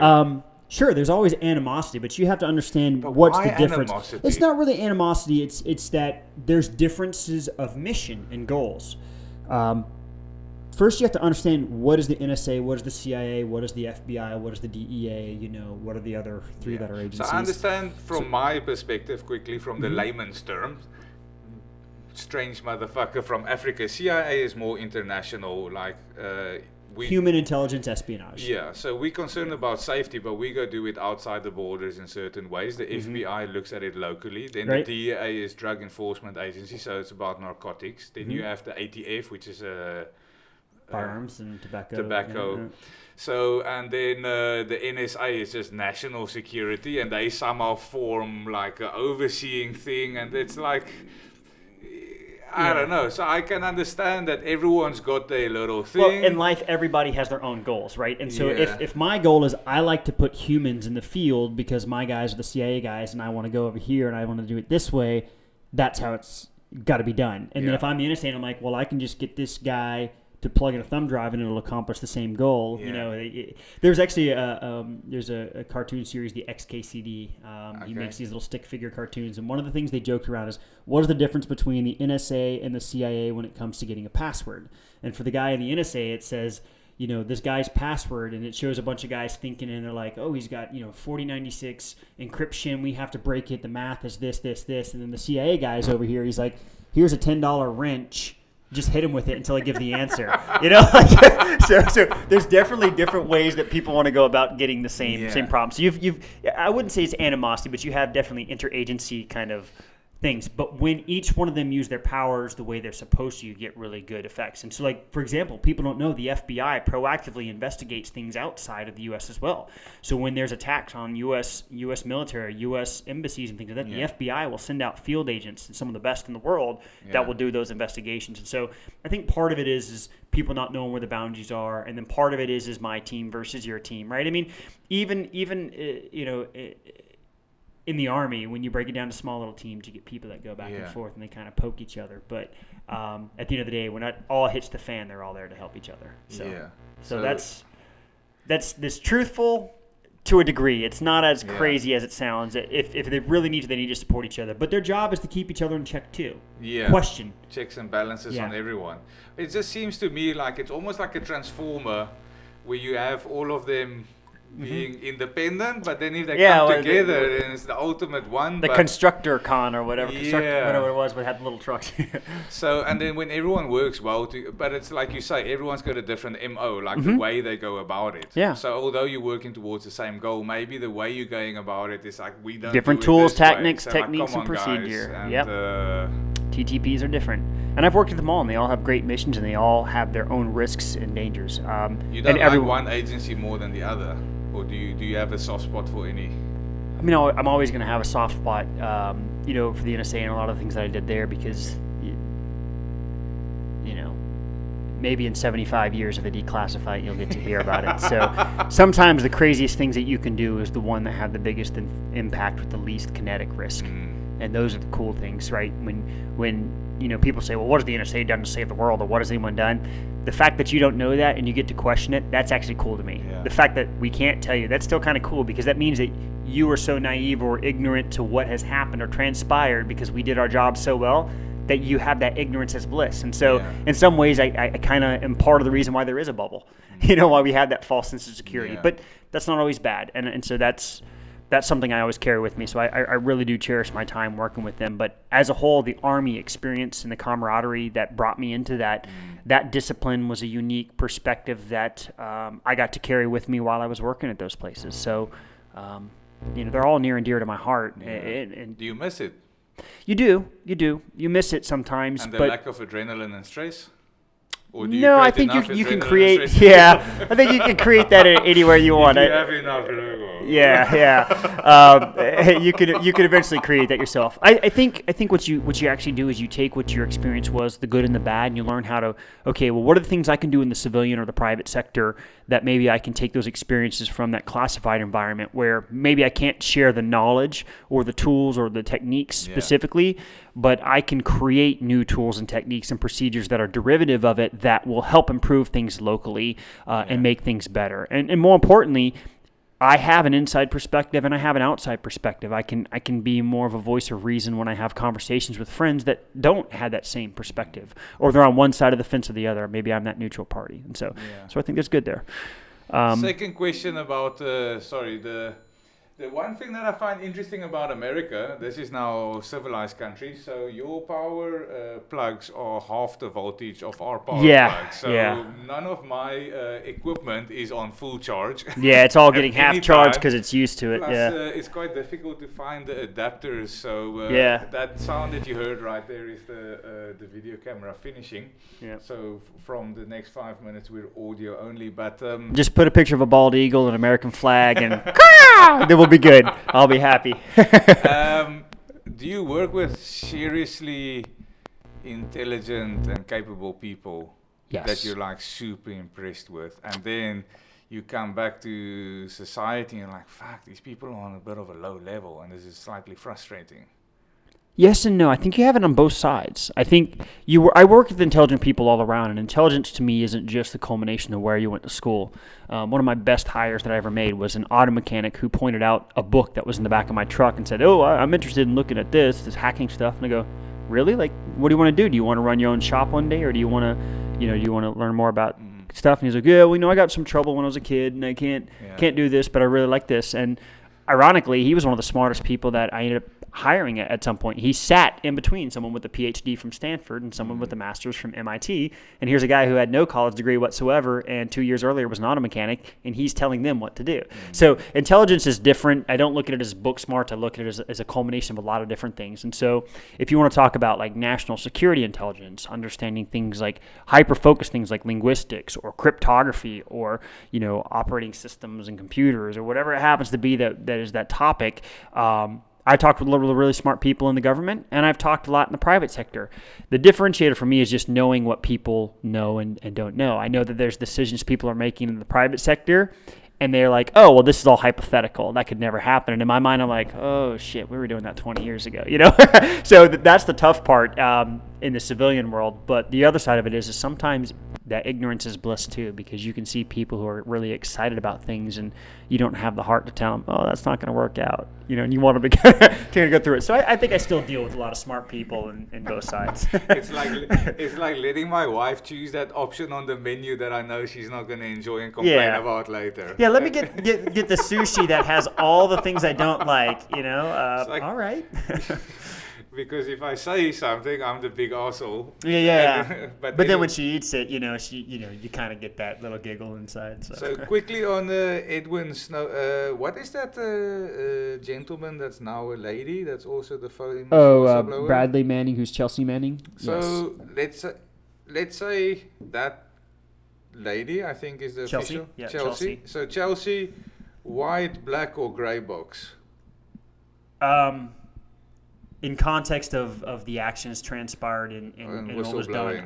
Sure, there's always animosity, but you have to understand what's the difference. Animosity? It's not really animosity. It's that there's differences of mission and goals. First, you have to understand what is the NSA, what is the CIA, what is the FBI, what is the DEA. What are the other 3 that are agencies. So I understand from my perspective, quickly from the layman's terms. Strange motherfucker from Africa. CIA is more international, like human intelligence espionage. Yeah, so we're concerned about safety, but we go do it outside the borders in certain ways. The FBI looks at it locally. Then the DEA is Drug Enforcement Agency, so it's about narcotics. Then you have the ATF, which is firearms and tobacco. Yeah. So, and then the NSA is just national security, and they somehow form like an overseeing thing, and it's like, I don't know. So I can understand that everyone's got their little thing. Well, in life, everybody has their own goals, right? And so if my goal is I like to put humans in the field because my guys are the CIA guys and I want to go over here and I want to do it this way, that's how it's got to be done. And then if I'm the NSA and I'm like, well, I can just get this guy to plug in a thumb drive and it'll accomplish the same goal. There's actually there's a cartoon series, the XKCD. He makes these little stick figure cartoons, and one of the things they joked around is, what is the difference between the NSA and the CIA when it comes to getting a password? And for the guy in the NSA, it says, this guy's password, and it shows a bunch of guys thinking, and they're like, oh, he's got 4096 encryption, we have to break it, the math is this, and then the CIA guy's over here, he's like, here's a $10 wrench, just hit him with it until I give the answer. So there's definitely different ways that people want to go about getting the same problem. So you've I wouldn't say it's animosity, but you have definitely interagency kind of things. But when each one of them use their powers the way they're supposed to, you get really good effects. And so, like, for example, people don't know the FBI proactively investigates things outside of the U.S. as well. So when there's attacks on U.S. military, U.S. embassies and things like that, the FBI will send out field agents, and some of the best in the world, that will do those investigations. And so I think part of it is people not knowing where the boundaries are, and then part of it is my team versus your team, right? I mean, even in the Army, when you break it down to small little teams, you get people that go back and forth and they kind of poke each other. But at the end of the day, when it all hits the fan, they're all there to help each other. So that's this truthful to a degree. It's not as crazy as it sounds. If they really need to, they need to support each other. But their job is to keep each other in check too. Question. Checks and balances on everyone. It just seems to me like it's almost like a transformer where you have all of them being independent, but then if they Yeah, come well, together, then it's the ultimate one. The but constructor con or whatever, Yeah. whatever it was, but had the little trucks. So, and then when everyone works well, but it's like you say, everyone's got a different MO, like the way they go about it. Yeah. So although you're working towards the same goal, maybe the way you're going about it is like, we don't Different do it tools, this way. techniques, So, like, techniques, come and on, guys, procedure. and, Yep. TTPs are different. And I've worked with them all, and they all have great missions, and they all have their own risks and dangers. You don't like one agency more than the other? Or do you have a soft spot for any? I mean, I'm always going to have a soft spot, for the NSA and a lot of the things that I did there because, maybe in 75 years if they declassify it, you'll get to hear about it. So sometimes the craziest things that you can do is the one that had the biggest impact with the least kinetic risk. And those are the cool things, right? When people say, well, what has the NSA done to save the world, or what has anyone done? The fact that you don't know that and you get to question it, that's actually cool to me. Yeah. The fact that we can't tell you, that's still kind of cool because that means that you were so naive or ignorant to what has happened or transpired because we did our job so well that you have that ignorance as bliss. And so in some ways, I kind of am part of the reason why there is a bubble, why we have that false sense of security. Yeah. But that's not always bad. And so that's something I always carry with me. So I really do cherish my time working with them. But as a whole, the Army experience and the camaraderie that brought me into that discipline was a unique perspective that I got to carry with me while I was working at those places. So, they're all near and dear to my heart. Yeah. And Do you miss it? You do. You miss it sometimes. And the but lack of adrenaline and stress? Or do you no, I create think enough you can adrenaline and create. stress? Yeah, I think you can create that anywhere you want. If you have enough. You could eventually create that yourself. I think what you actually do is you take what your experience was, the good and the bad, and you learn how to, okay, well, what are the things I can do in the civilian or the private sector that maybe I can take those experiences from that classified environment where maybe I can't share the knowledge or the tools or the techniques specifically, but I can create new tools and techniques and procedures that are derivative of it that will help improve things locally and make things better. And more importantly, I have an inside perspective and I have an outside perspective. I can be more of a voice of reason when I have conversations with friends that don't have that same perspective, or they're on one side of the fence or the other. Maybe I'm that neutral party, and so I think that's good there. Second question about the one thing that I find interesting about America, this is now a civilized country, so your power plugs are half the voltage of our power plugs. So none of my equipment is on full charge. Yeah, it's all getting half charged time. because it's used to it. Plus, it's quite difficult to find the adapters. So that sound that you heard right there is the video camera finishing. Yeah. So from the next 5 minutes, we're audio only. But just put a picture of a bald eagle, an American flag, and then we'll be good. I'll be happy. Do you work with seriously intelligent and capable people that you're like super impressed with, and then you come back to society and like, fuck, these people are on a bit of a low level, and this is slightly frustrating? Yes and no. I think you have it on both sides. I think I work with intelligent people all around, and intelligence to me isn't just the culmination of where you went to school. One of my best hires that I ever made was an auto mechanic who pointed out a book that was in the back of my truck and said, "Oh, I'm interested in looking at this hacking stuff." And I go, "Really? Like, what do you want to do? Do you want to run your own shop one day, or do you want to, learn more about stuff?" And he's like, "Yeah, well, I got some trouble when I was a kid, and I can't do this, but I really like this." And ironically, he was one of the smartest people that I ended up hiring at some point. He sat in between someone with a PhD from Stanford and someone with a master's from MIT. And here's a guy who had no college degree whatsoever and 2 years earlier was an auto mechanic, and he's telling them what to do. So intelligence is different. I don't look at it as book smart. I look at it as a culmination of a lot of different things. And so if you want to talk about like national security intelligence, understanding things like hyper-focused things like linguistics or cryptography or, operating systems and computers or whatever it happens to be that is that topic, I talked with really smart people in the government, and I've talked a lot in the private sector. The differentiator for me is just knowing what people know and don't know. I know that there's decisions people are making in the private sector, and they're like, "Oh, well, this is all hypothetical. That could never happen." And in my mind, I'm like, "Oh, shit, we were doing that 20 years ago," So that's the tough part. in the civilian world. But the other side of it is sometimes that ignorance is bliss too, because you can see people who are really excited about things and you don't have the heart to tell them, oh, that's not going to work out, and you want them to go through it. So I think I still deal with a lot of smart people in both sides. It's like letting my wife choose that option on the menu that I know she's not going to enjoy and complain about later. Yeah, let me get the sushi that has all the things I don't like, all right. Because if I say something, I'm the big arsehole. Yeah. But then when she eats it, you kind of get that little giggle inside. So quickly on Edwin Snow, what is that gentleman that's now a lady? That's also the famous whistleblower? Bradley Manning, who's Chelsea Manning. So let's say that lady, I think is the Chelsea? official. Yeah, Chelsea. So Chelsea, white, black, or grey box? In context of the actions transpired and what was done,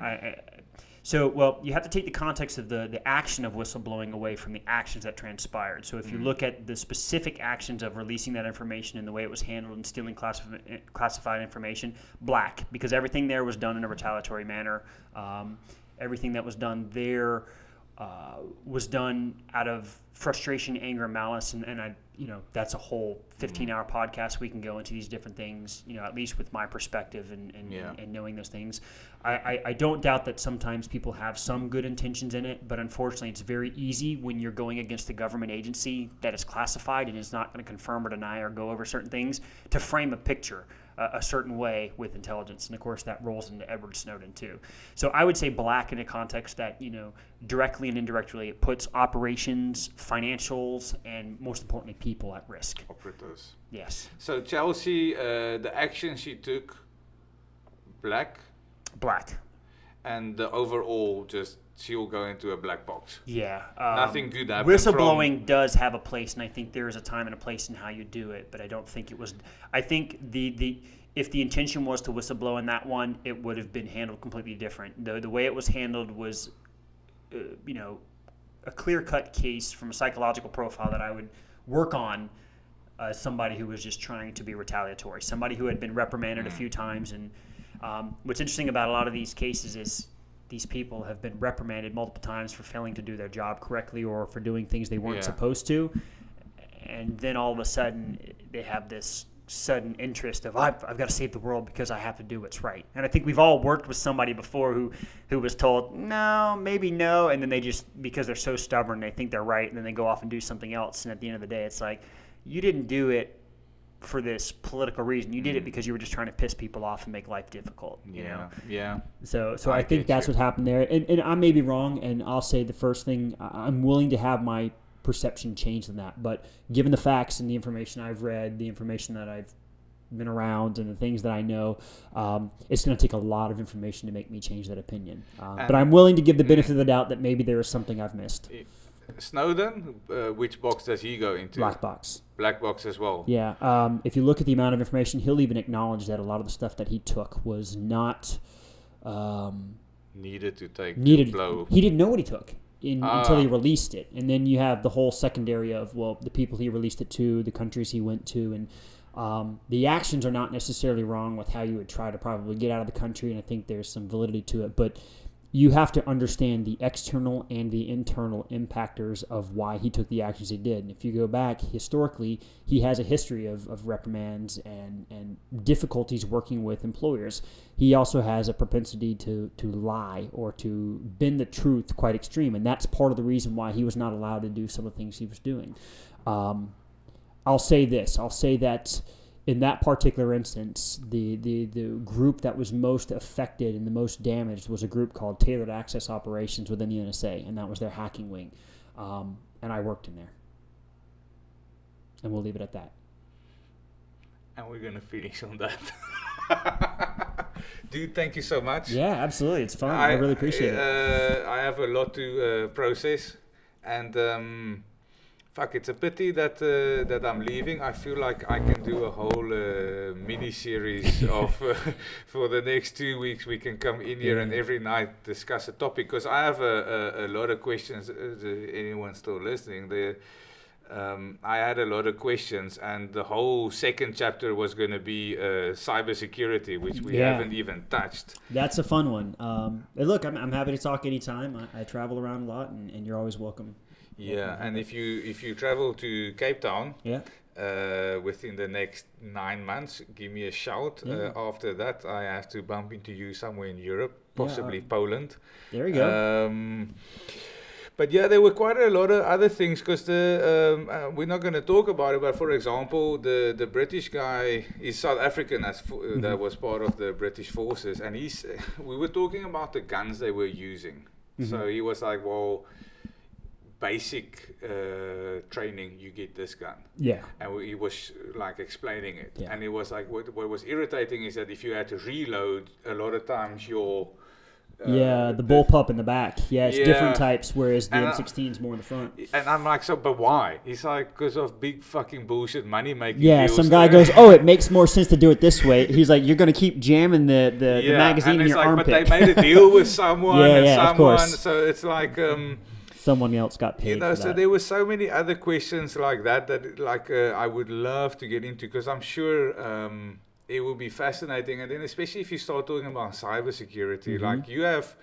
you have to take the context of the action of whistleblowing away from the actions that transpired. So if you look at the specific actions of releasing that information and the way it was handled and stealing classified information, black, because everything there was done in a retaliatory manner. Everything that was done there was done out of frustration, anger, malice, and that's a whole 15-hour podcast. We can go into these different things, at least with my perspective and knowing those things. I don't doubt that sometimes people have some good intentions in it, but unfortunately it's very easy when you're going against a government agency that is classified and is not going to confirm or deny or go over certain things to frame a picture a certain way with intelligence. And of course that rolls into Edward Snowden too. So I would say black in a context that, directly and indirectly it puts operations, financials, and most importantly people at risk. Operatives. Yes. So Chelsea, the action she took, black. And the overall, just she'll go into a black box. Yeah. Nothing good happened. Whistleblowing does have a place, and I think there is a time and a place in how you do it, but I don't think it was. I think if the intention was to whistleblow in that one, it would have been handled completely different. The way it was handled was, a clear-cut case from a psychological profile that I would work on. Somebody who was just trying to be retaliatory, somebody who had been reprimanded a few times. And what's interesting about a lot of these cases is these people have been reprimanded multiple times for failing to do their job correctly or for doing things they weren't supposed to. And then all of a sudden they have this sudden interest of, I've got to save the world because I have to do what's right. And I think we've all worked with somebody before who was told, no, maybe no. And then they just, because they're so stubborn, they think they're right. And then they go off and do something else. And at the end of the day, it's like, you didn't do it for this political reason. You did it because you were just trying to piss people off and make life difficult. Yeah. So I think that's what happened there. And I may be wrong, and I'll say the first thing, I'm willing to have my perception change than that. But given the facts and the information I've read, the information that I've been around, and the things that I know, it's going to take a lot of information to make me change that opinion. But I'm willing to give the benefit of the doubt that maybe there is something I've missed. Snowden, which box does he go into? Black box. Black box as well. Yeah. If you look at the amount of information, he'll even acknowledge that a lot of the stuff that he took was not needed to take to blow. He didn't know what he took until he released it, and then you have the whole secondary of the people he released it to, the countries he went to, and the actions are not necessarily wrong with how you would try to probably get out of the country, and I think there's some validity to it, but you have to understand the external and the internal impactors of why he took the actions he did. And if you go back historically, he has a history of reprimands and difficulties working with employers. He also has a propensity to lie or to bend the truth quite extreme, and that's part of the reason why he was not allowed to do some of the things he was doing. I'll say this. I'll say that in that particular instance, the group that was most affected and the most damaged was a group called Tailored Access Operations within the NSA, and that was their hacking wing. And I worked in there. And we'll leave it at that. And we're going to finish on that. Dude, thank you so much. Yeah, absolutely. It's fun. I really appreciate it. I have a lot to process. And it's a pity that I'm leaving. I feel like I can do a whole mini-series of for the next 2 weeks. We can come in here and every night discuss a topic, because I have a lot of questions. Anyone still listening? I had a lot of questions, and the whole second chapter was going to be cybersecurity, which we haven't even touched. That's a fun one. And look, I'm happy to talk anytime. I travel around a lot, and you're always welcome. Yeah, and if you travel to Cape Town, within the next 9 months, give me a shout. After that, I have to bump into you somewhere in Europe, possibly Poland. There you go. But yeah, there were quite a lot of other things, because we're not going to talk about it. But for example, the British guy is South African, that was part of the British forces, and we were talking about the guns they were using. So he was like, well, basic training, you get this gun. Yeah. And he was like explaining it. Yeah. And it was like, what was irritating is that if you had to reload, a lot of times your the bullpup in the back. Yeah, it's different types, whereas the M16 is more in the front. And I'm like, so, but why? He's like, because of big fucking bullshit money making. Yeah, deals. Some guy goes, oh, it makes more sense to do it this way. He's like, you're going to keep jamming the magazine in your armpit. But they made a deal with someone, of course. So it's like someone else got paid. For so that. there were so many other questions like that I would love to get into, because I'm sure it will be fascinating. And then especially if you start talking about cybersecurity, like you have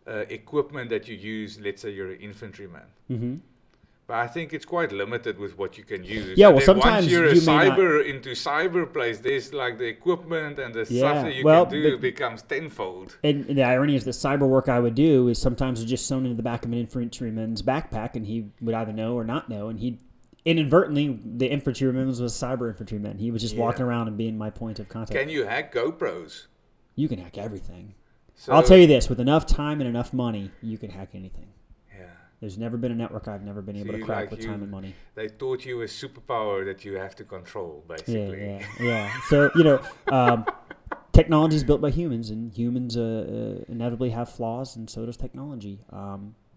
equipment that you use, let's say you're an infantryman. But I think it's quite limited with what you can use. Yeah, well, sometimes once you're into cyber place, there's like the equipment and the stuff that you can do becomes tenfold. And the irony is the cyber work I would do is sometimes just sewn into the back of an infantryman's backpack, and he would either know or not know, and he'd inadvertently, the infantryman was a cyber infantryman. He was just walking around and being my point of contact. Can you hack GoPros? You can hack everything. So, I'll tell you this, with enough time and enough money, you can hack anything. There's never been a network I've never been able to crack with time and money. They taught you a superpower that you have to control, basically. Yeah. So, technology is built by humans, and humans inevitably have flaws, and so does technology.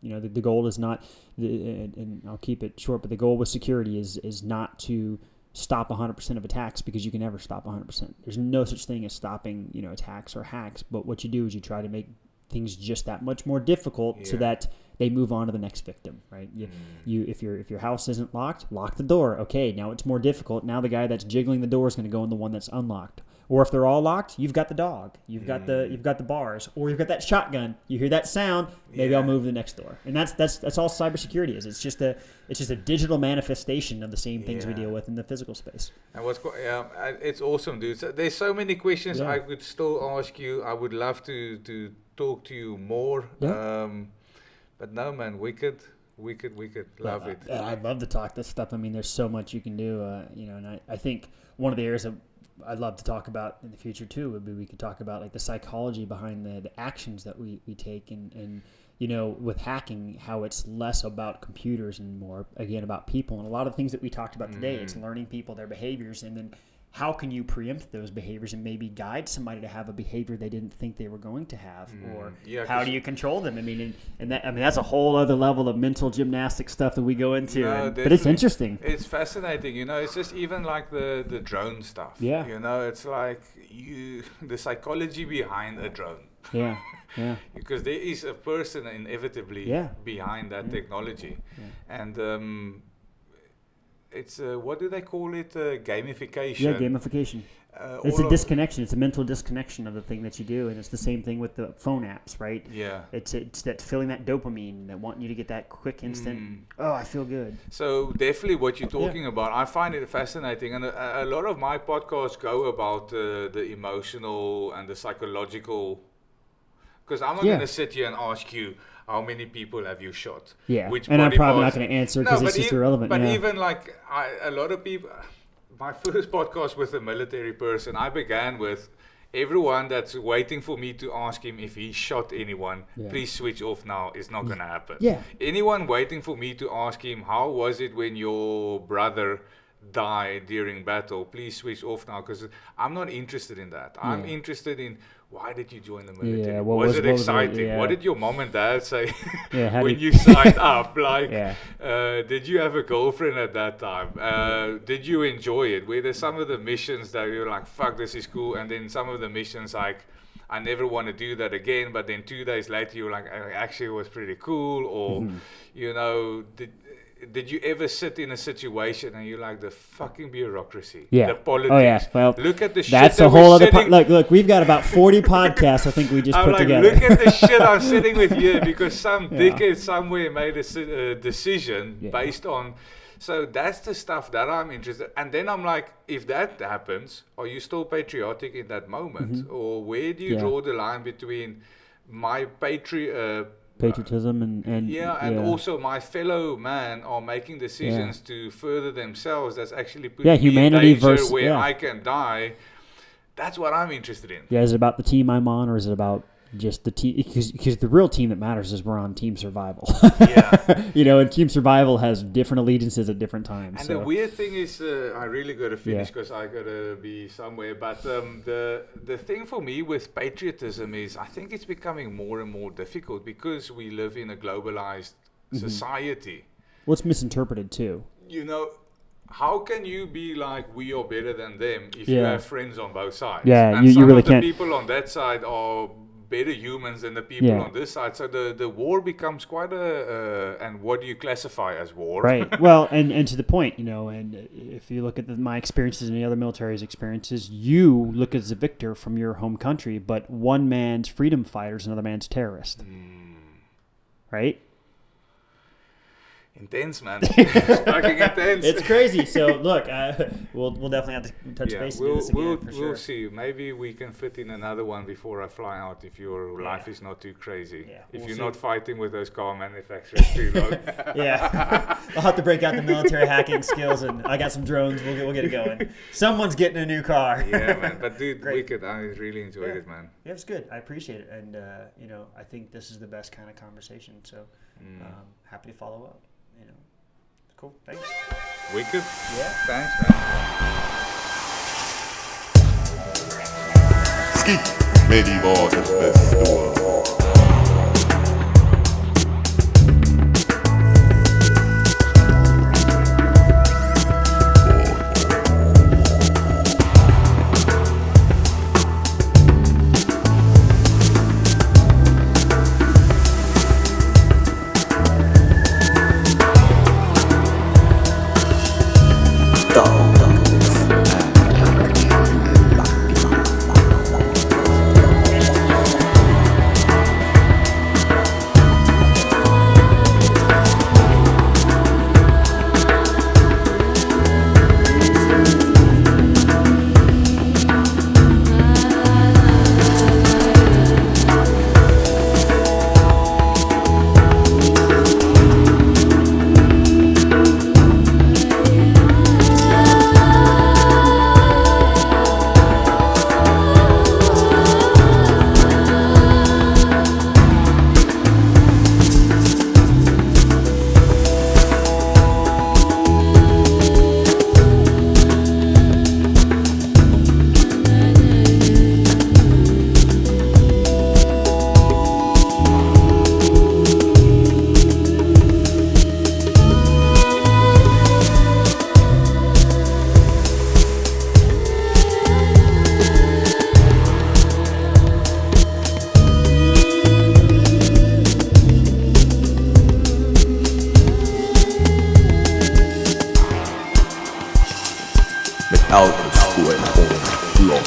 The goal is not, and I'll keep it short, but the goal with security is not to stop 100% of attacks, because you can never stop 100%. There's no such thing as stopping, attacks or hacks, but what you do is you try to make things just that much more difficult so that they move on to the next victim, right? If your house isn't locked, lock the door. Okay, now it's more difficult. Now the guy that's jiggling the door is going to go in the one that's unlocked. Or if they're all locked, you've got the dog, you've got the bars, or you've got that shotgun. You hear that sound, maybe I'll move to the next door. And that's all cybersecurity is. It's just a digital manifestation of the same things we deal with in the physical space. And it's awesome, dude. So there's so many questions I could still ask you. I would love to talk to you more. Yeah. But no, man, wicked. Love it. I'd love to talk this stuff. I mean, there's so much you can do, and I think one of the areas I'd love to talk about in the future too would be we could talk about like the psychology behind the actions that we take, and with hacking, how it's less about computers and more, again, about people. And a lot of things that we talked about today, it's learning people, their behaviors, and then how can you preempt those behaviors and maybe guide somebody to have a behavior they didn't think they were going to have, or how do you control them? I mean, that's a whole other level of mental gymnastic stuff that we go into. But it's interesting. It's fascinating. It's just even like the drone stuff. Yeah. It's like the psychology behind a drone. Yeah. Because there is a person inevitably behind that technology, and it's what do they call it? Gamification. Yeah, gamification. It's a disconnection. It's a mental disconnection of the thing that you do, and it's the same thing with the phone apps, right? Yeah. It's that feeling that dopamine, that wanting you to get that quick instant. Oh, I feel good. So definitely, what you're talking about, I find it fascinating, and a lot of my podcasts go about the emotional and the psychological. Because I'm not going to sit here and ask you, how many people have you shot? Yeah, and I'm probably not going to answer because it's just irrelevant. But even like a lot of people, my first podcast with a military person, I began with everyone that's waiting for me to ask him if he shot anyone, please switch off now. It's not going to happen. Yeah. Anyone waiting for me to ask him, how was it when your brother died during battle, please switch off now, because I'm not interested in that. I'm interested in, why did you join the military? Yeah, was it exciting? What did your mom and dad say when you signed up? Like, did you have a girlfriend at that time? Did you enjoy it? Were there some of the missions that you're like, fuck, this is cool, and then some of the missions like, I never want to do that again, but then 2 days later you're like, actually it was pretty cool, or did you ever sit in a situation and you're like, the fucking bureaucracy, Yeah. the politics? Oh yeah. Well, look at the shit that's that a whole we're other. sitting. Look, we've got about 40 podcasts. I think we just I'm put like, together. look at the shit I'm sitting with here because some dickhead somewhere made a decision based on. So that's the stuff that I'm interested. And then I'm like, if that happens, are you still patriotic in that moment, or where do you draw the line between my patriotism and also my fellow man are making decisions to further themselves that's actually putting me humanity in danger versus where I can die. That's what I'm interested in. Yeah, is it about the team I'm on, or is it about just the team? Because the real team that matters is we're on team survival. And team survival has different allegiances at different times. And the weird thing is, I really got to finish because I got to be somewhere. But the thing for me with patriotism is I think it's becoming more and more difficult because we live in a globalized society. Well, it's misinterpreted too. How can you be like, we are better than them if you have friends on both sides? Yeah, and you some really of the can't. People on that side are better humans than the people on this side. So the war becomes quite and what do you classify as war? Right. Well, and to the point, and if you look at my experiences and the other military's experiences, you look as a victor from your home country, but one man's freedom fighter is another man's terrorist. Right? Intense, man. It's fucking intense. It's crazy. So look, we'll definitely have to touch base on this again. We'll see. Maybe we can fit in another one before I fly out if your life is not too crazy. Yeah, if we'll you're see. not fighting with those car manufacturers too long. I'll have to break out the military hacking skills, and I got some drones. We'll get it going. Someone's getting a new car. Yeah, man. But dude, Great. wicked. I really enjoyed it, man. Yeah, it was good. I appreciate it, and I think this is the best kind of conversation. So happy to follow up. Cool. Thanks. Wicked. Yeah. Thanks, man. Ski. Medieval is the best in the world. Out of school and home, long,